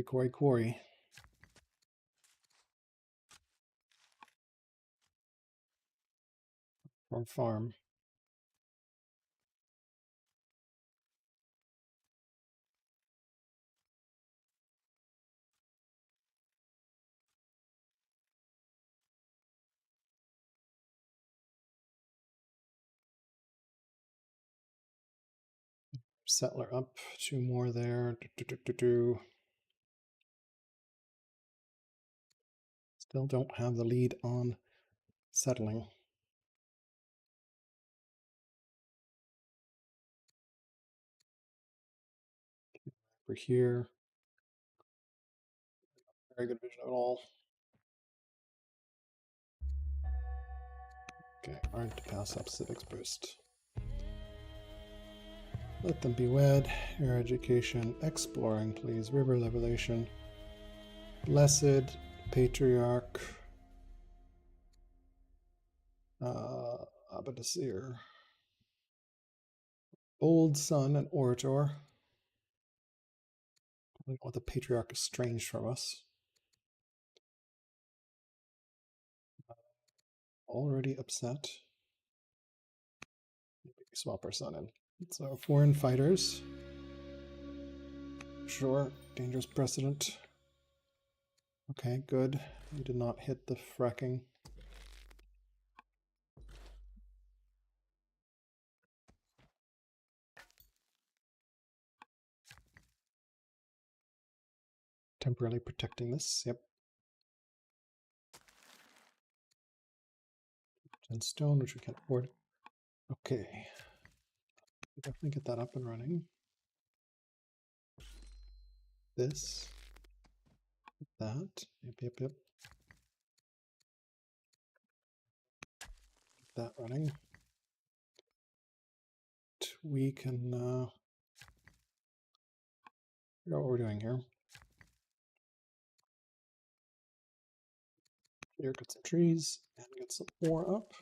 Speaker 1: Quarry. Farm. Settler up, 2 more there. Still don't have the lead on settling. Over here. Very good vision at all. Okay, aren't to pass up civics boost. Let them be wed. Air education. Exploring, please. River revelation. Blessed. Patriarch. Abadasir. Old son and orator. I don't want the patriarch estranged from us. Already upset. Maybe we swap our son in. So foreign fighters. Sure. Dangerous precedent. Okay, good. We did not hit the fracking. Temporarily protecting this. Yep. And stone, which we can't afford. Okay. Definitely get that up and running. This. That. Yep. Get that running. We can figure out what we're doing here. Here, get some trees and get some more up.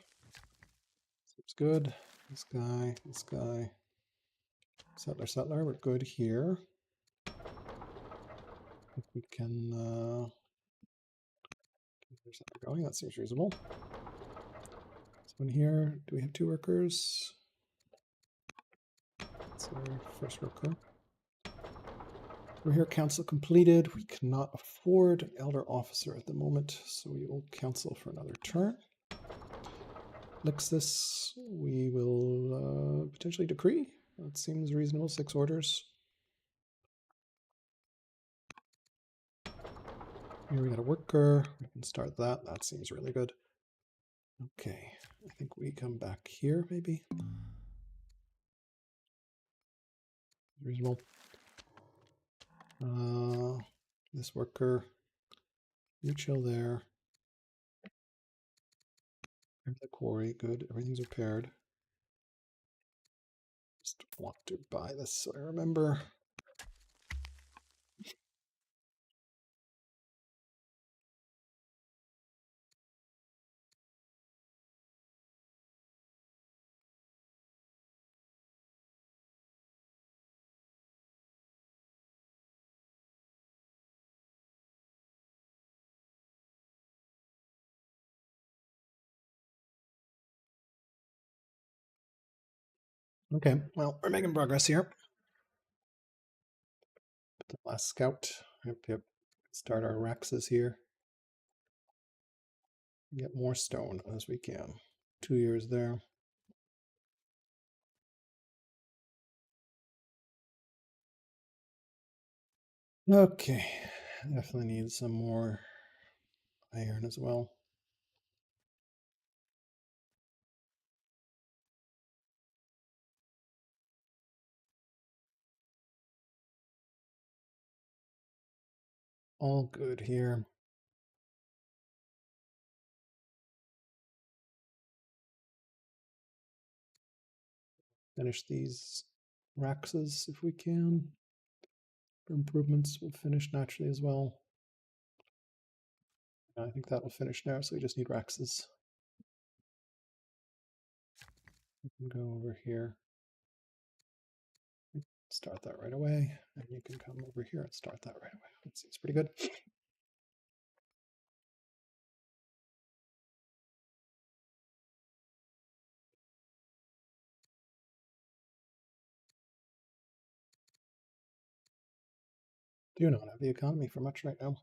Speaker 1: Seems good. This guy. Settler, we're good here. I think we can there's something going. That seems reasonable. So in here, do we have 2 workers? That's our first worker. We're here, council completed. We cannot afford elder officer at the moment, so we will council for another turn. Lixus, we will potentially decree. That seems reasonable. 6 orders. Here we got a worker. We can start that. That seems really good. Okay, I think we come back here, maybe. Reasonable. This worker, you chill there. There's the quarry, good. Everything's repaired. Just want to buy this so I remember. Okay, well, we're making progress here. The last scout. Yep. Start our Raxes here. Get more stone as we can. 2 years there. Okay, definitely need some more iron as well. All good here. Finish these Raxes if we can. Improvements will finish naturally as well. I think that will finish now, so we just need Raxes. We can go over here. Start that right away. And you can come over here and start that right away. That seems pretty good. Do not have the economy for much right now.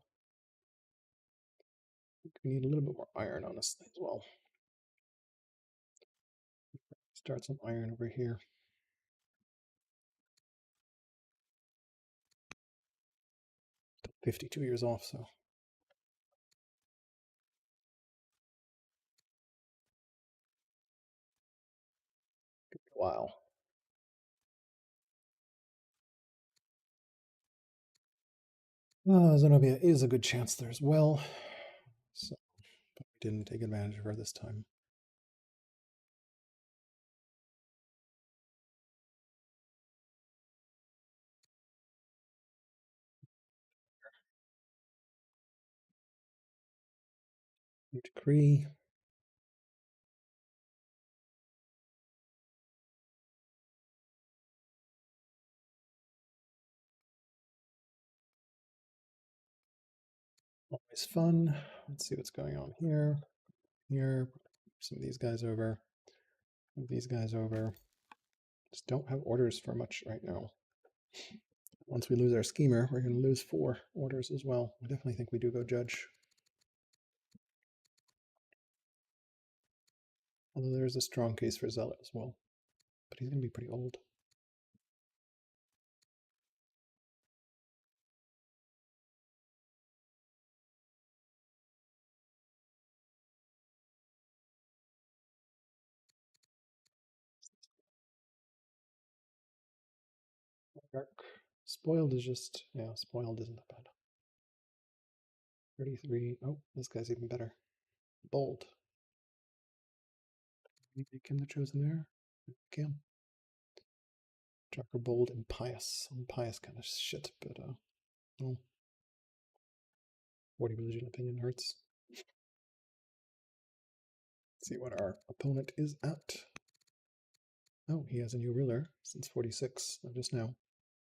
Speaker 1: We need a little bit more iron, honestly, as well. Start some iron over here. 52 years off, so. Wow. Zenobia is a good chance there as well. So, but we didn't take advantage of her this time. New decree. Always fun. Let's see what's going on here. Here, some of these guys over. Move these guys over. Just don't have orders for much right now. Once we lose our schemer, we're going to lose 4 orders as well. I definitely think we do go judge. Although there's a strong case for zealot as well. But he's going to be pretty old. Dark. Spoiled is just, yeah, spoiled isn't that bad. 33. Oh, this guy's even better. Bold. Can we make him the chosen heir? Can. Darker, bold, and pious. Pious kind of shit, but well, 40 religion opinion hurts. Let's see what our opponent is at. Oh, he has a new ruler since 46, not just now.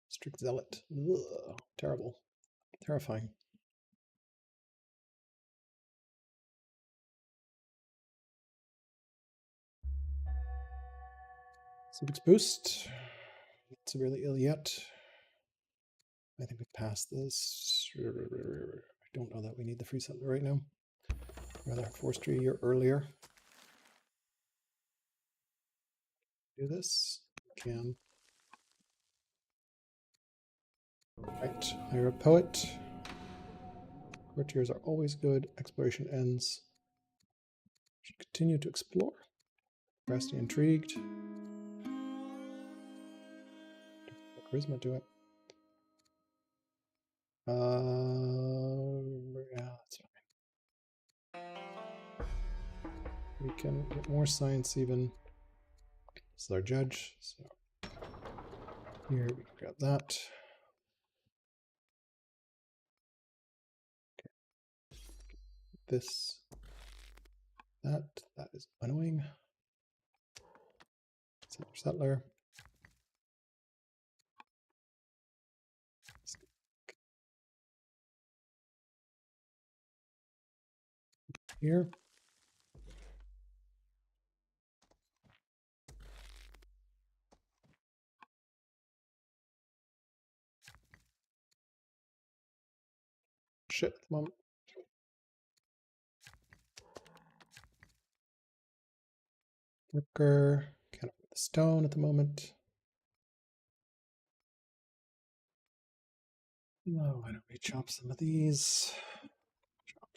Speaker 1: Strict zealot. Ugh, terrible. Terrifying. Civics boost. Not severely ill yet. I think we passed this. I don't know that we need the free settler right now. Rather have forestry a year earlier. Do this. We can. Right. Hire a poet. Courtiers are always good. Exploration ends. Should continue to explore. Resty intrigued. Charisma to it. Yeah, that's fine. We can get more science even. This is our judge. So here we can grab that. Okay. This, that is annoying. Settler. Here. Shit at the moment. Worker. Can't afford the stone at the moment. No, why don't we chop some of these?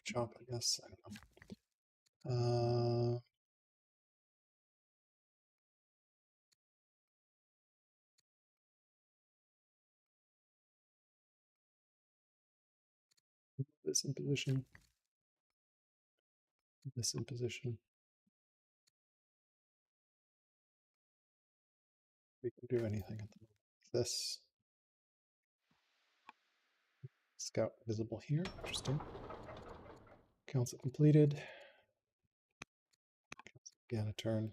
Speaker 1: Chop, I guess. I don't know. This in position. This in position. We can do anything at the moment. This. Scout visible here. Interesting. Council completed. Again, a turn.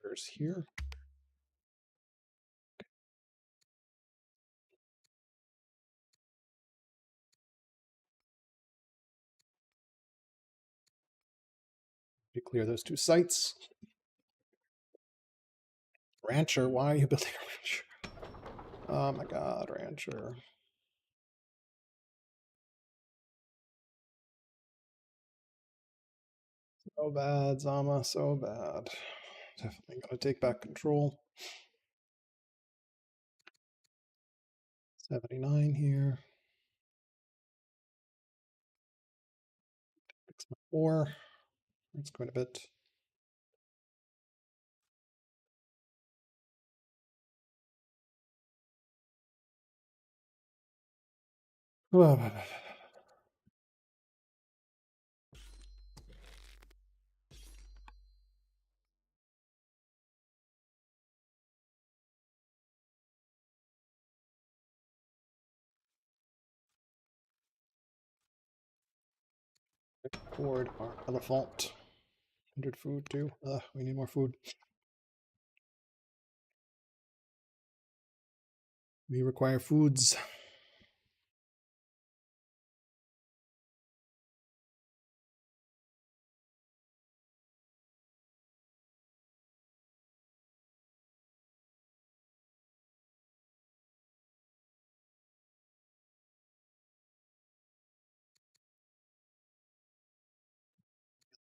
Speaker 1: There's here. Clear those two sites. Rancher, why are you building a rancher? Oh my god, rancher. So bad, Zama, so bad. Definitely gotta take back control. 79 here. Fix my 4. That's quite a bit. Forward our elephant. 100 food too. We need more food. We require foods.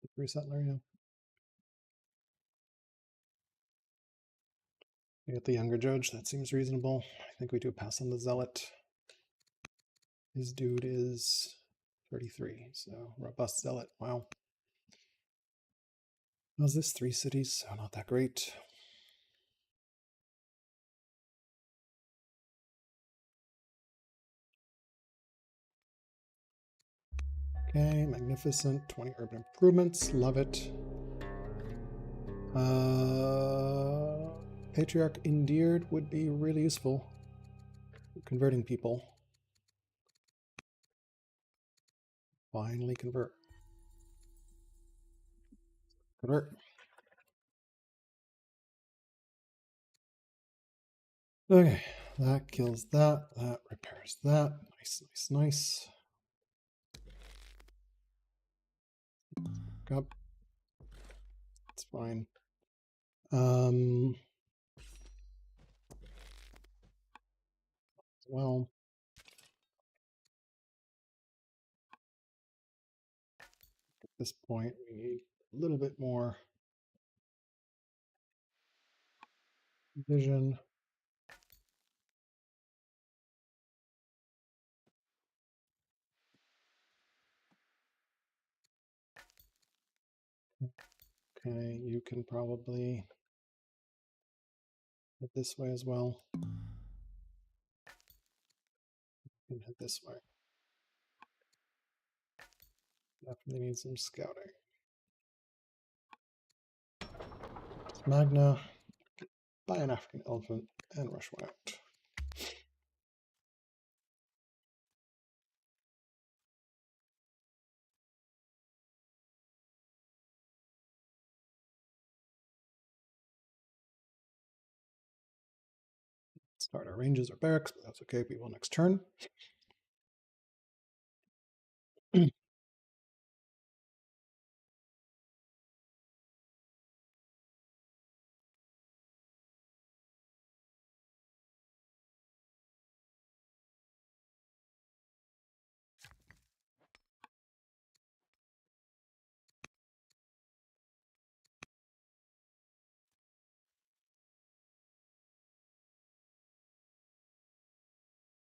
Speaker 1: The free settler, yeah. We get the younger judge. That seems reasonable. I think we do pass on the zealot. His dude is 33, so robust zealot. Wow. How's this? 3 cities, so not that great. Okay, magnificent. 20 urban improvements. Love it. Patriarch endeared would be really useful. Converting people. Finally convert. Convert. Okay, that kills that. That repairs that. Nice, nice, nice. Up. It's fine. Well, at this point, we need a little bit more vision. Okay, you can probably head this way as well. You can head this way. Definitely need some scouting. Magna, buy an African elephant, and rush one out. Start our ranges or barracks, but that's okay. We will next turn.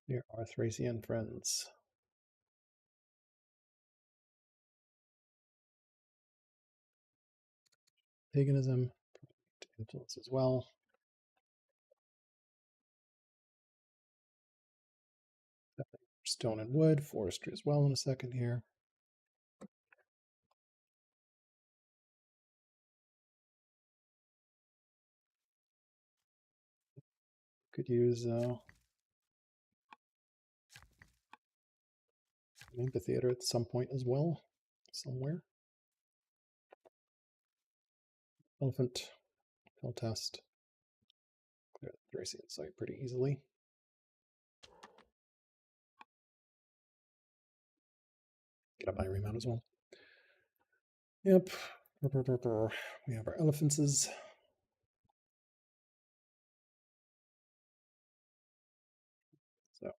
Speaker 1: Here are Thracian friends. Paganism, influence as well. Stone and wood, forestry as well in a second here. Could use an amphitheater at some point as well, somewhere. Elephant, fill test. Clear the Thracian site pretty easily. Get up by remount as well. Yep. We have our elephants. So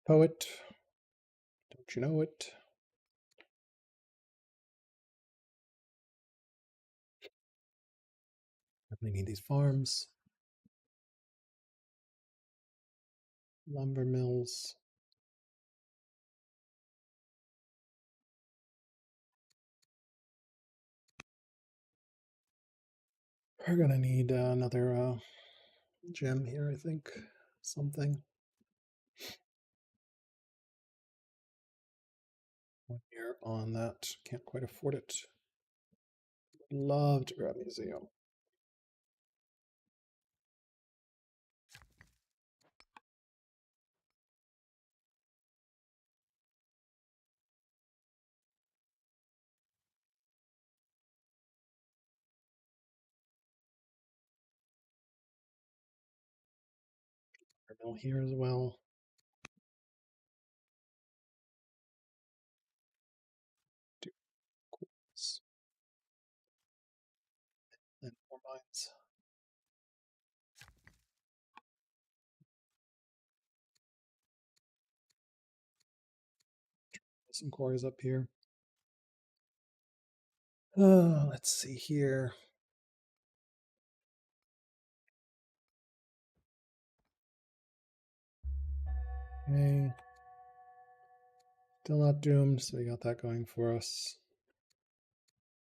Speaker 1: poet. Don't you know it? Definitely need these farms. Lumber mills. We're gonna need another gem here, I think. Something. 1 year on that. Can't quite afford it. Love to grab museum. Mill here as well. Do quartz. And more mines. Some quarries up here. Let's see here. Okay. Still not doomed, so we got that going for us.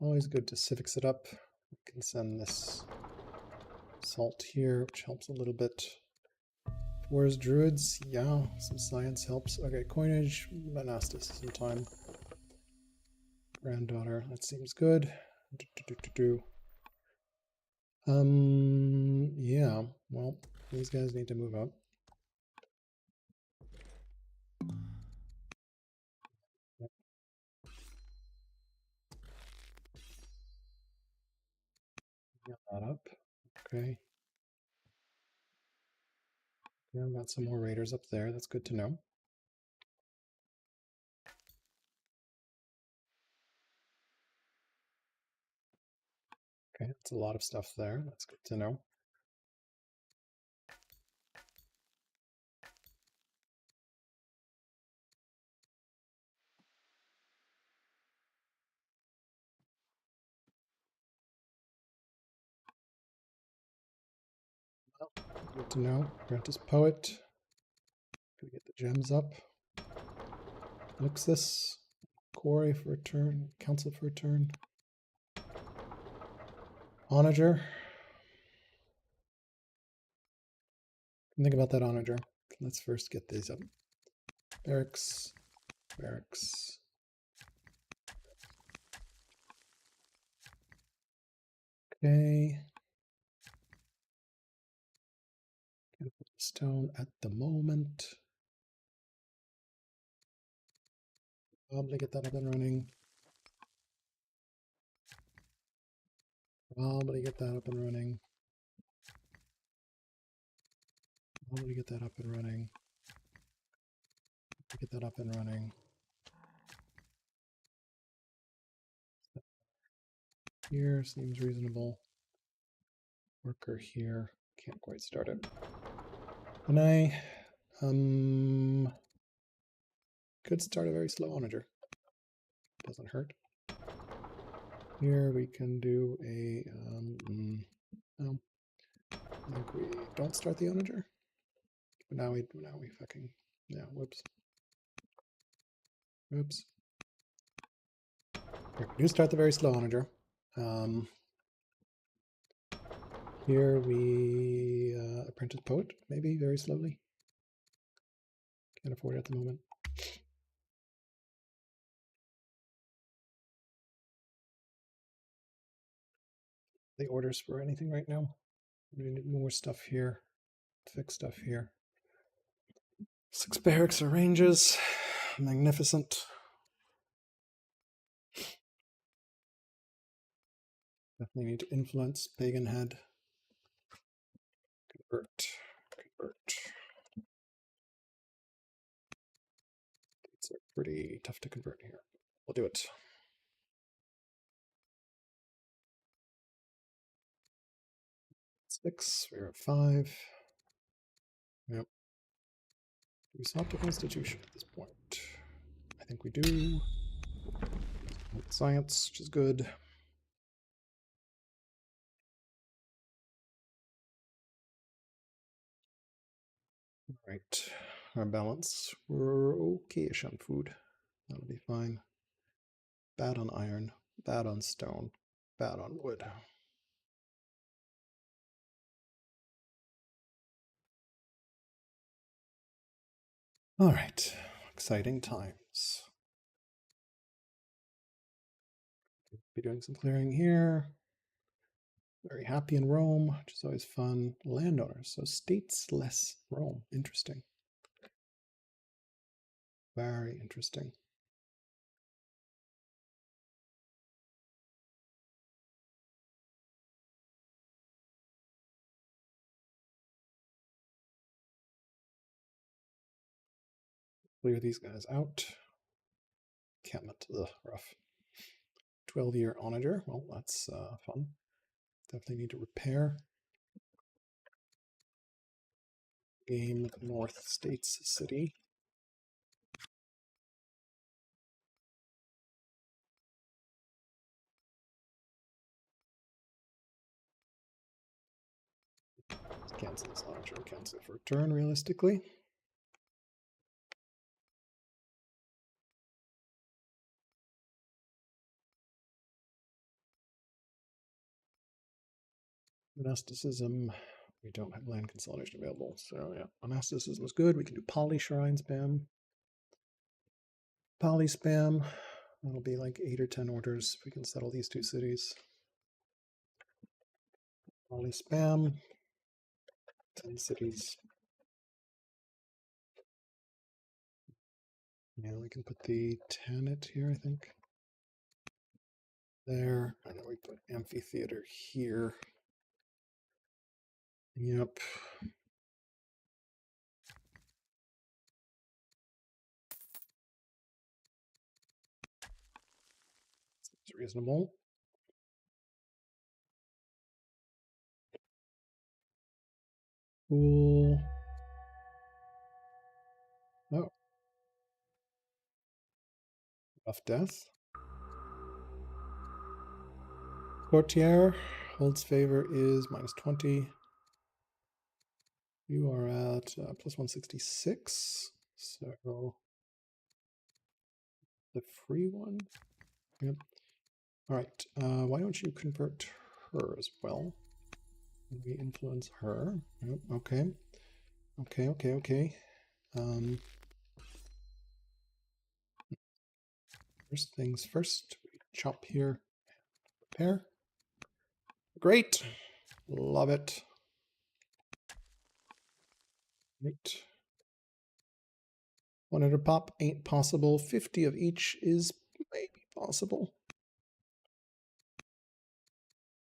Speaker 1: Always good to civics it up. We can send this salt here, which helps a little bit. Where's druids? Yeah, some science helps. Okay, coinage, monasticism time. Granddaughter, that seems good. Yeah, well, these guys need to move up. Get that up. Okay. Yeah, I've got some more raiders up there. That's good to know. Okay, that's a lot of stuff there. That's good to know. Well, good to know. Apprentice poet. Gonna get the gems up. Lixus, Corey for a turn, Council for a turn. Onager. Think about that onager. Let's first get these up. Barracks, barracks. Okay. Stone at the moment. Probably get that up and running. Probably get that up and running. Probably get that up and running. Get that up and running. Here seems reasonable. Worker here. Can't quite start it. And I could start a very slow onager. Doesn't hurt. Here we can do a no. I think we don't start the onager. Now we fucking yeah, whoops. Oops. Here, we do start the very slow onager. Here we apprentice poet, maybe very slowly. Can't afford it at the moment. The orders for anything right now. We need more stuff here. Fix stuff here. 6 barracks or ranges. Magnificent. Definitely need to influence. Pagan head. Convert. Convert. These are pretty tough to convert here. We'll do it. Six. We're at 5. Yep. Do we swap the Constitution at this point? I think we do. Science, which is good. All right. Our balance. We're okay-ish on food. That'll be fine. Bad on iron. Bad on stone. Bad on wood. All right. Exciting times. Be doing some clearing here. Very happy in Rome, which is always fun. Landowners, so states less Rome. Interesting. Very interesting. Clear these guys out. Encampment, rough. 12-year onager. Well, that's fun. Definitely need to repair. Game North States City. Cancel this onager. Cancel for a turn, realistically. Monasticism. We don't have land consolidation available. So yeah, monasticism is good. We can do poly shrine spam. Poly spam. That'll be like 8 or 10 orders. We can settle these 2 cities. Poly spam. 10 cities. Yeah, we can put the Tanit here, I think. There. And then we put amphitheater here. Yep. It's reasonable. Cool. Oh. Rough death. Courtier holds favor is -20. You are at +166. So The free one? Yep. All right. Why don't you convert her as well? We influence her. Yep. Okay. Okay. First things first, we chop here, repair. Great. Love it. Right. 100 pop ain't possible. 50 of each is maybe possible.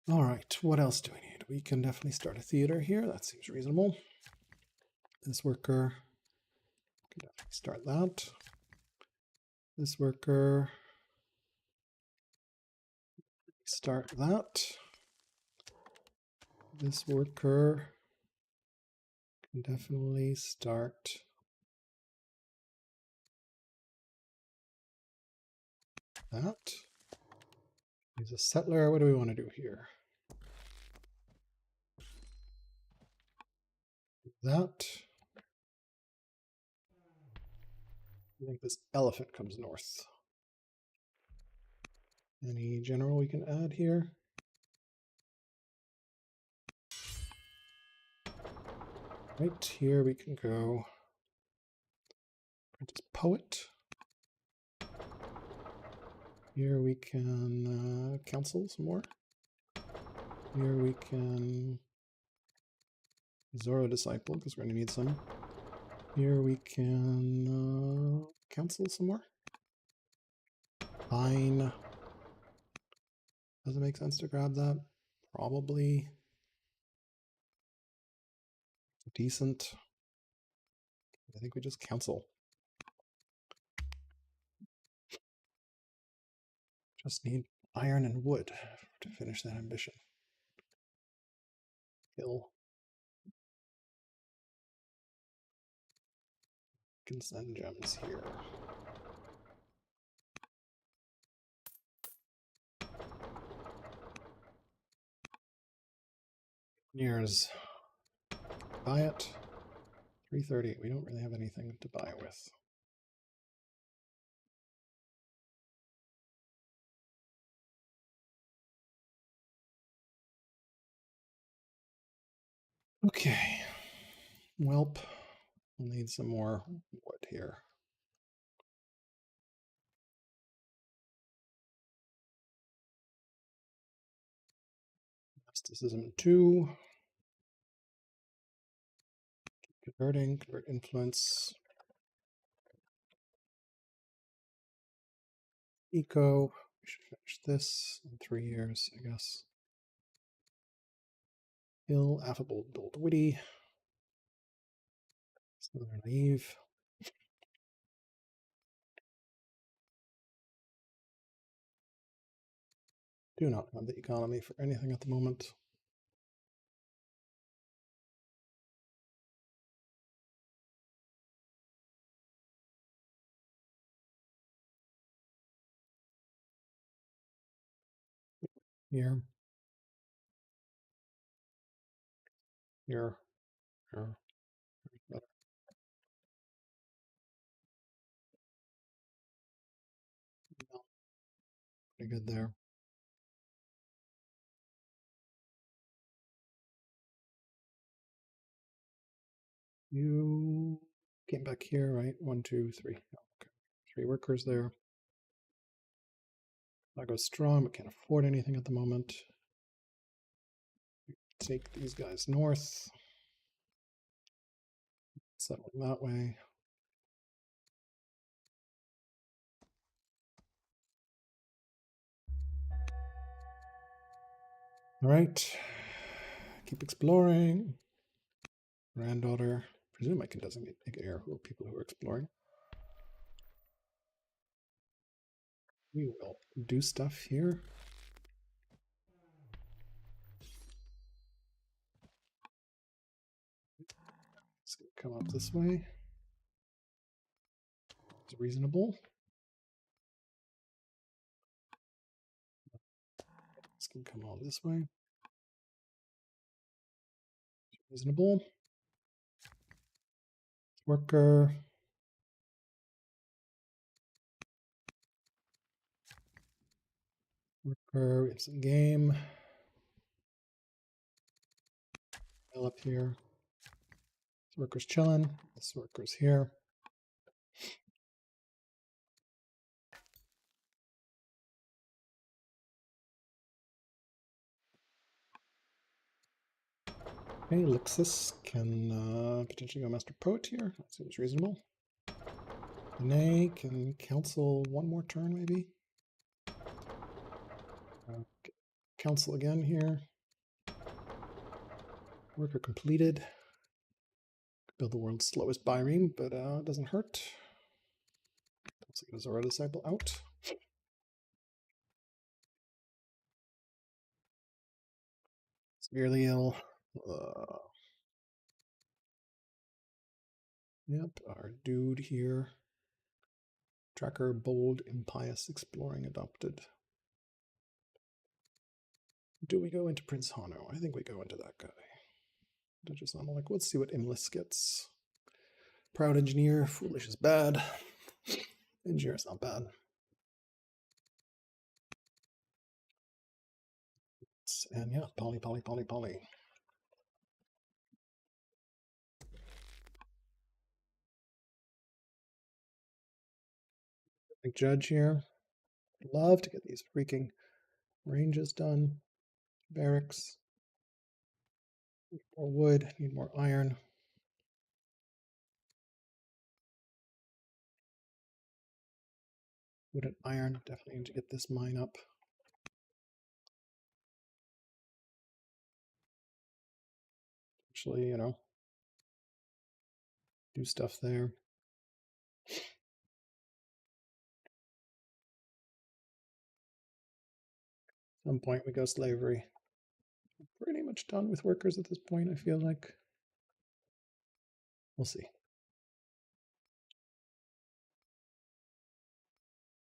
Speaker 1: All right, what else do we need? We can definitely start a theater here. That seems reasonable. This worker can definitely start that. This worker, start that. This worker can definitely start that. He's a settler. What do we want to do here? That. I think this elephant comes north. Any general we can add here? Right here we can go print as poet. Here we can counsel some more. Here we can Zoro disciple because we're going to need some. Here we can counsel some more. Fine. Does it make sense to grab that? Probably. Decent. I think we just counsel. Just need iron and wood to finish that ambition. Kill. Can send gems here. Years. Buy it. 330. We don't really have anything to buy with. Okay. Welp. We'll need some more wood here. Mysticism 2. Converting, convert influence. Eco. We should finish this in 3 years, I guess. Ill, affable, bold, witty. Southern naive. Do not have the economy for anything at the moment. Here. Here. Here. Better. No, pretty good there. You came back here, right? 1, 2, 3. Okay. 3 workers there. I go strong, but can't afford anything at the moment. Take these guys north. Settle them that way. All right. Keep exploring. Granddaughter. Presume I can designate heir who are people who are exploring. We will do stuff here. It's going to come up this way. It's reasonable. It's going to come on this way. It's reasonable. Worker. We have some game. Up here. This worker's chilling. This worker's here. Okay, Lixus can potentially go Master Poet here. That seems reasonable. Nay can cancel one more turn, maybe. Cancel again here. Worker completed. Build the world's slowest bireme, but it doesn't hurt. Let's get a Zora Disciple out. Severely ill. Yep, our dude here. Tracker, bold, impious, exploring, adopted. Do we go into Prince Hano? I think we go into that guy. Just not like, let's see what Imlis gets. Proud engineer, foolish is bad. Engineer is not bad. And yeah, poly. Big judge here. Love to get these freaking ranges done. Barracks. Need more wood, need more iron. Wood and iron, definitely need to get this mine up. Actually, do stuff there. At some point we go slavery. Pretty much done with workers at this point, I feel like. We'll see.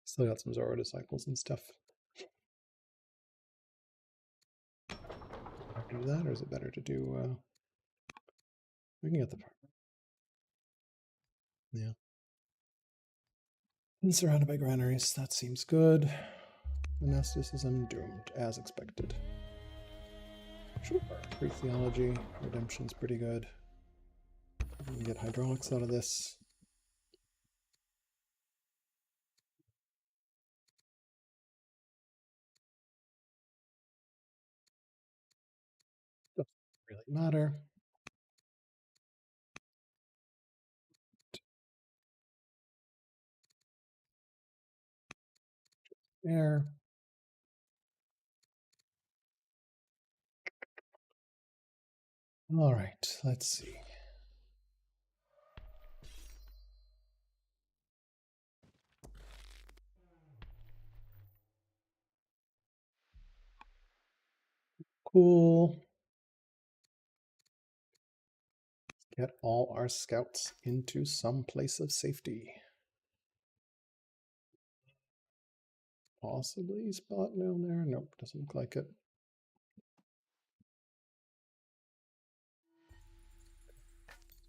Speaker 1: Still got some Zoro disciples and stuff. Better to do that, or is it better to do we can get the part. Yeah. And surrounded by granaries, that seems good. Monasticism doomed, as expected. Sure. Free theology, redemption's pretty good. We can get hydraulics out of this. Doesn't really matter. There. All right, let's see. Cool. Get all our scouts into some place of safety. Possibly spot down there. Nope, doesn't look like it.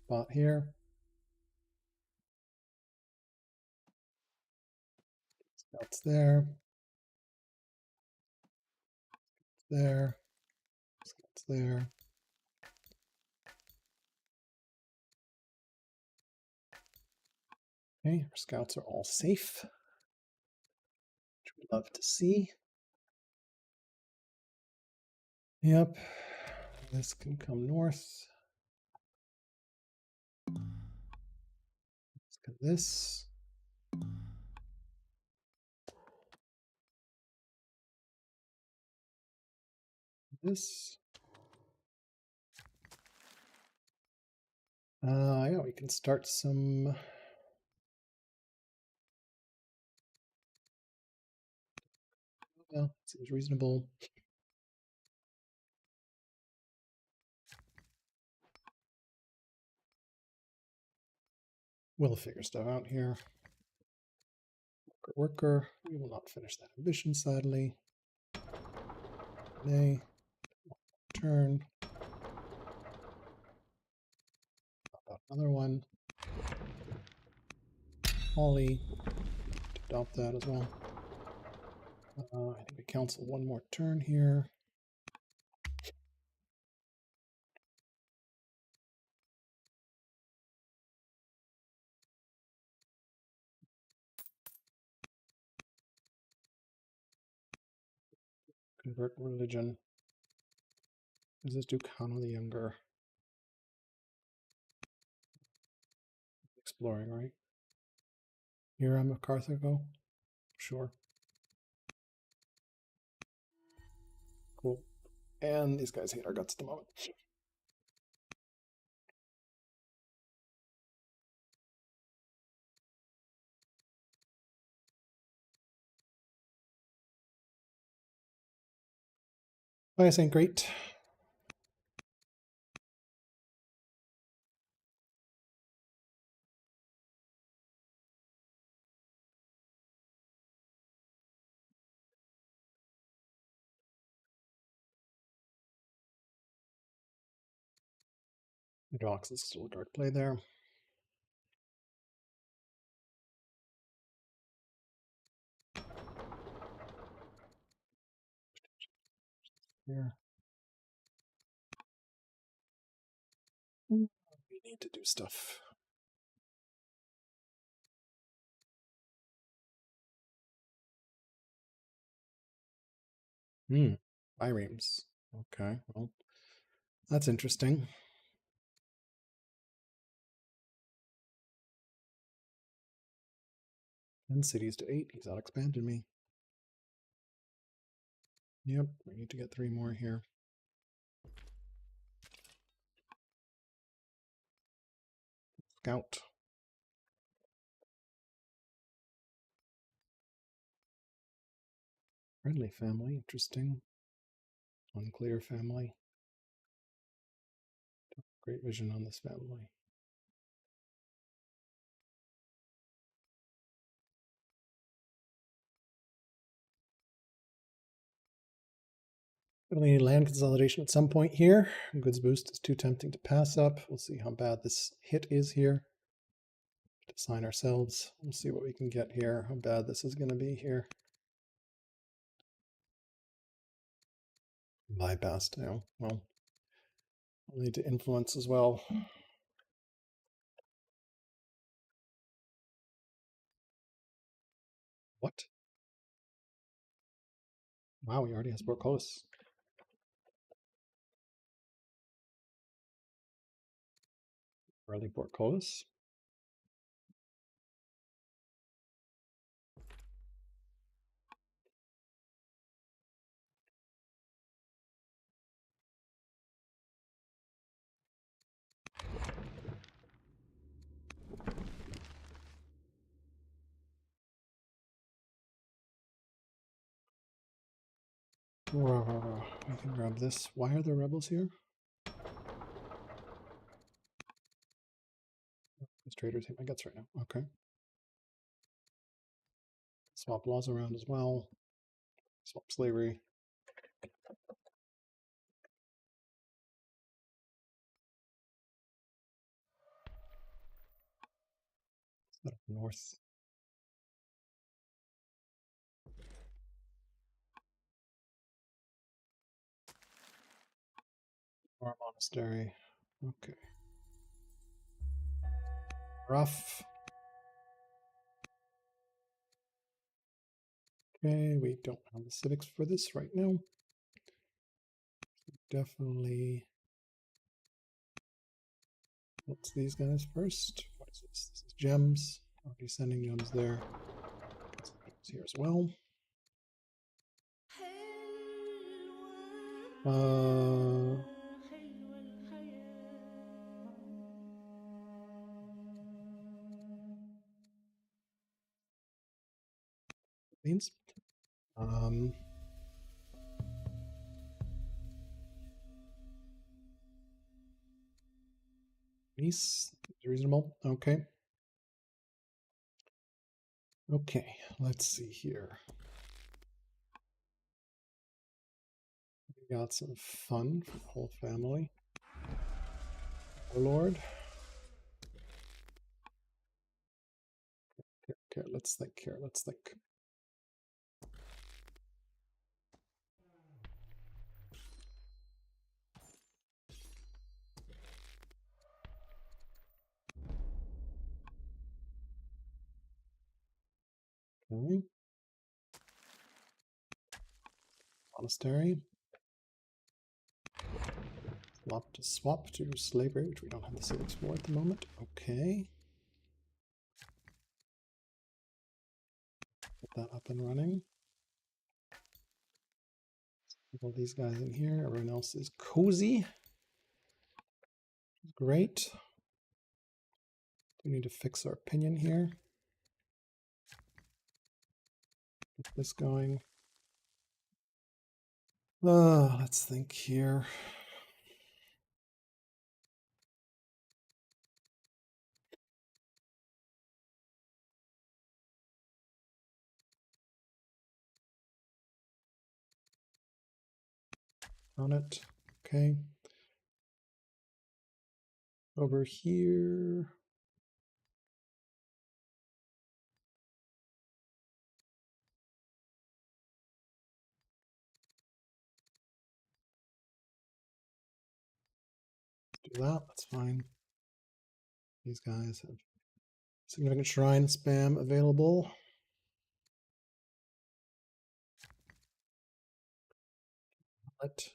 Speaker 1: Spot here. Scouts there. There. Scouts there. Okay, our scouts are all safe, which we love to see. Yep, this can come north. Let's get this. This. Yeah, we can start some. Well, seems reasonable. We'll figure stuff out here. Worker. We will not finish that ambition, sadly. Nay. Turn. Another one. Holly. Adopt that as well. I think we cancel one more turn here. Convert religion. Does this do Kano the Younger? Exploring, right? Here I'm a Carthago. Sure. Cool. And these guys hate our guts at the moment. Bias ain't great. Dox is still a dark play there. Here. We need to do stuff. Biremes. Okay, well, that's interesting. 10 cities to 8. He's out expanded me. Yep, we need to get 3 more here. Scout. Friendly family, interesting. Unclear family. Great vision on this family. Really need land consolidation at some point here. Goods boost is too tempting to pass up. We'll see how bad this hit is here. Design ourselves. We'll see what we can get here, how bad this is going to be here. Bypassed now. Well, we'll need to influence as well. What? Wow, he already has portcullis. Early portcullis. I can grab this. Why are there rebels here? These traders hate my guts right now. Okay. Swap laws around as well. Swap slavery. Set up north. Or monastery. Okay. Rough. Okay, we don't have the civics for this right now. Definitely. What's these guys first? What is this? This is gems. Already sending gems there. Get some gems here as well. Means. Nice, reasonable. Okay. Okay, let's see here. We got some fun for the whole family. Lord. Okay, let's think here. Let's think. Okay. Monastery. Swap to slavery, which we don't have the civics for at the moment. Okay. Get that up and running. Put all these guys in here. Everyone else is cozy. Great. We need to fix our opinion here. Get this going. Let's think here. On it. Okay. Over here. Do that. That's fine. These guys have significant shrine spam available. Let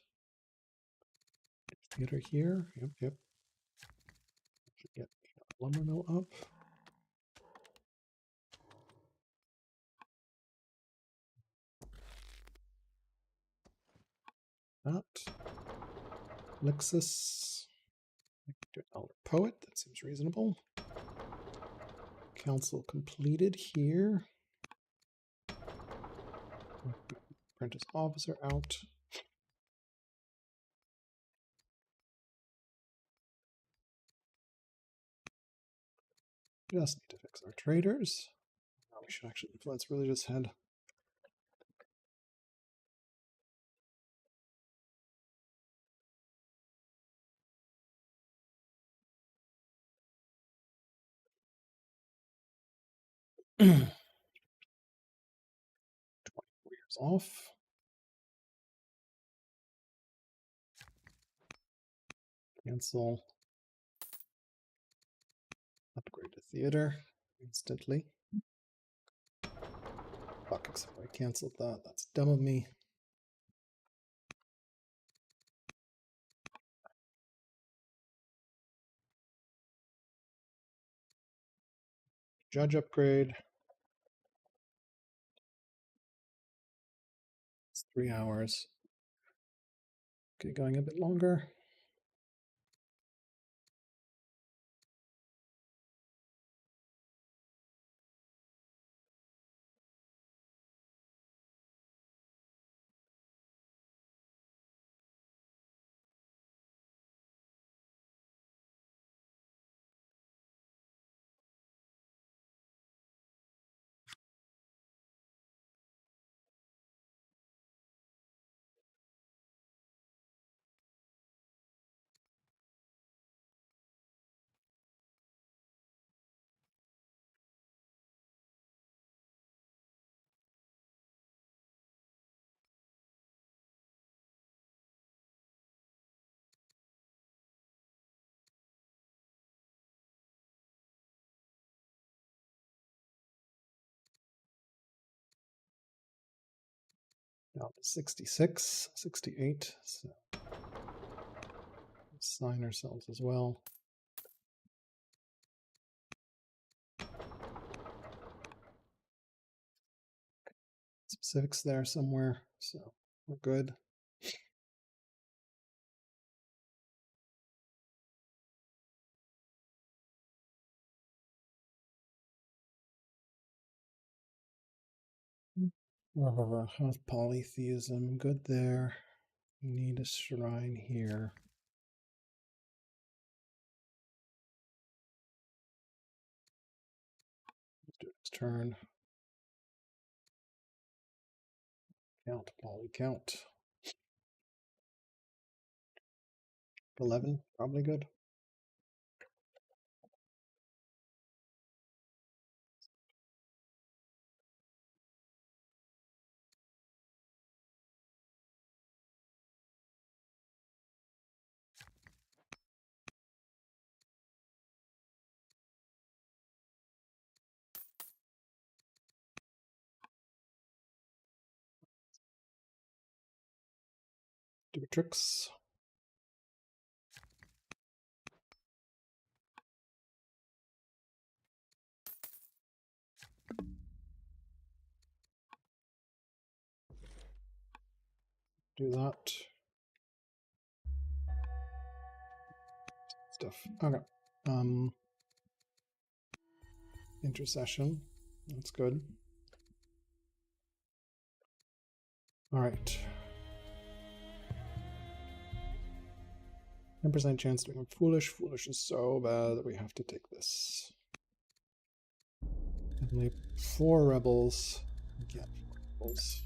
Speaker 1: theater here. Yep. Get lumber mill up. That. Lexus. Do an elder poet. That seems reasonable. Council completed here. Apprentice officer out. Just need to fix our traders. Now we should actually influence religious head. Years off. Cancel. Upgrade to theater instantly. Fuck, except I canceled that. That's dumb of me. Judge upgrade. It's 3 hours. Okay, going a bit longer. Down to 66, 68. So let's sign ourselves as well. Specifics there somewhere, so we're good. Have polytheism, good there. We need a shrine here. Let's do it next turn. Count, poly count. 11, probably good. Stupid tricks. Do that. Stuff. Okay. Intercession. That's good. All right. 10% chance to become foolish. Foolish is so bad that we have to take this. Only 4 rebels. Again, 4 rebels.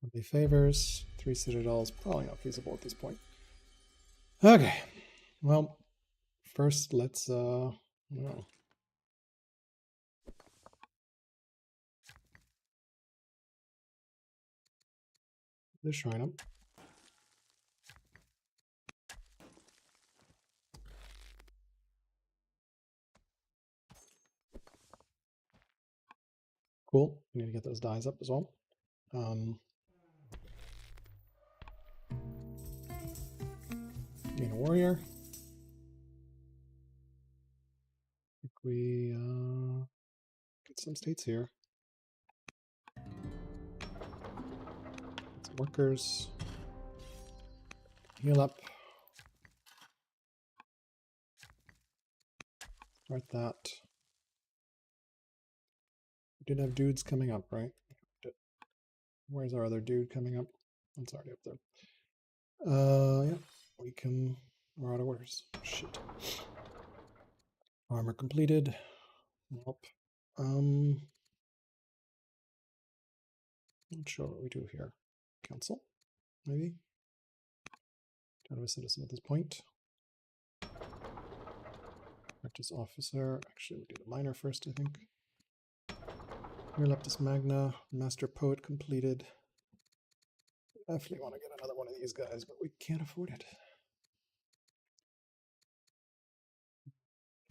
Speaker 1: Only favors. 3 citadels. Probably not feasible at this point. Okay. Well, first let's well, the shrine up. Cool. We need to get those dies up as well. Need a warrior. I think we get some states here. Get some workers. Heal up. Start that. We did have dudes coming up, right? Where's our other dude coming up? It's already up there. Yeah, we can. We're out of orders. Shit. Armor completed. Nope. Not sure what we do here. Council, maybe. Kind of a citizen at this point. Practice officer. Actually, we do the minor first, I think. Leptis Magna. Master Poet completed. Definitely want to get another one of these guys, but we can't afford it.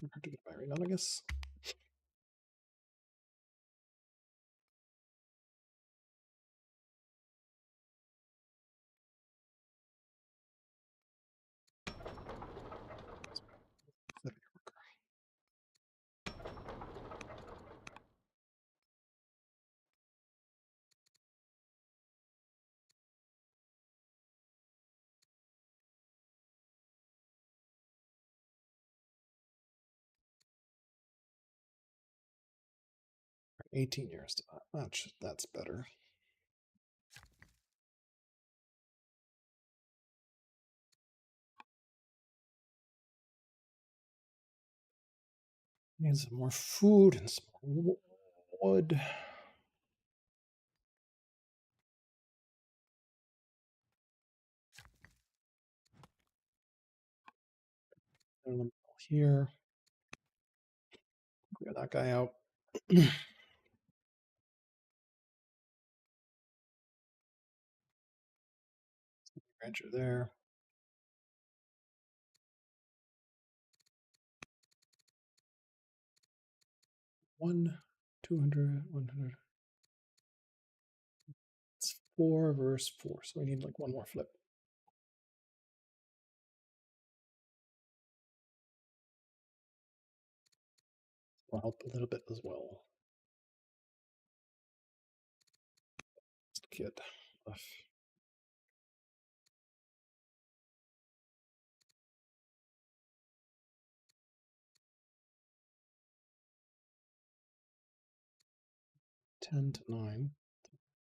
Speaker 1: Hard to get by right now, I guess. Worker. 18 years to that. That's better. Need some more food and some more wood. Here. Clear that guy out. Rancher there. One, 200, 100. It's 4 versus 4, so we need like one more flip. Will help a little bit as well. Kid. 10 to 9.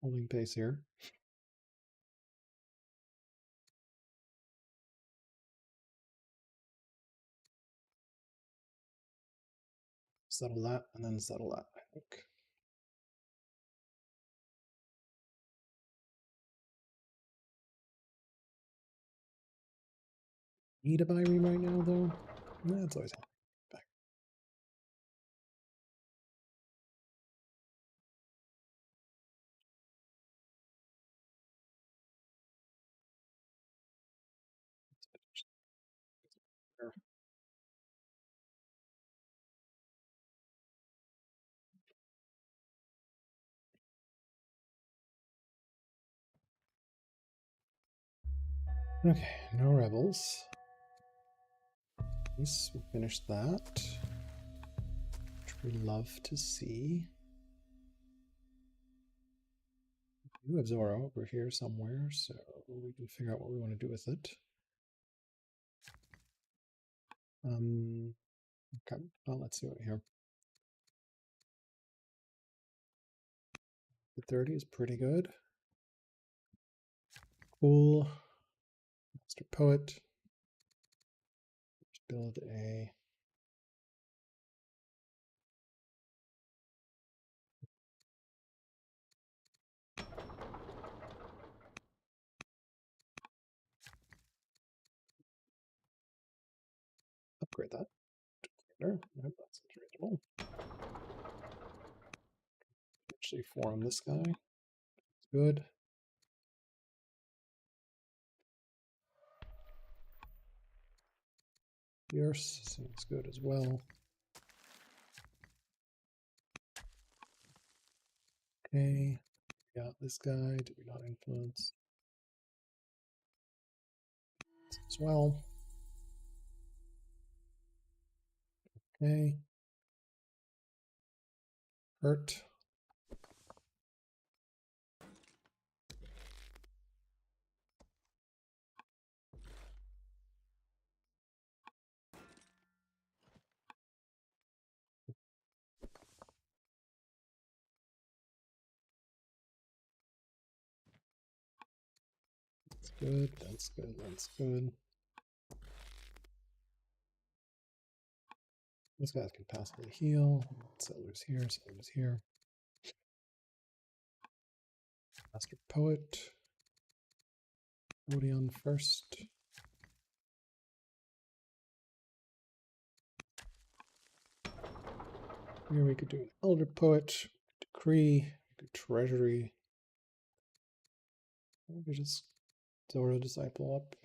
Speaker 1: Holding pace here. Settle that and then settle that, I think. Need a buy ream right now, though? That's always happening. Back. Here. Okay, no rebels. Nice, we finished that. Which we love to see. We have Auro over here somewhere, so we can figure out what we want to do with it. Okay, well, let's see what we have. The 30 is pretty good. Cool. Master Poet. Let's build a upgrade that. There. Yep, that's reasonable. Actually form this guy. Good. Fierce seems good as well. Okay. Got this guy. Did we not influence? As well. Okay. Hurt. That's good. That's good. That's good. These guys can passively heal. Settlers here. Settlers here. Master Poet. Odeon first. Here we could do an Elder Poet, Decree, Treasury. We could just Zora Disciple up.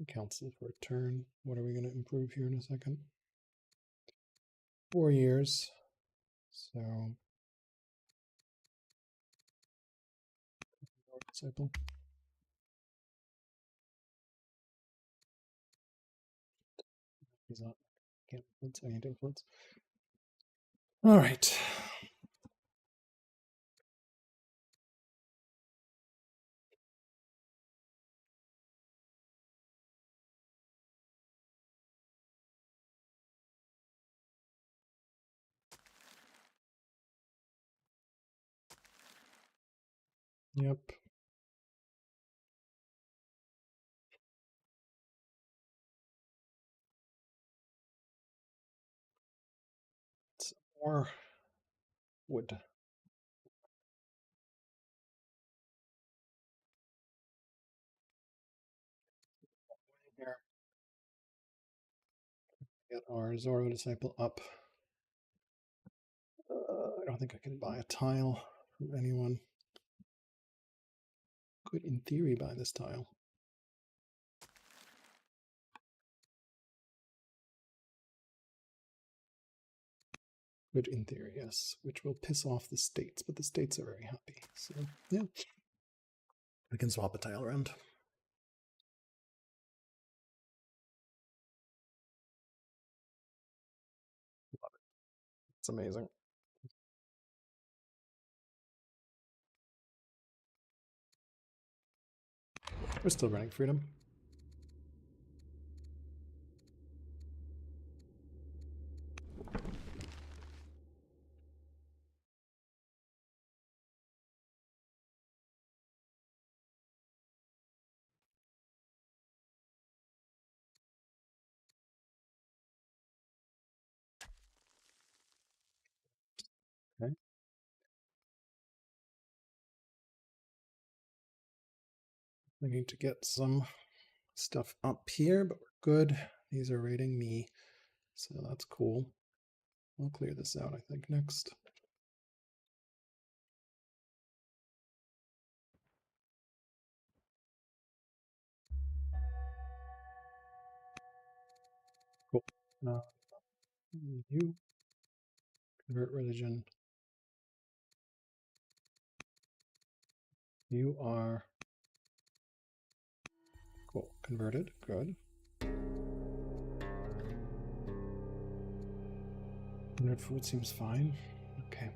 Speaker 1: Council for a turn. What are we going to improve here in a second? 4 years. So Disciple. He's not. Can't influence. I need influence. All right. Yep. Some more wood. Here. Get our Zoro Disciple up. I don't think I can buy a tile from anyone. Could, in theory, buy this tile. Good in theory, yes. Which will piss off the states, but the states are very happy. So, yeah. We can swap a tile around. Love it. It's amazing. We're still running freedom. Okay. We need to get some stuff up here, but we're good. These are rating me, so that's cool. We'll clear this out, I think, next. Cool. You convert religion. You are cool. Converted. Good. 100 food seems fine. Okay.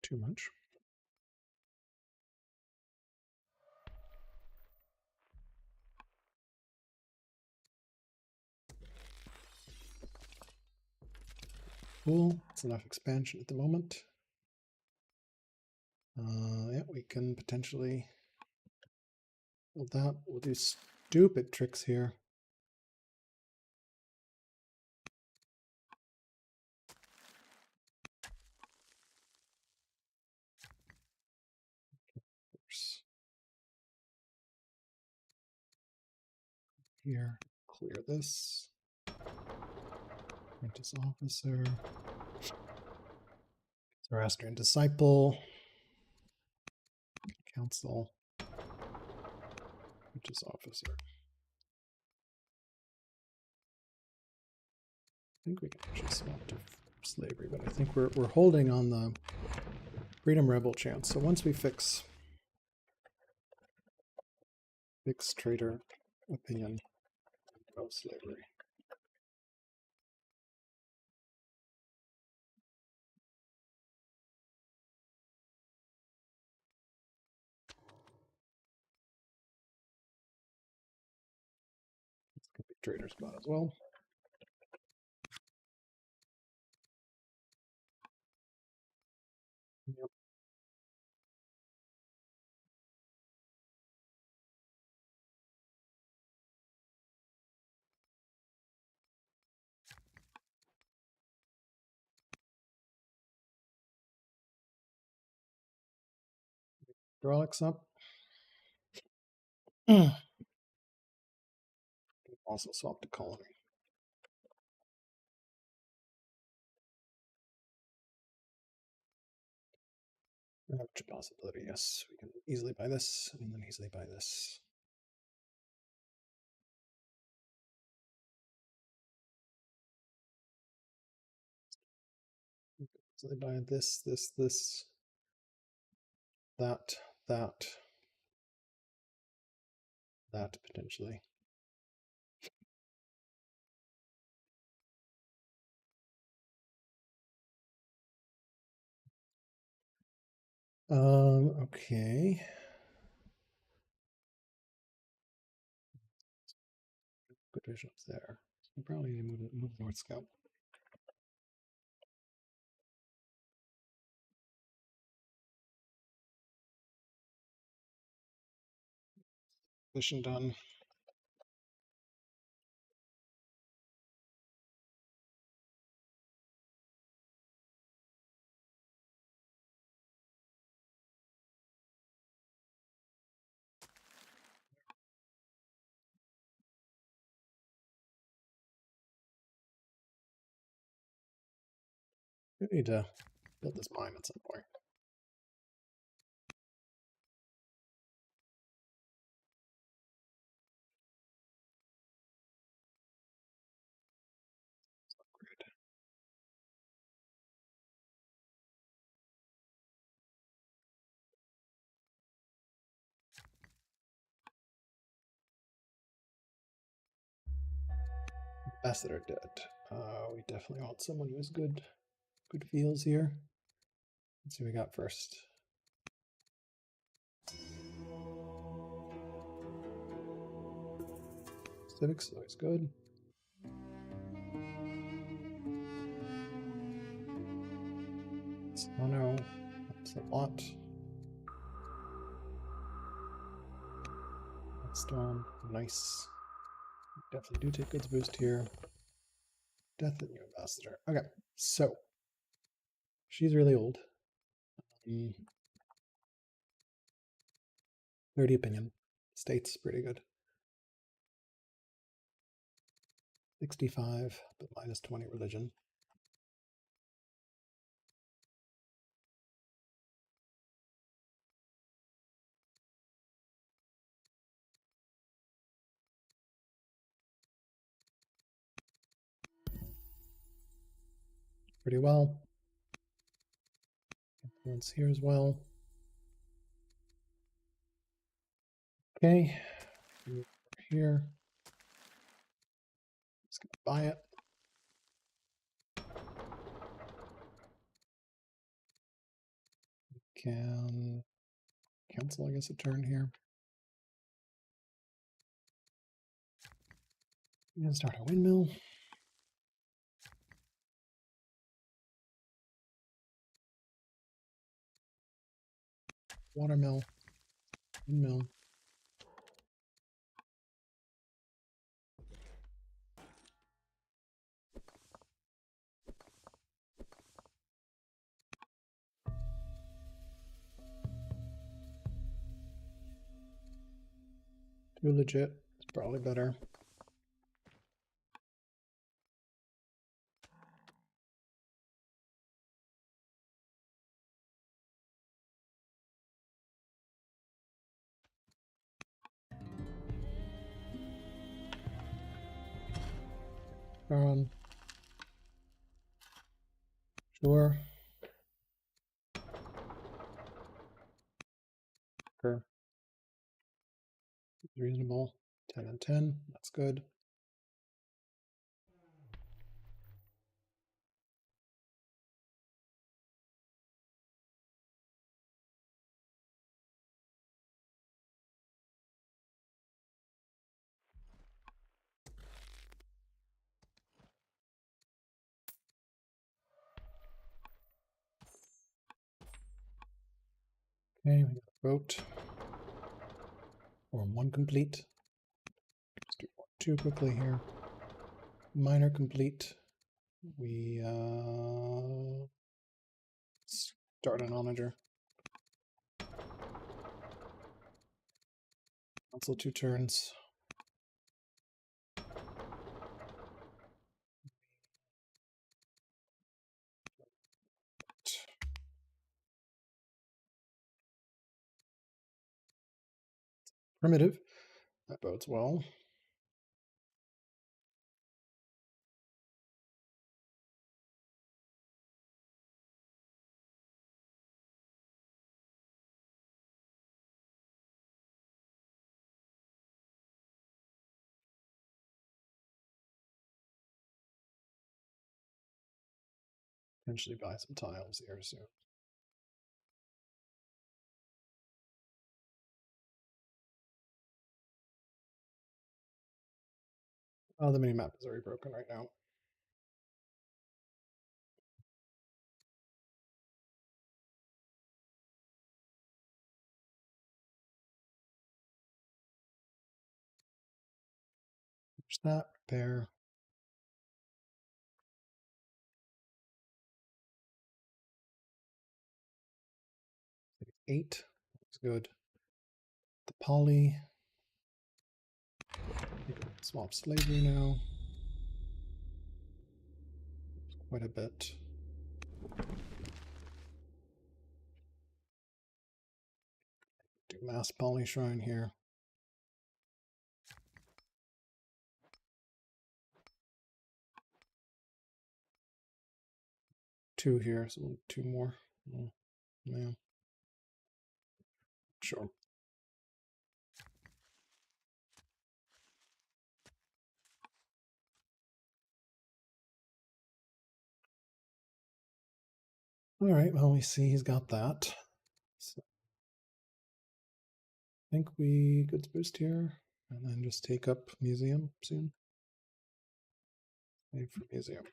Speaker 1: Too much. Cool. It's enough expansion at the moment. Yeah, we can potentially build that. We'll do stupid tricks here. Here, clear this. Apprentice officer. Zoroastrian disciple. Council. Apprentice officer. I think we can actually swap to slavery, but I think we're holding on the freedom rebel chance. So once we fix trader opinion, no slavery. This could be trader spot as well. Yep. Hydraulics up. Also swap to colony. Which possibility, yes. We can easily buy this and then easily buy this. So they buy this, that potentially. Okay. Good vision up there. So we probably need to move north scout. Mission done. We need to build this mine at some point. Upgrade. Ambassador dead. We definitely want someone who has good feels here. Let's see what we got first. Civics is always good. Oh no, that's a lot. Storm, nice. Definitely do take goods boost here. Death of new ambassador. Okay, so she's really old. 30 opinion. State's pretty good. 65, but minus 20 religion. Pretty well. Influence here as well. Okay, move over here. Just gonna buy it. Can cancel, I guess, a turn here. And start a windmill. Watermill. Windmill. Too legit. It's probably better. Sure. Sure. Reasonable. 10 and 10. That's good. Okay, we got a vote. Form 1 complete. Let's do Form 2 quickly here. Minor complete. We start an onager. Cancel 2 turns. Primitive. That bodes well. Potentially buy some tiles here soon. Oh, the mini-map is already broken right now. Finish that, repair. 8. Looks good. The poly. Swap slavery now. Quite a bit. Do mass poly shrine here. 2 here, so we'll do 2 more. Oh, yeah. Sure. All right, well, we see he's got that. So I think we goods boost here, and then just take up museum soon. Save for museum.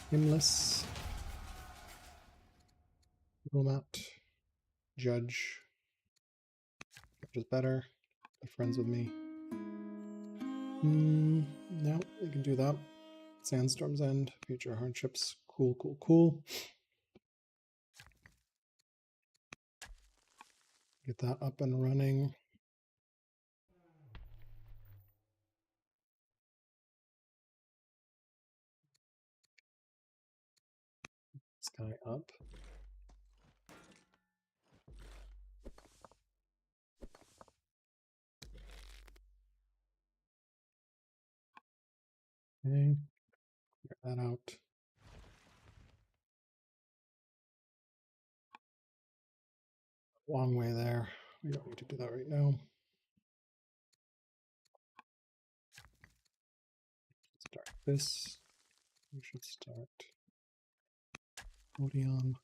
Speaker 1: Himless. Diplomat, judge. Judge is better. Be friends with me. No, we can do that. Sandstorm's End, future hardships. Cool, cool, cool. Get that up and running. This guy up. Okay, clear that out. Long way there. We don't need to do that right now. Start this. We should start Odeon.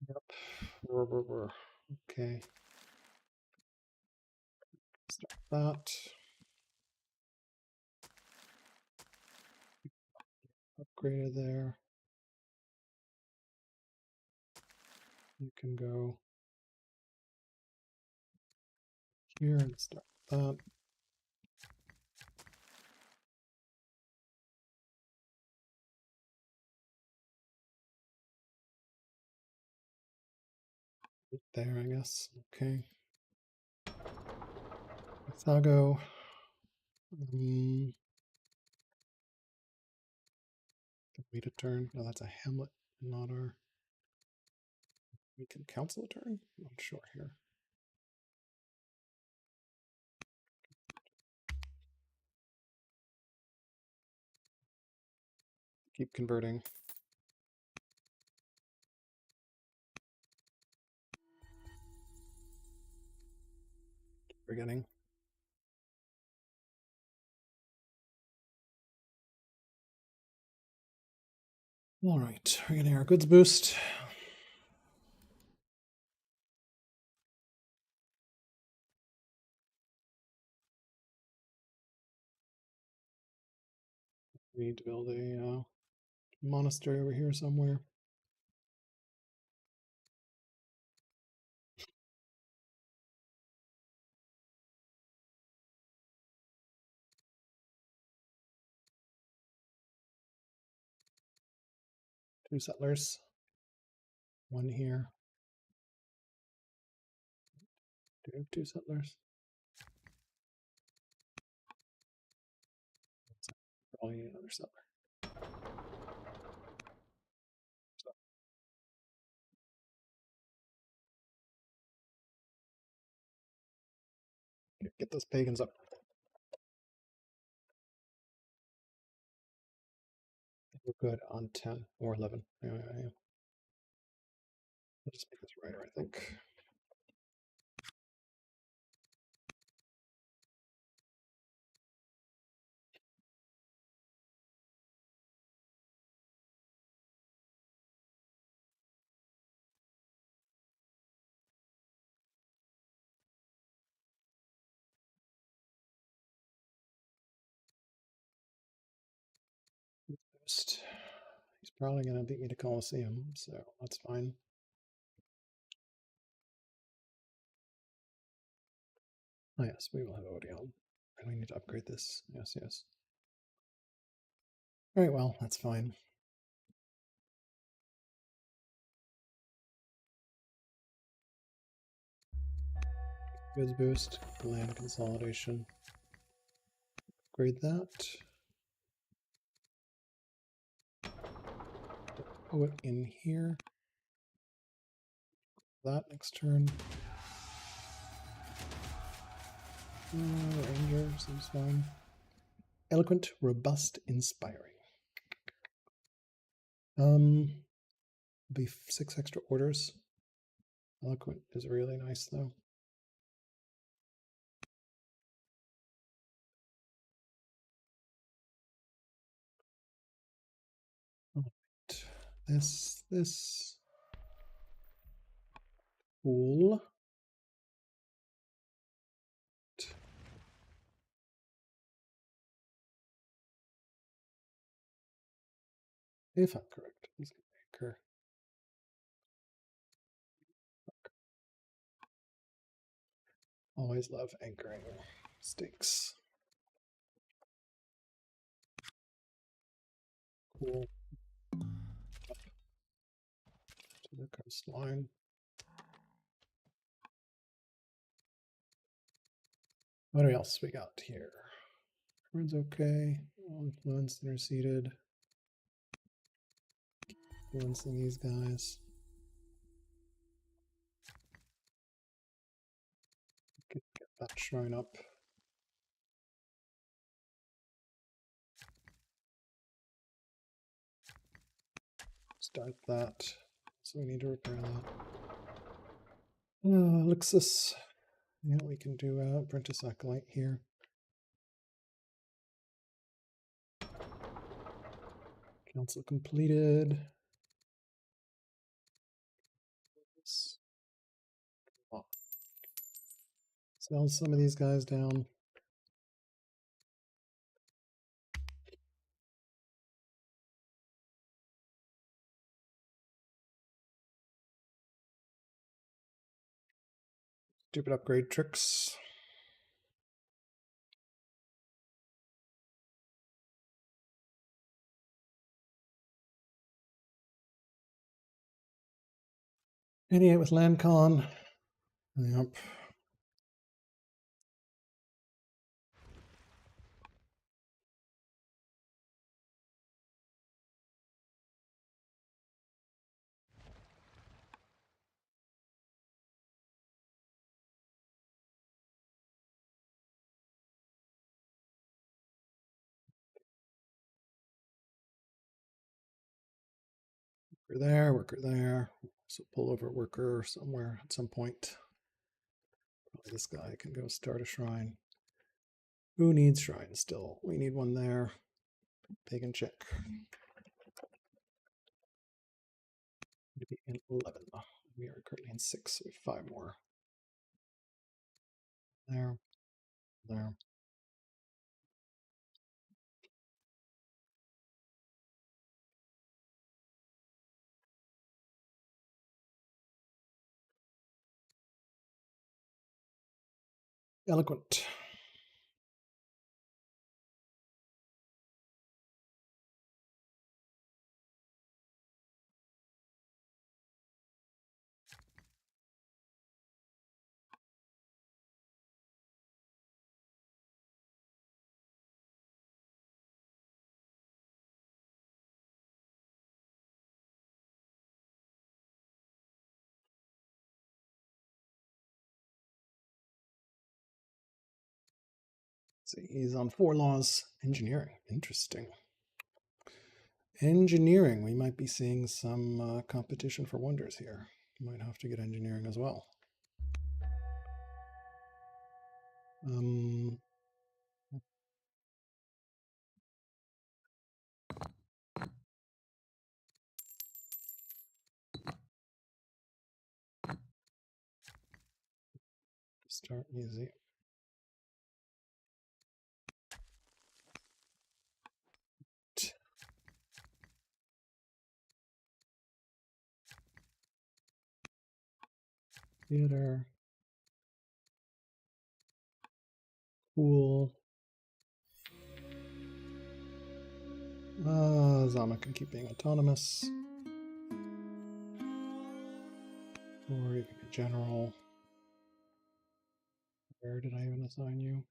Speaker 1: Yep. Okay. Start that. Upgraded there. You can go here and start that. There, I guess. Okay. Thago. Wait a turn. No, that's a Hamlet, not our. We can cancel a turn? I'm not sure here. Keep converting. Keep forgetting. All right, we're getting our goods boost. We need to build a monastery over here somewhere. Two settlers. One here. Do we have two settlers? Probably need another settler. So, get those pagans up. We're good on 10 or 11. Yeah. I'll just make this writer, I think. He's probably going to beat me to Colosseum, so that's fine. Oh yes, we will have Odeon. And we need to upgrade this. Yes, yes. All right, well, that's fine. Goods boost, land consolidation. Upgrade that. Put it in here. That next turn. Ranger seems fine. Eloquent, robust, inspiring. Be 6 extra orders. Eloquent is really nice though. Right. This. Cool. if I'm correct. He's going to anchor. Always love anchoring stakes. Cool. Up to the coastline. What else we got here? Everyone's okay. Influence interceded. Influencing these guys. Get that shrine up. Start that. So we need to repair that. Elixis. Yeah, we can do Apprentice Acolyte here. Council completed. Sell some of these guys down. Stupid upgrade tricks. '88 with LandCon. Yep. Worker there. So pull over worker somewhere at some point. Probably this guy can go start a shrine. Who needs shrine still? We need one there. Pagan check. To be in 11. We are currently in 6, so we have 5 more. There. There. Eloquent. See, he's on 4 laws. Engineering. Interesting. Engineering. We might be seeing some competition for wonders here. Might have to get engineering as well. Start easy. Theater. Cool. Zama can keep being autonomous. Or you can be general. Where did I even assign you?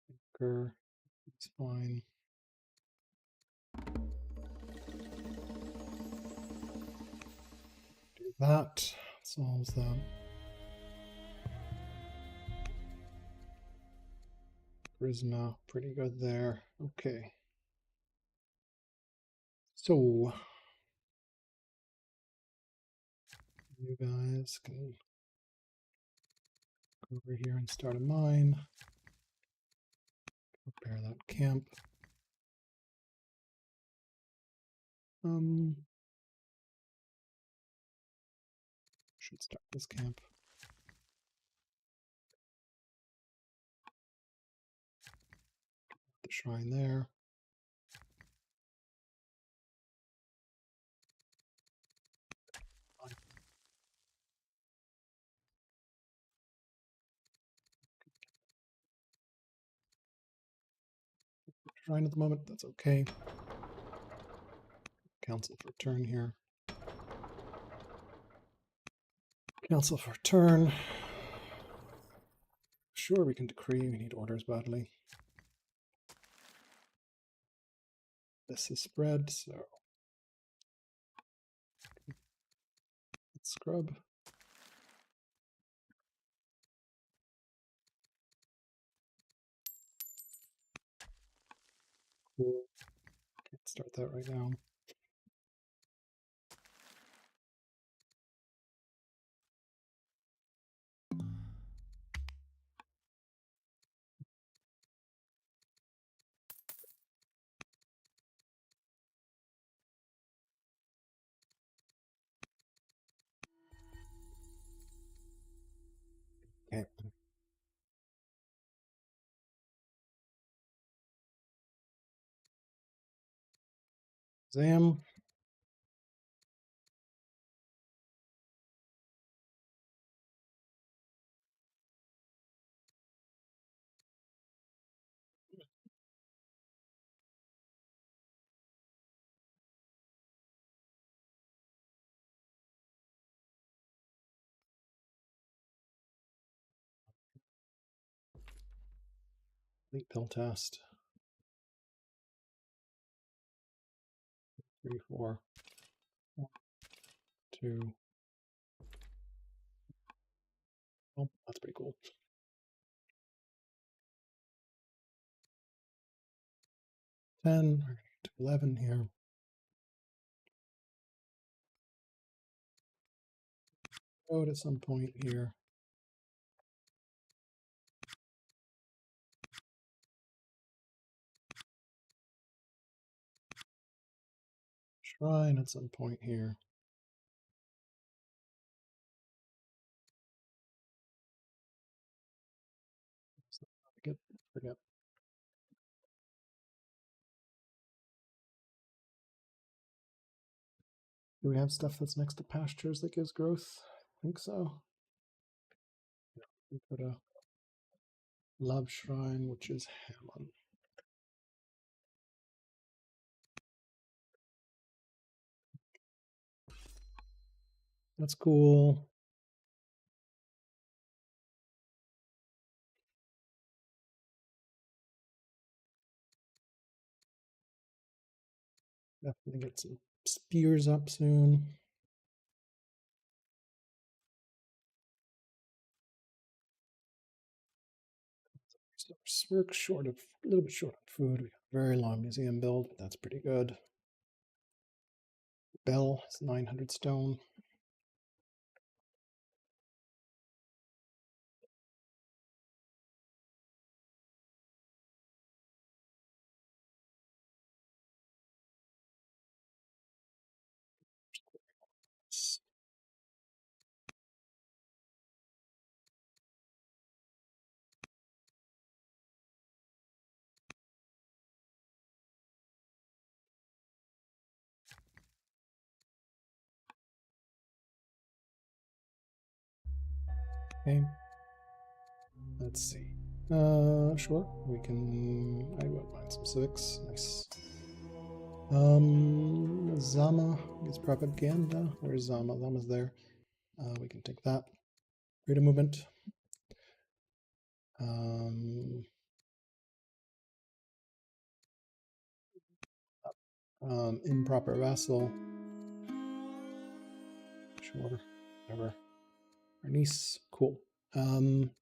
Speaker 1: Anchor. It's fine. Do that. Solves them. Charisma, pretty good there. Okay. So you guys can go over here and start a mine. Repair that camp. Should start this camp. The shrine there. Shrine at the moment, that's okay. Council for turn here. Council for turn. Sure, we can decree. We need orders badly. This is spread, so let's scrub. Cool. Can't start that right now. Okay. Zam. Late pill test. 3, 4. 1, 2. Oh, that's pretty cool. 10. We're to 11 here. Road at some point here. Shrine at some point here. Forget. Do we have stuff that's next to pastures that gives growth? I think so. Yeah, we put a love shrine, which is Hammon. That's cool. Definitely get some spears up soon. So we're short of a little bit short on food. We got a very long museum build, but that's pretty good. Bell is 900 stone. Okay. Let's see. Sure. We can. I won't mind some civics. Nice. Zama is propaganda. Where's Zama? Zama's there. We can take that. Freedom movement. Improper vassal. Sure. Whatever. Our niece. Cool.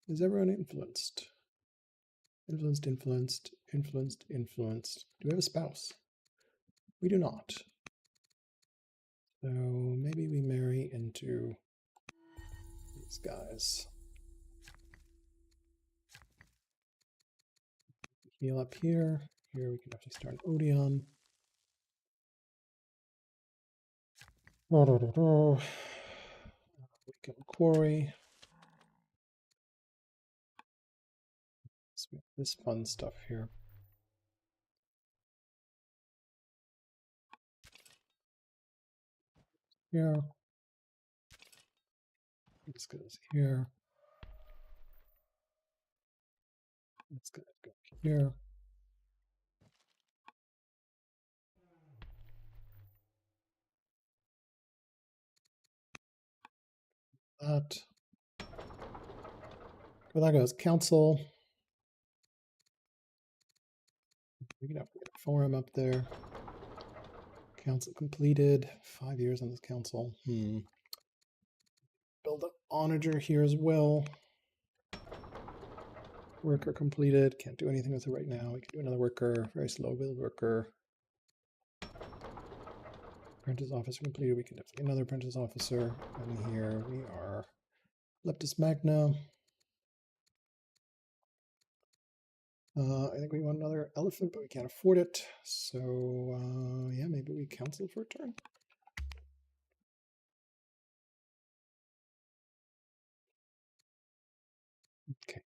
Speaker 1: Is everyone influenced? Influenced, influenced, influenced, influenced. Do we have a spouse? We do not. So maybe we marry into these guys. Heal up here. Here we can actually start an Odeon. We can quarry. So we have this fun stuff here. here. This goes here. This goes go here. That. Where that goes, council. We can have a forum up there. Council completed. 5 years on this council. Build an onager here as well. Worker completed. Can't do anything with it right now. We can do another worker. Very slow build worker. Apprentice officer completed. We can definitely another apprentice officer. And here we are. Leptis Magna. I think we want another elephant, but we can't afford it. So yeah, maybe we cancel for a turn. Okay.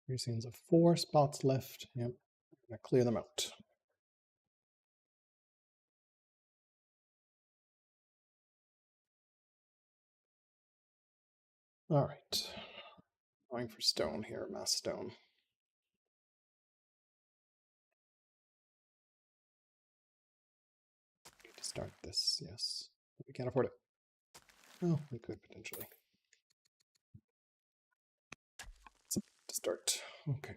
Speaker 1: Three scenes of 4 spots left. Yep. I'm gonna clear them out. All right. Going for stone here, mass stone. Need to start this, yes. We can't afford it. Oh, we could potentially. To start. Okay.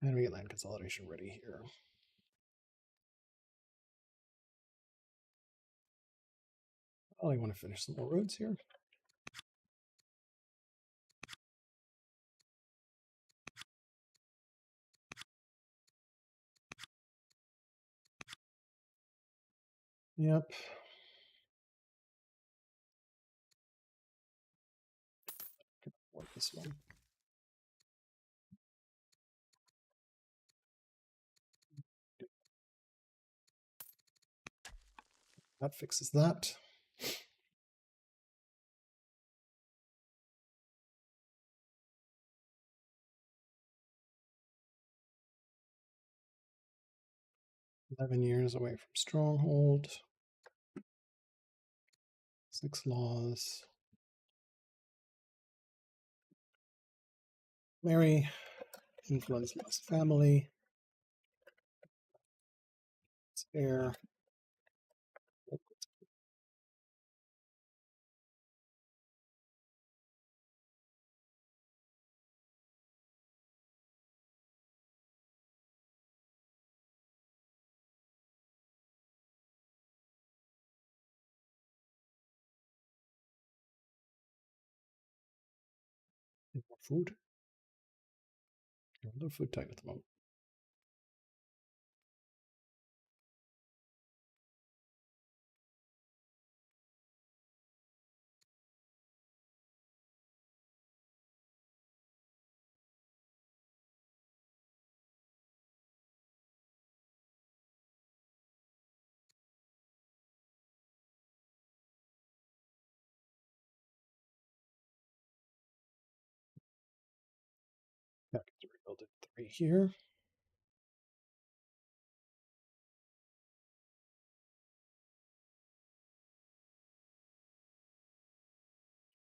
Speaker 1: And we get land consolidation ready here. Oh, I want to finish some more roads here. Yep. Can afford this one. That fixes that. $11 away from stronghold. 6 laws. Marry, influence less family. It's heir. More food. A little food tight at the moment. Back to rebuild it 3 here.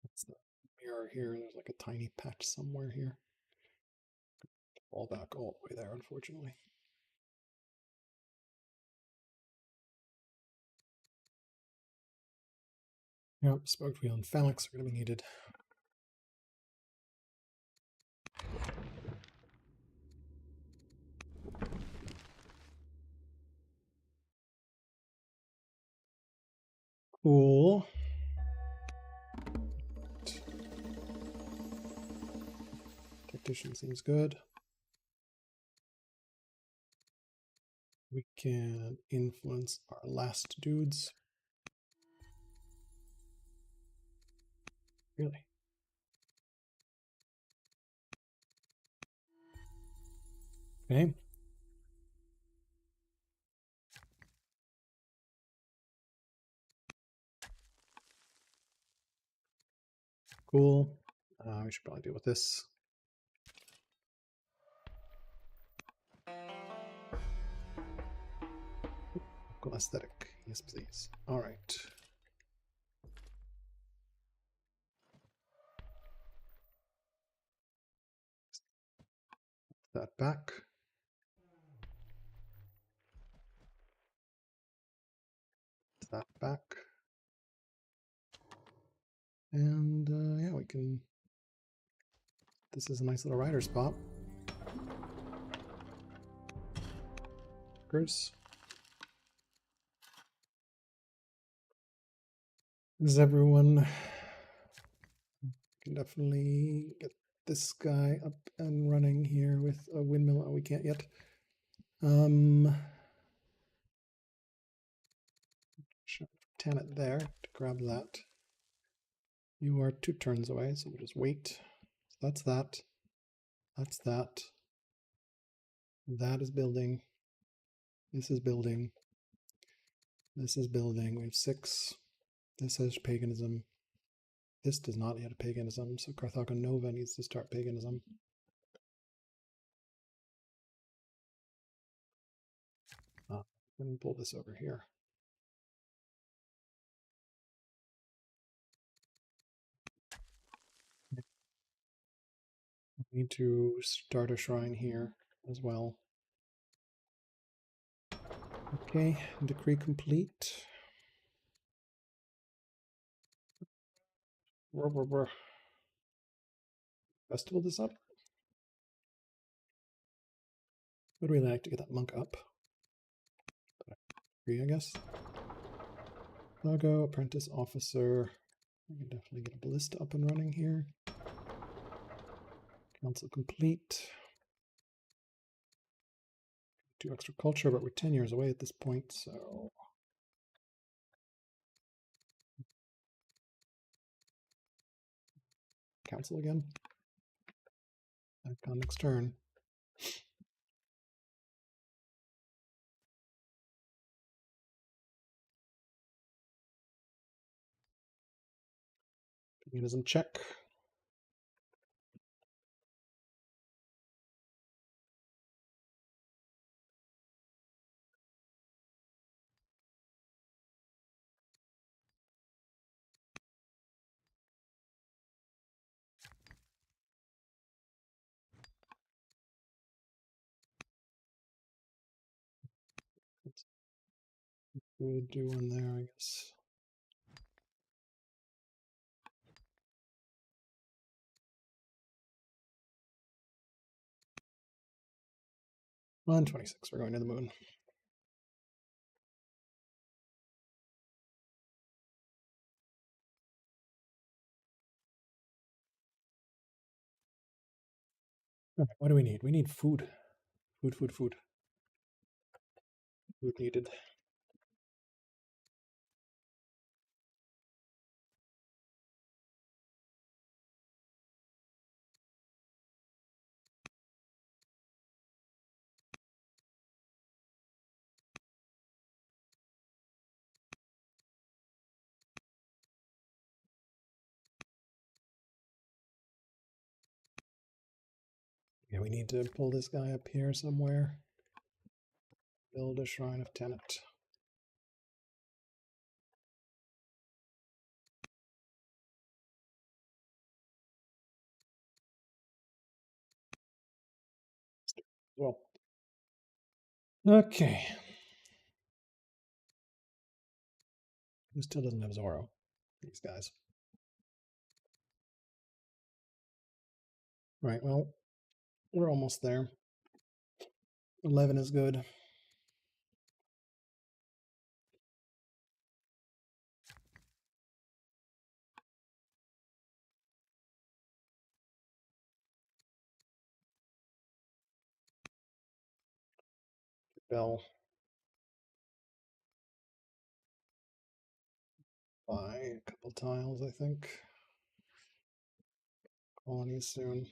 Speaker 1: That's the mirror here. There's like a tiny patch somewhere here. Fall back all the way there, unfortunately. Yep, smoked wheel and phalanx are going to be needed. Cool. Tactician seems good. We can influence our last dudes. Really? Okay. Cool. We should probably deal with this. Local aesthetic. Yes, please. All right. That back. That back. And yeah, we can. This is a nice little rider spot. Is everyone can definitely get this guy up and running here with a windmill? Oh, we can't yet. Tan it there to grab that. You are 2 turns away, so we'll just wait. So that's that. That's that. That is building. This is building. This is building. We have 6. This has paganism. This does not yet have paganism, so Carthago Nova needs to start paganism. I'm going to pull this over here. We need to start a shrine here as well. Okay, decree complete. Festival this up. Would really like to get that monk up. Free, I guess. Logo, apprentice officer. We can definitely get a ballista up and running here. Council complete. 2 extra culture, but we're 10 years away at this point, so. Council again. Icon next turn. Paganism check. We'll do one there, I guess. On 26, we're going to the moon. Okay, what do we need? We need food. Food. Food needed. Yeah, we need to pull this guy up here somewhere. Build a shrine of Tenet. Well, okay. Who still doesn't have Auro? These guys. Right, well, we're almost there. 11 is good. Bell by a couple tiles, I think. Colonies soon.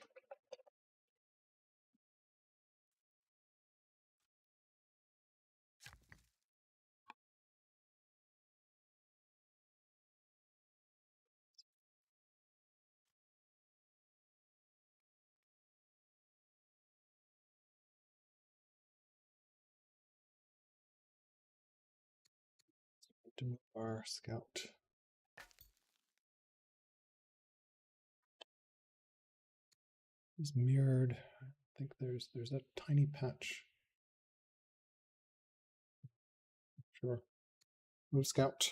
Speaker 1: to move our scout. Is mirrored. I think there's that tiny patch. Sure. Move scout.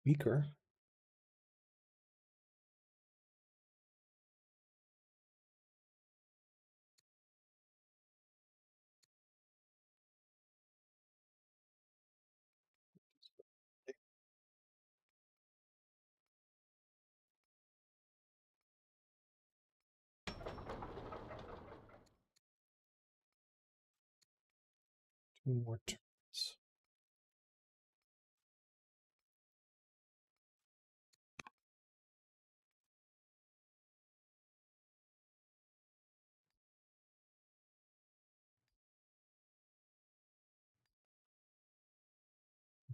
Speaker 1: Weaker. Two more turns.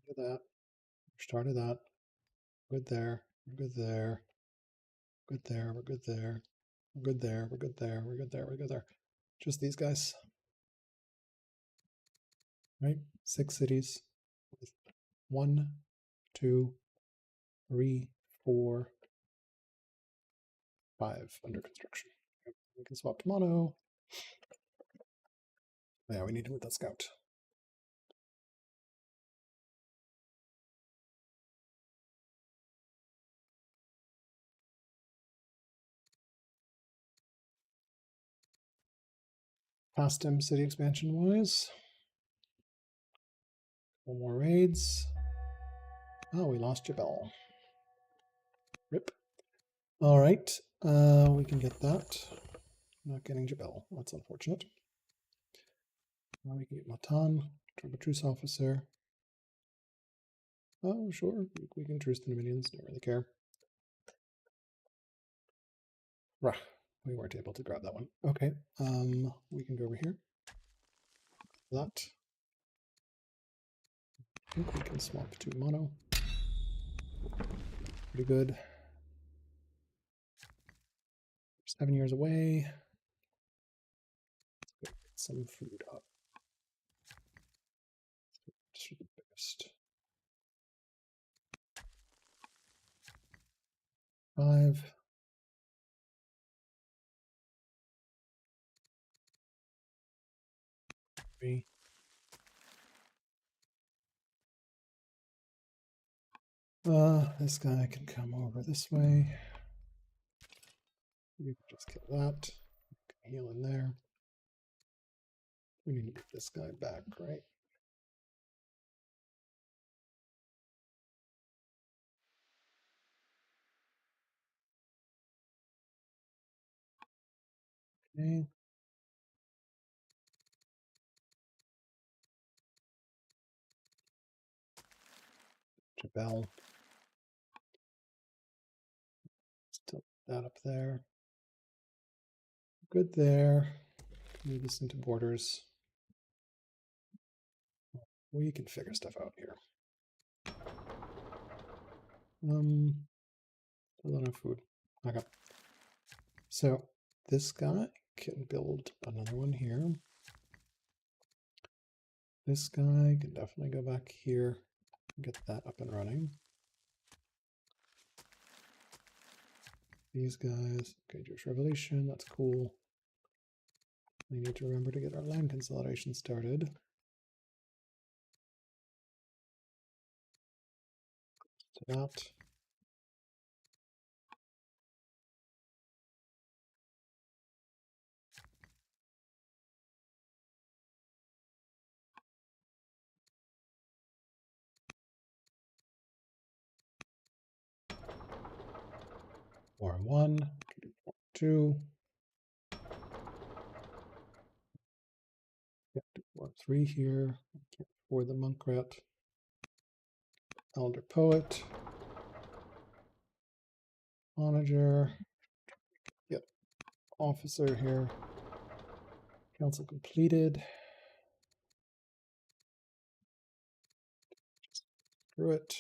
Speaker 1: Look at that. Started that. Good there. We're good there. Good there. We're good there. We're good there. We're good there. We're good there. We're good there. Just these guys. Right? 6 cities. 1, 2, 3, 4, 5 under construction. We can swap to mono. Yeah, we need to move that scout. Past him city expansion wise. One more raids. Oh, we lost Jabal. Rip. All right, we can get that. Not getting Jabal. That's unfortunate. Now we can get Matan, Turbo Truce Officer. Oh, sure, we can truce the Dominions. Don't really care. Rah, we weren't able to grab that one. Okay, we can go over here. That. I think we can swap to mono. Pretty good. 7 years away. Let's get some food up. Just for the biggest. 5. 3. This guy can come over this way. You can just kill that. Heal in there. We need to get this guy back, right? Okay. Jabal. Still that up there. Good there. Move this into borders. We can figure stuff out here. Still enough food. Okay. So this guy can build another one here. This guy can definitely go back here and get that up and running. These guys, okay, Jewish Revolution, that's cool. We need to remember to get our land consolidation started. To that. War 1, 2. War 3 here. For the monk rat. Elder Poet. Onager. Yep. Officer here. Council completed. Screw it.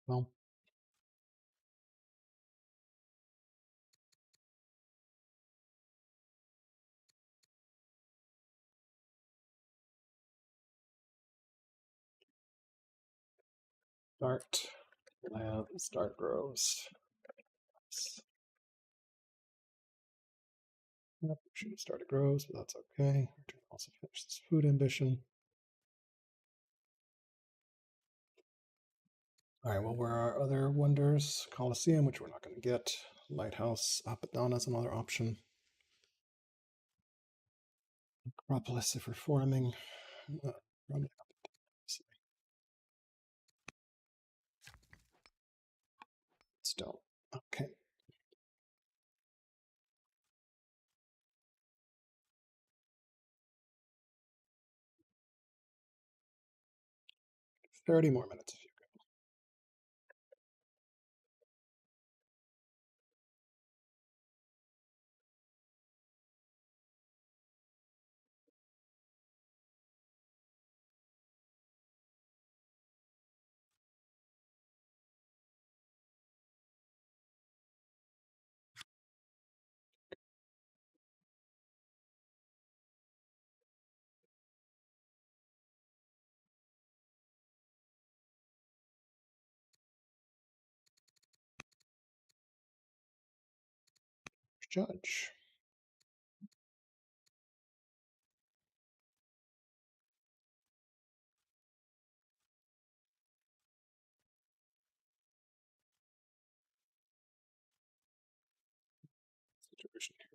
Speaker 1: Well. Start lab, start grows. Yep, should have started grows, but that's okay. Also finish this food ambition. All right, well, where are other wonders? Colosseum, which we're not going to get. Lighthouse, Apadana is another option. Acropolis, if we're forming. Still, okay. $30 more minutes if you go. Judge. Situation here.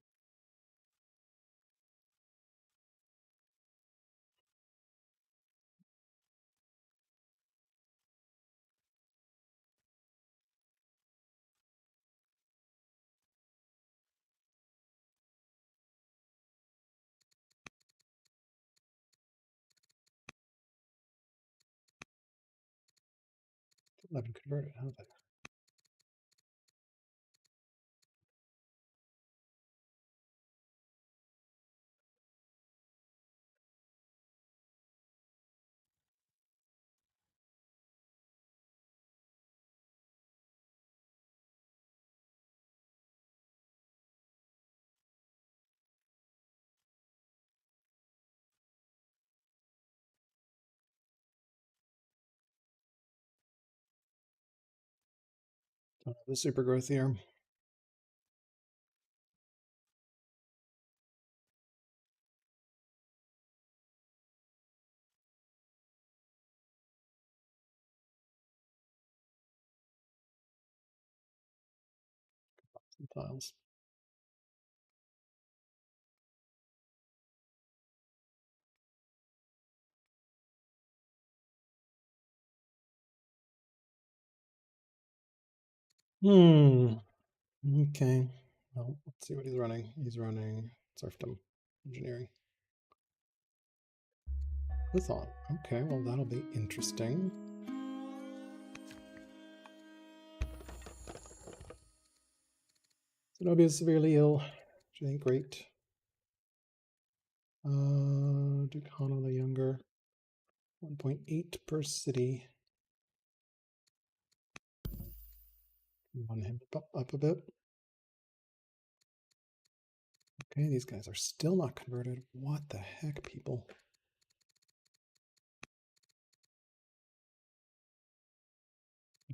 Speaker 1: I've been converted, have they? The super growth here. Some tiles. Okay. Well, let's see what he's running. He's running serfdom engineering. Withon. Okay, well, that'll be interesting. Zenobia is severely ill, which ain't great. Duke Hana the Younger. 1.8 per city. Want him up a bit. Okay, these guys are still not converted. What the heck, people?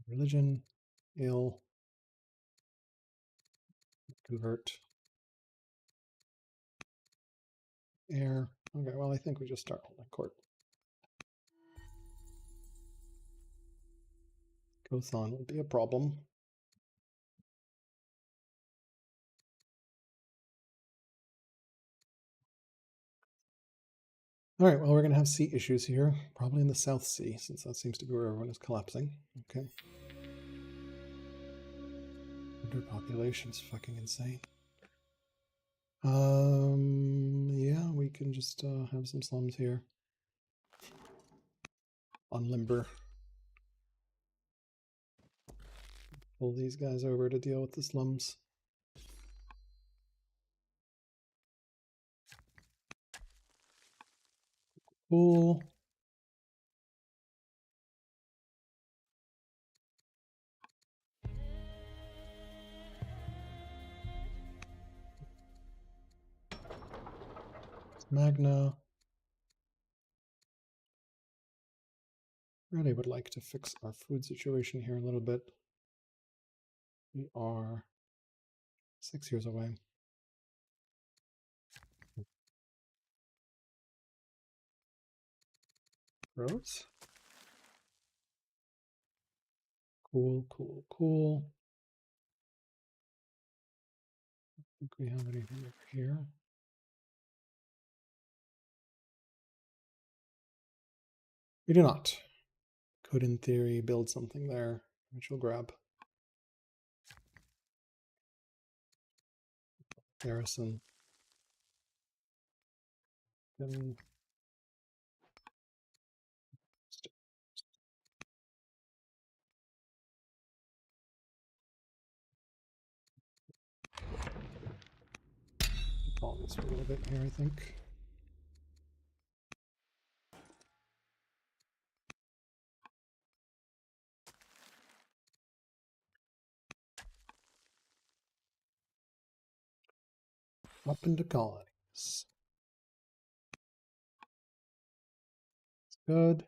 Speaker 1: Religion, ill, convert, air. Okay, well, I think we just start holding court. Gothon will be a problem. All right, well, we're going to have sea issues here, probably in the South Sea, since that seems to be where everyone is collapsing. Okay. Underpopulation's fucking insane. Yeah, we can just have some slums here. On limber. Pull these guys over to deal with the slums. Cool. Magna. Really would like to fix our food situation here a little bit. We are 6 years away. Roads. Cool, cool, cool. I think we have anything over here. We do not. Could, in theory, build something there, which we'll grab. Garrison. Then default this for a little bit here, I think. Up into colonies. It's good.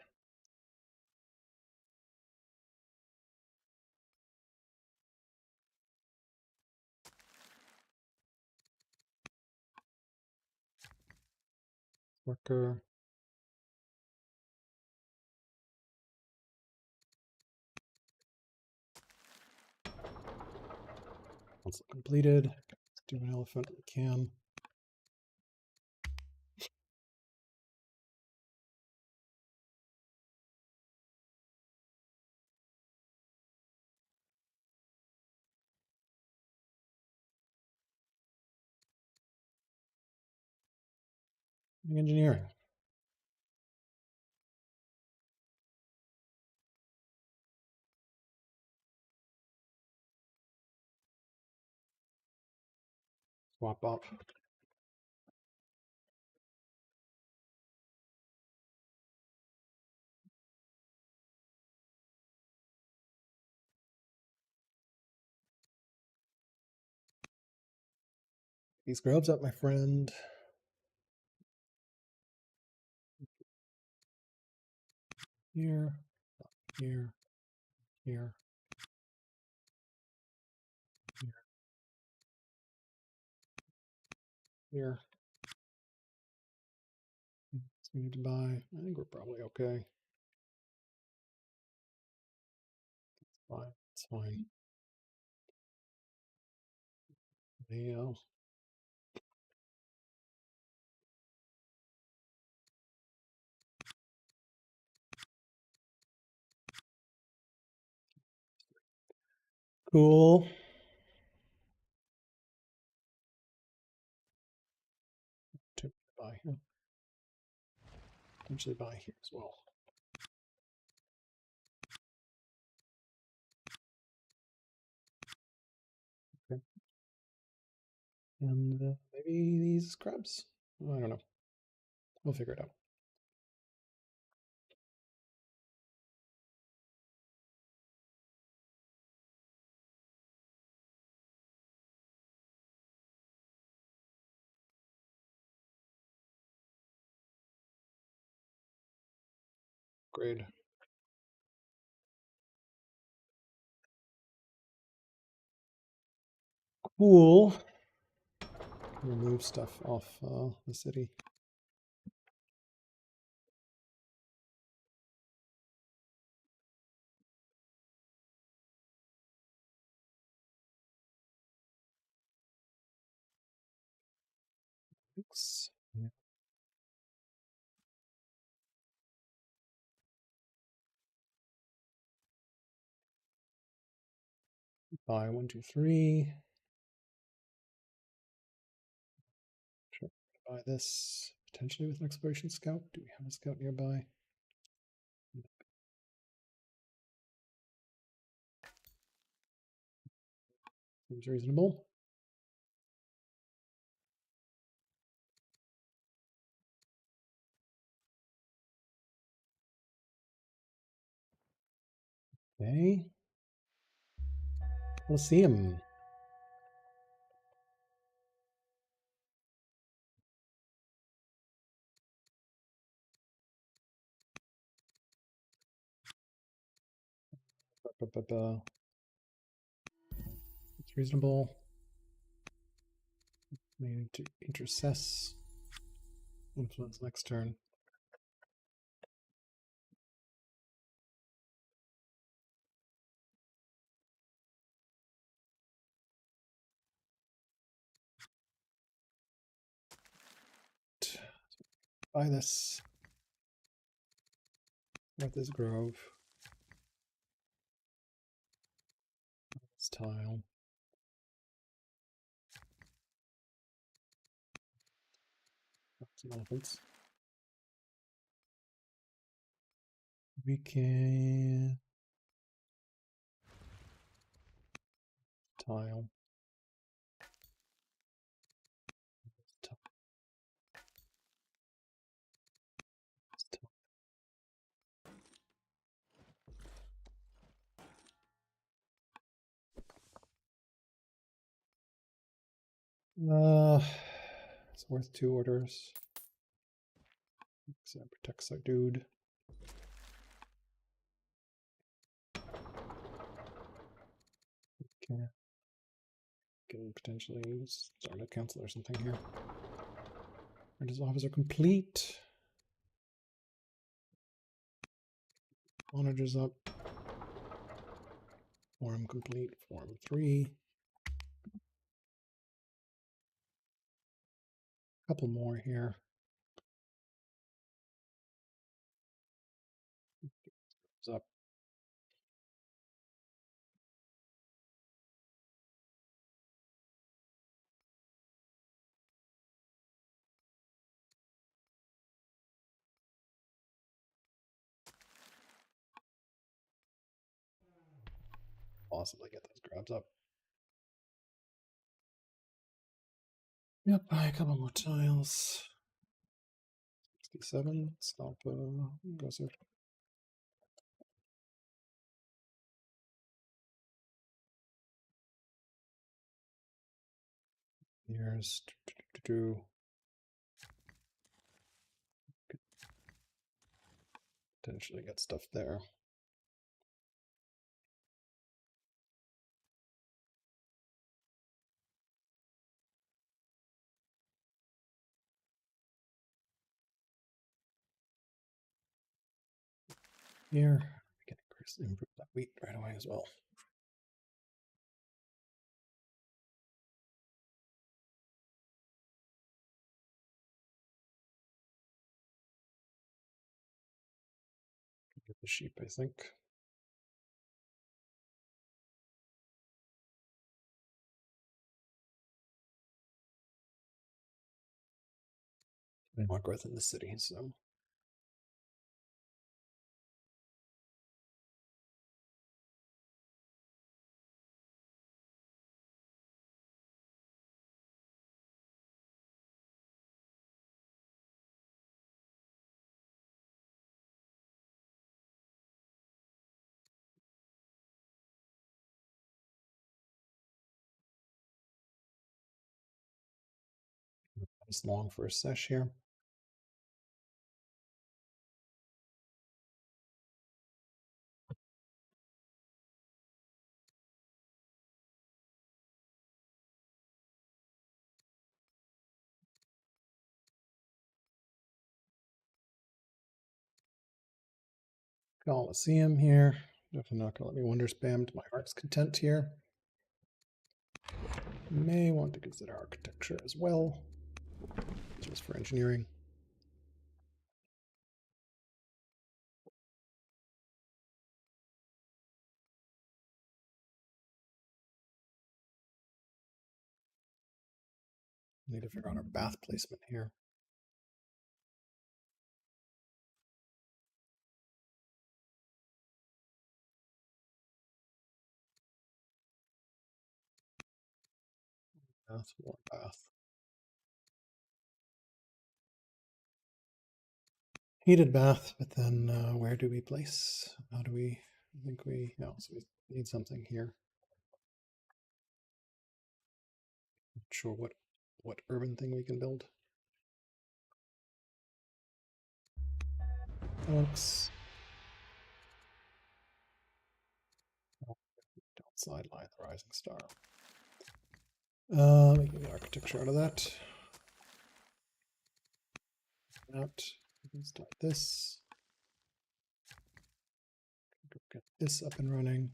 Speaker 1: Worker. Once completed, let's do an elephant if we can. Engineering. Swap up. These grubs up, my friend. Here, here, here, here, here. So we need to buy. I think we're probably okay. It's fine. It's fine. Yeah. Cool. To buy here. Potentially buy here as well. Okay. And maybe these crabs. I don't know. We'll figure it out. Grade. Cool. Remove stuff off the city. Thanks. Yeah. Buy 1, 2, 3. Sure. Buy this potentially with an exploration scout. Do we have a scout nearby? Seems reasonable. Okay. We'll see him. It's reasonable. We need to intercess. Influence next turn. Buy this. With this grove. This tile. Some elephants. We can tile. It's worth 2 orders. So that protects our dude. Okay. Can potentially start a cancel or something here. And his officer complete. Monitors up. Form complete. Form 3. Couple more here. Up. Possibly get those grabs up. Yep, buy a couple more tiles. 67. Stop aggressive. Here's potentially get stuff there. Here, we can improve that wheat right away as well. Get the sheep, I think. They want growth in the city, so. It's long for a sesh here. Coliseum here. Definitely not going to let me wonder spam to my heart's content here. May want to consider architecture as well, just for engineering. Need to figure out our bath placement here. Bath, more bath. Heated bath, but then where do we place? How do we? I think we. No, so we need something here. Not sure what urban thing we can build. Thanks. sideline the rising star. We get the architecture out of that. Start this. Get this up and running.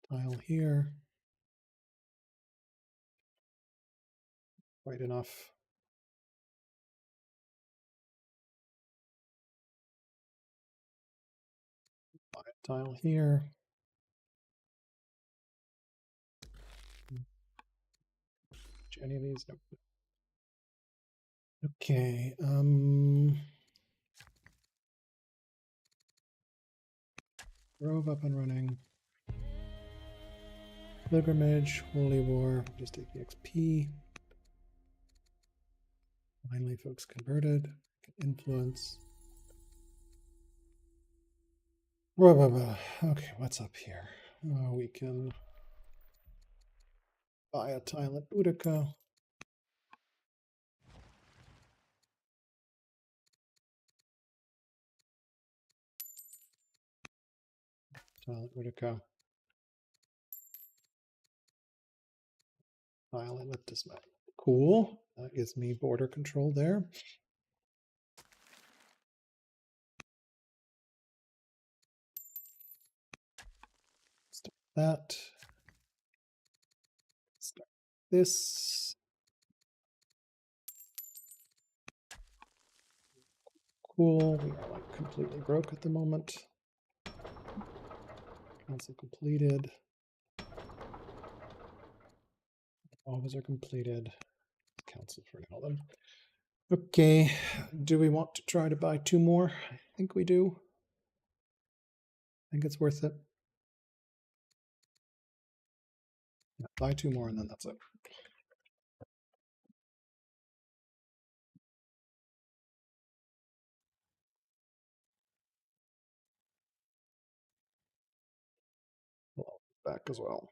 Speaker 1: Tile here. Quite enough. Tile here. Any of these? Nope. Okay. Grove up and running. Pilgrimage, Holy War, just take the XP. Finally, folks converted. Influence. Okay, what's up here? We can buy a tile at Boudica. Tile at Boudica. Tile at Leptismap. Cool. That gives me border control there. Start that. Start this. Cool. We are like completely broke at the moment. Council completed. All of us are completed. Council for now then. Okay. Do we want to try to buy 2 more? I think we do. I think it's worth it. Yeah, buy 2 more and then that's it. Well, back as well.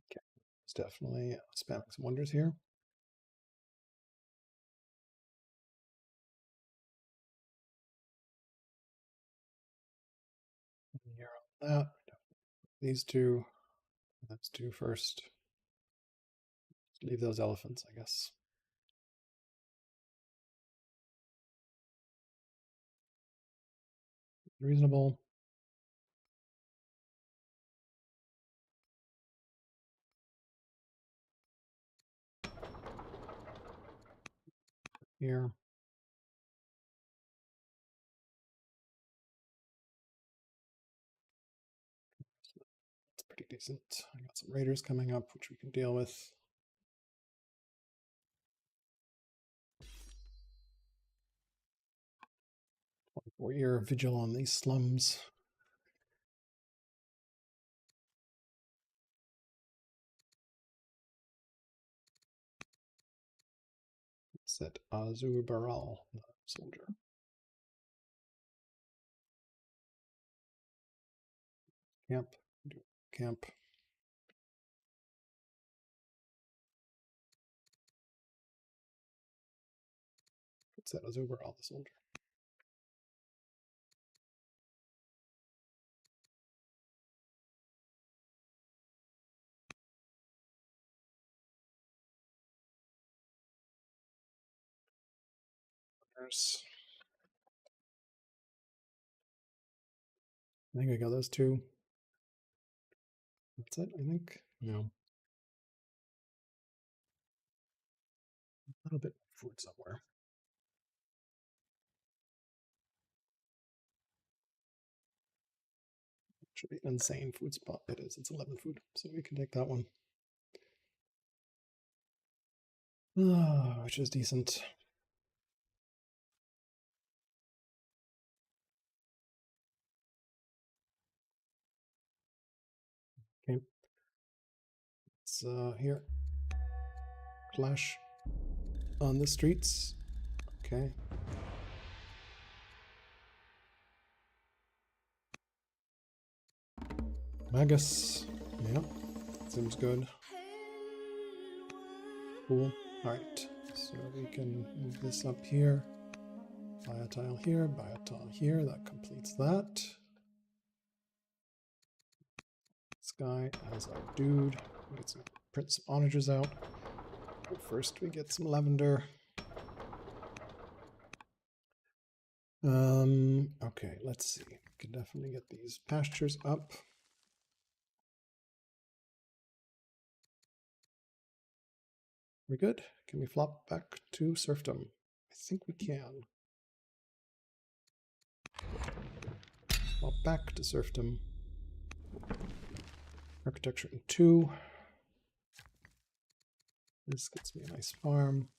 Speaker 1: Okay, it's definitely spamming some wonders here. Here on that. These 2. Let's do first. Leave those elephants, I guess. Reasonable. Here. It's pretty decent. I got some raiders coming up, which we can deal with. 24-year vigil on these slums. Set Azur Baral, soldier. Camp. Camp. Set Azur Baral, the soldier. I think I got those 2. That's it, I think. No. little bit of food somewhere. Should be an insane food spot. It is. It's 11 food, so we can take that one. Which is decent. Okay. It's here. Clash on the streets. Okay. Magus. Yeah. Seems good. Cool. Alright. So we can move this up here. Buy a tile here, buy a tile here. That completes that. This guy has our dude. We get some print some onagers out. But first we get some lavender. Okay, let's see. We can definitely get these pastures up. We good? Can we flop back to serfdom? I think we can. Flop back to serfdom. Architecture in 2. This gets me a nice farm.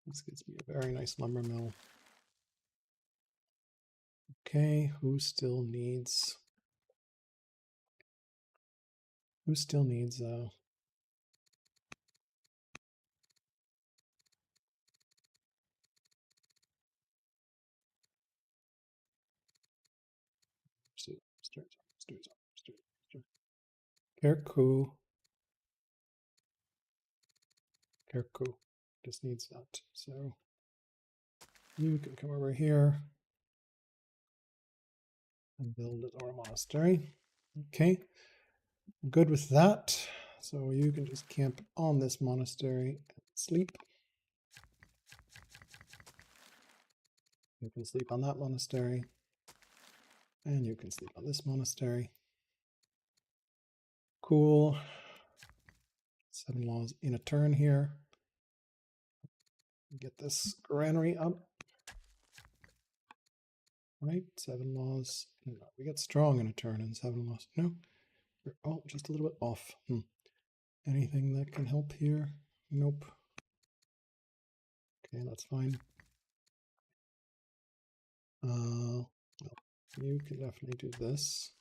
Speaker 1: This gets me a very nice lumber mill. Okay, who still needs Kerku. Kerku just needs that. So you can come over here and build our monastery. Okay, good with that. So you can just camp on this monastery and sleep. You can sleep on that monastery. And you can sleep on this monastery. Cool. 7 laws in a turn here. Get this granary up. Right, 7 laws. No, we get strong in a turn and 7 laws. No, we're just a little bit off. Anything that can help here? Nope. Okay, that's fine. Well, you can definitely do this.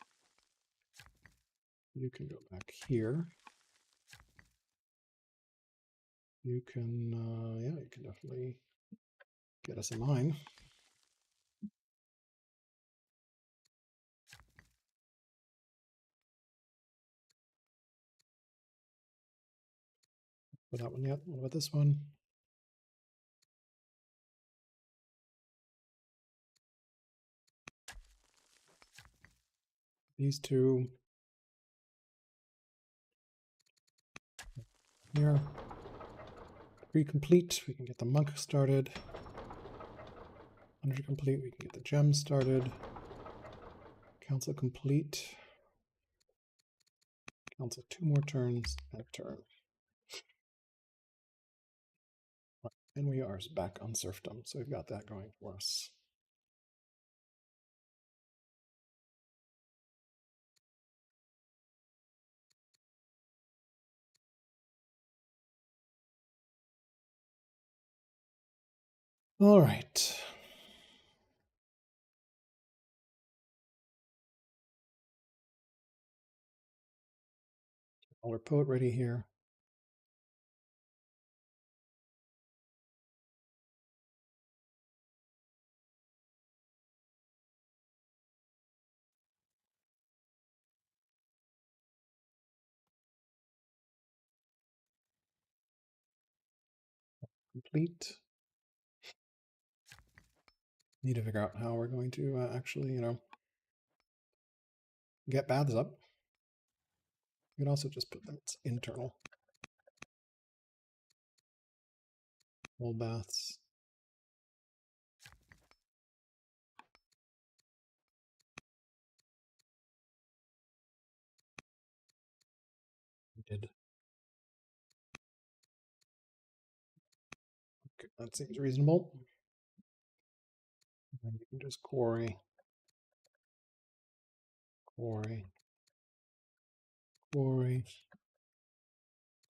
Speaker 1: You can go back here. You can, yeah, you can definitely get us a mine. For that one yet. What about this one? These two. Here. Complete. We can get the monk started. Under complete. We can get the gem started. Council complete. Council 2 more turns and a turn. And we are back on serfdom, so we've got that going for us. All right. Our poet ready here. Complete. Need to figure out how we're going to actually, get baths up. You can also just put that internal. Wall baths. We did. That seems reasonable. And you can just quarry, quarry, quarry,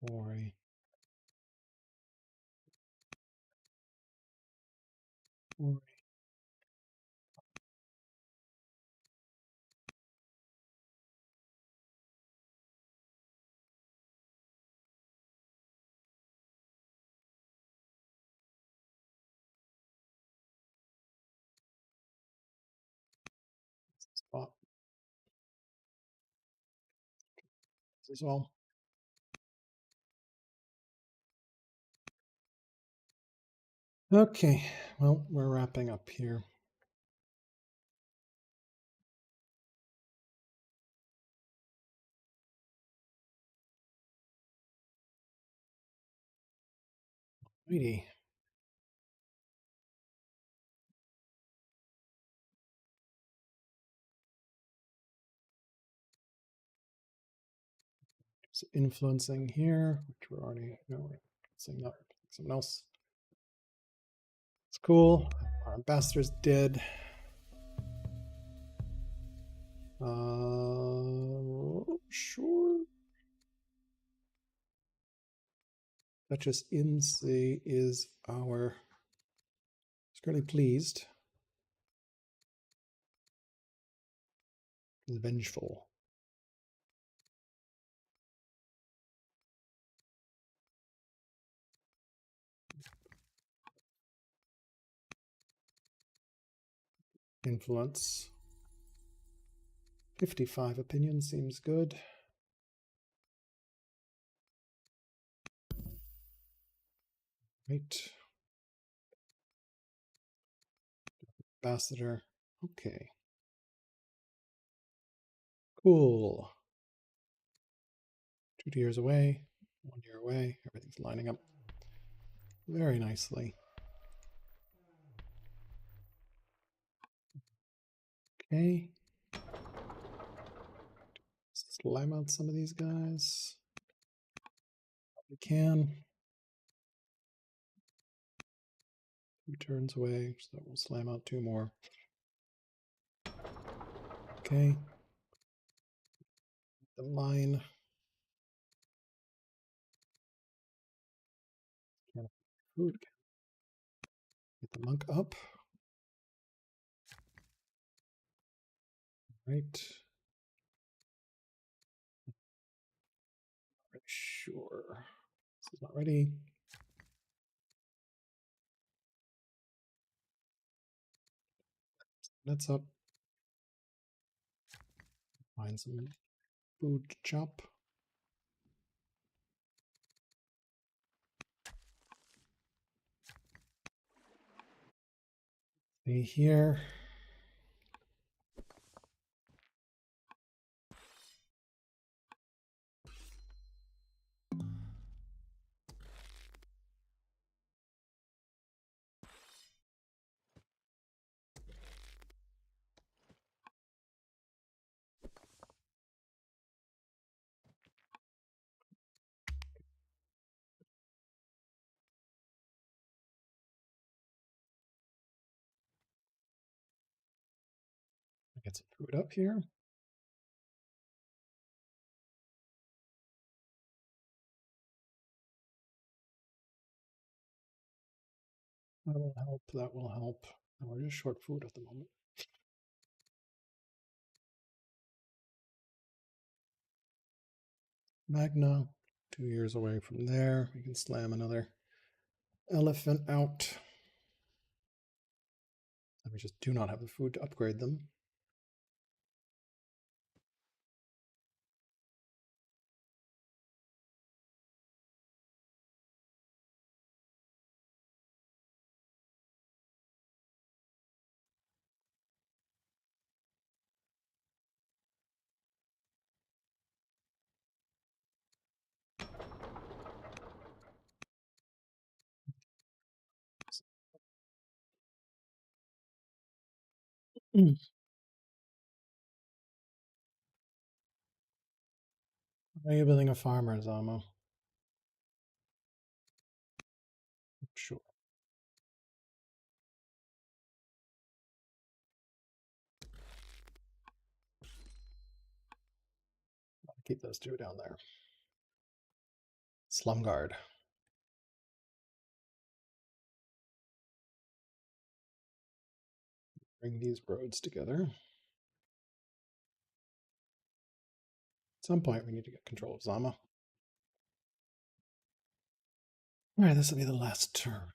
Speaker 1: quarry. Quarry. Spot as well. Okay, well, we're wrapping up here. Righty. So influencing here, which we're already, no, we're influencing that, someone else. It's cool. Our ambassador's dead. Sure. Duchess Inse is our, is currently pleased. Is vengeful. Influence. 55 opinion seems good. Right. Ambassador. Okay. Cool. 2 years away, 1 year away. Everything's lining up very nicely. Okay. Slam out some of these guys. We can. 2 turns away, so we'll slam out 2 more. Okay. The line. Food. Get the monk up. Right. Not really sure. This is not ready. That's up. Find some food to chop. See here. Get some food up here. That will help. That will help. We're just short food at the moment. Magna, 2 years away from there. We can slam another elephant out. And we just do not have the food to upgrade them. Are you building a farmer, Zamo? Sure. Keep those two down there. Slum guard. Bring these roads together. At some point, we need to get control of Zama. All right, this will be the last turn.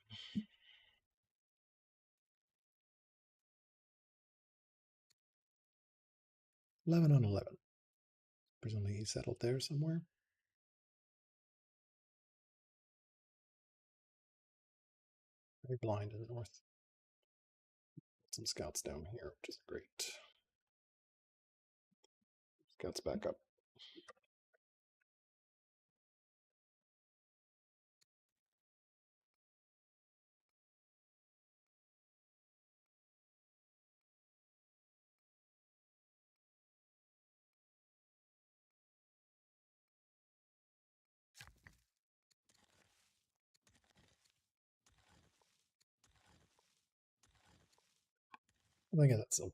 Speaker 1: $11 on 11. Presumably he settled there somewhere. Very blind in the north. Some scouts down here, which is great. Scouts back up. I think that's silver.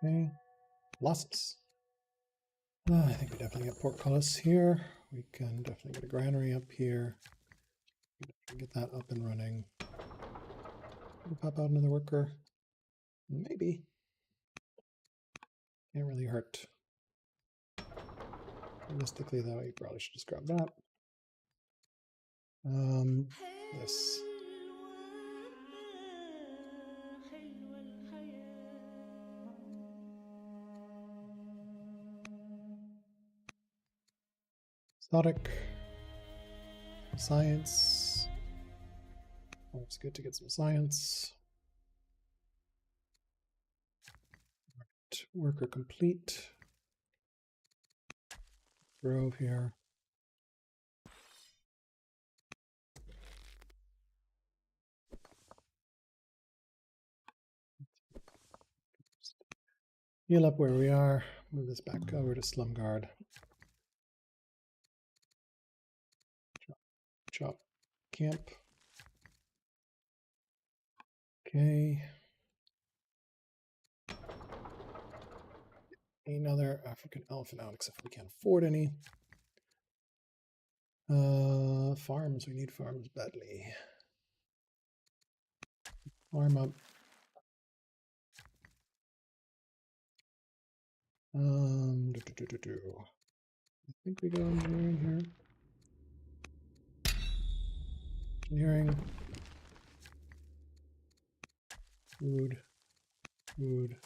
Speaker 1: Okay, losses. I think we definitely get portcullis here. We can definitely get a granary up here. Get that up and running. We'll pop out another worker. Maybe. Can't really hurt. Realistically, though, you probably should just grab that. This. Exotic. Science. Oh, it's good to get some science. Right. Worker complete. Grove here. Heal up where we are. Move this back over to Slum Guard. Chop. Camp. Okay. Another African elephant out, except we can't afford any. Farms. We need farms badly. Farm up. I think we go engineering here. Engineering. Food. Food.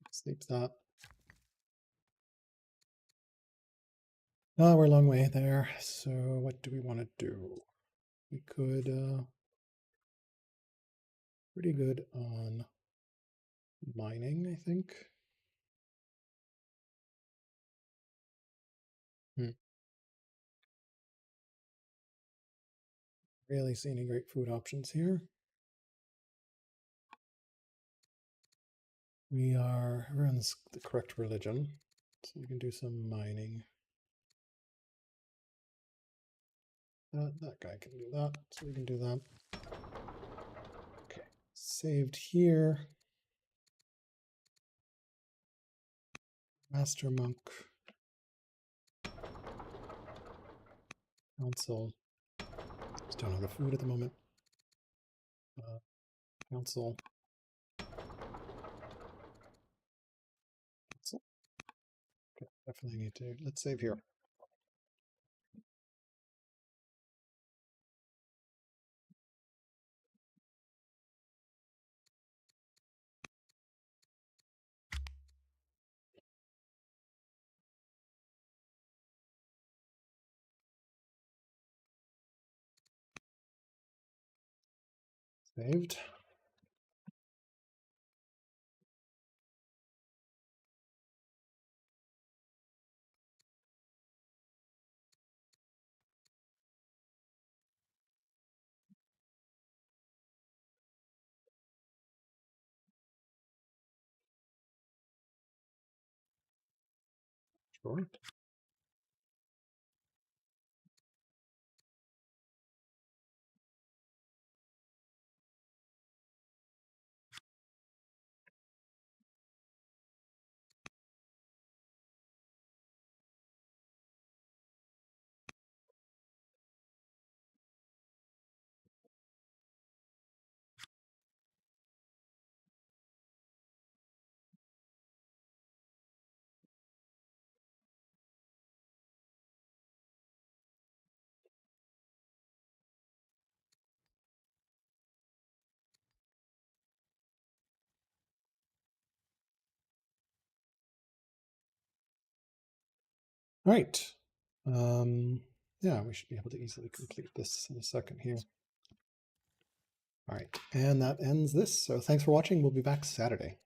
Speaker 1: Sleep that. Oh, we're a long way there. So what do we want to do? We could pretty good on mining, I think. Really see any great food options here. Everyone's the correct religion, so we can do some mining. That guy can do that, so we can do that. Okay, saved here. Master Monk. Council. Just don't have the food at the moment. Council. Council. Okay, definitely need to. Let's save here. Saved. Sure. All right. Yeah, we should be able to easily complete this in a second here. All right, and that ends this. So thanks for watching. We'll be back Saturday.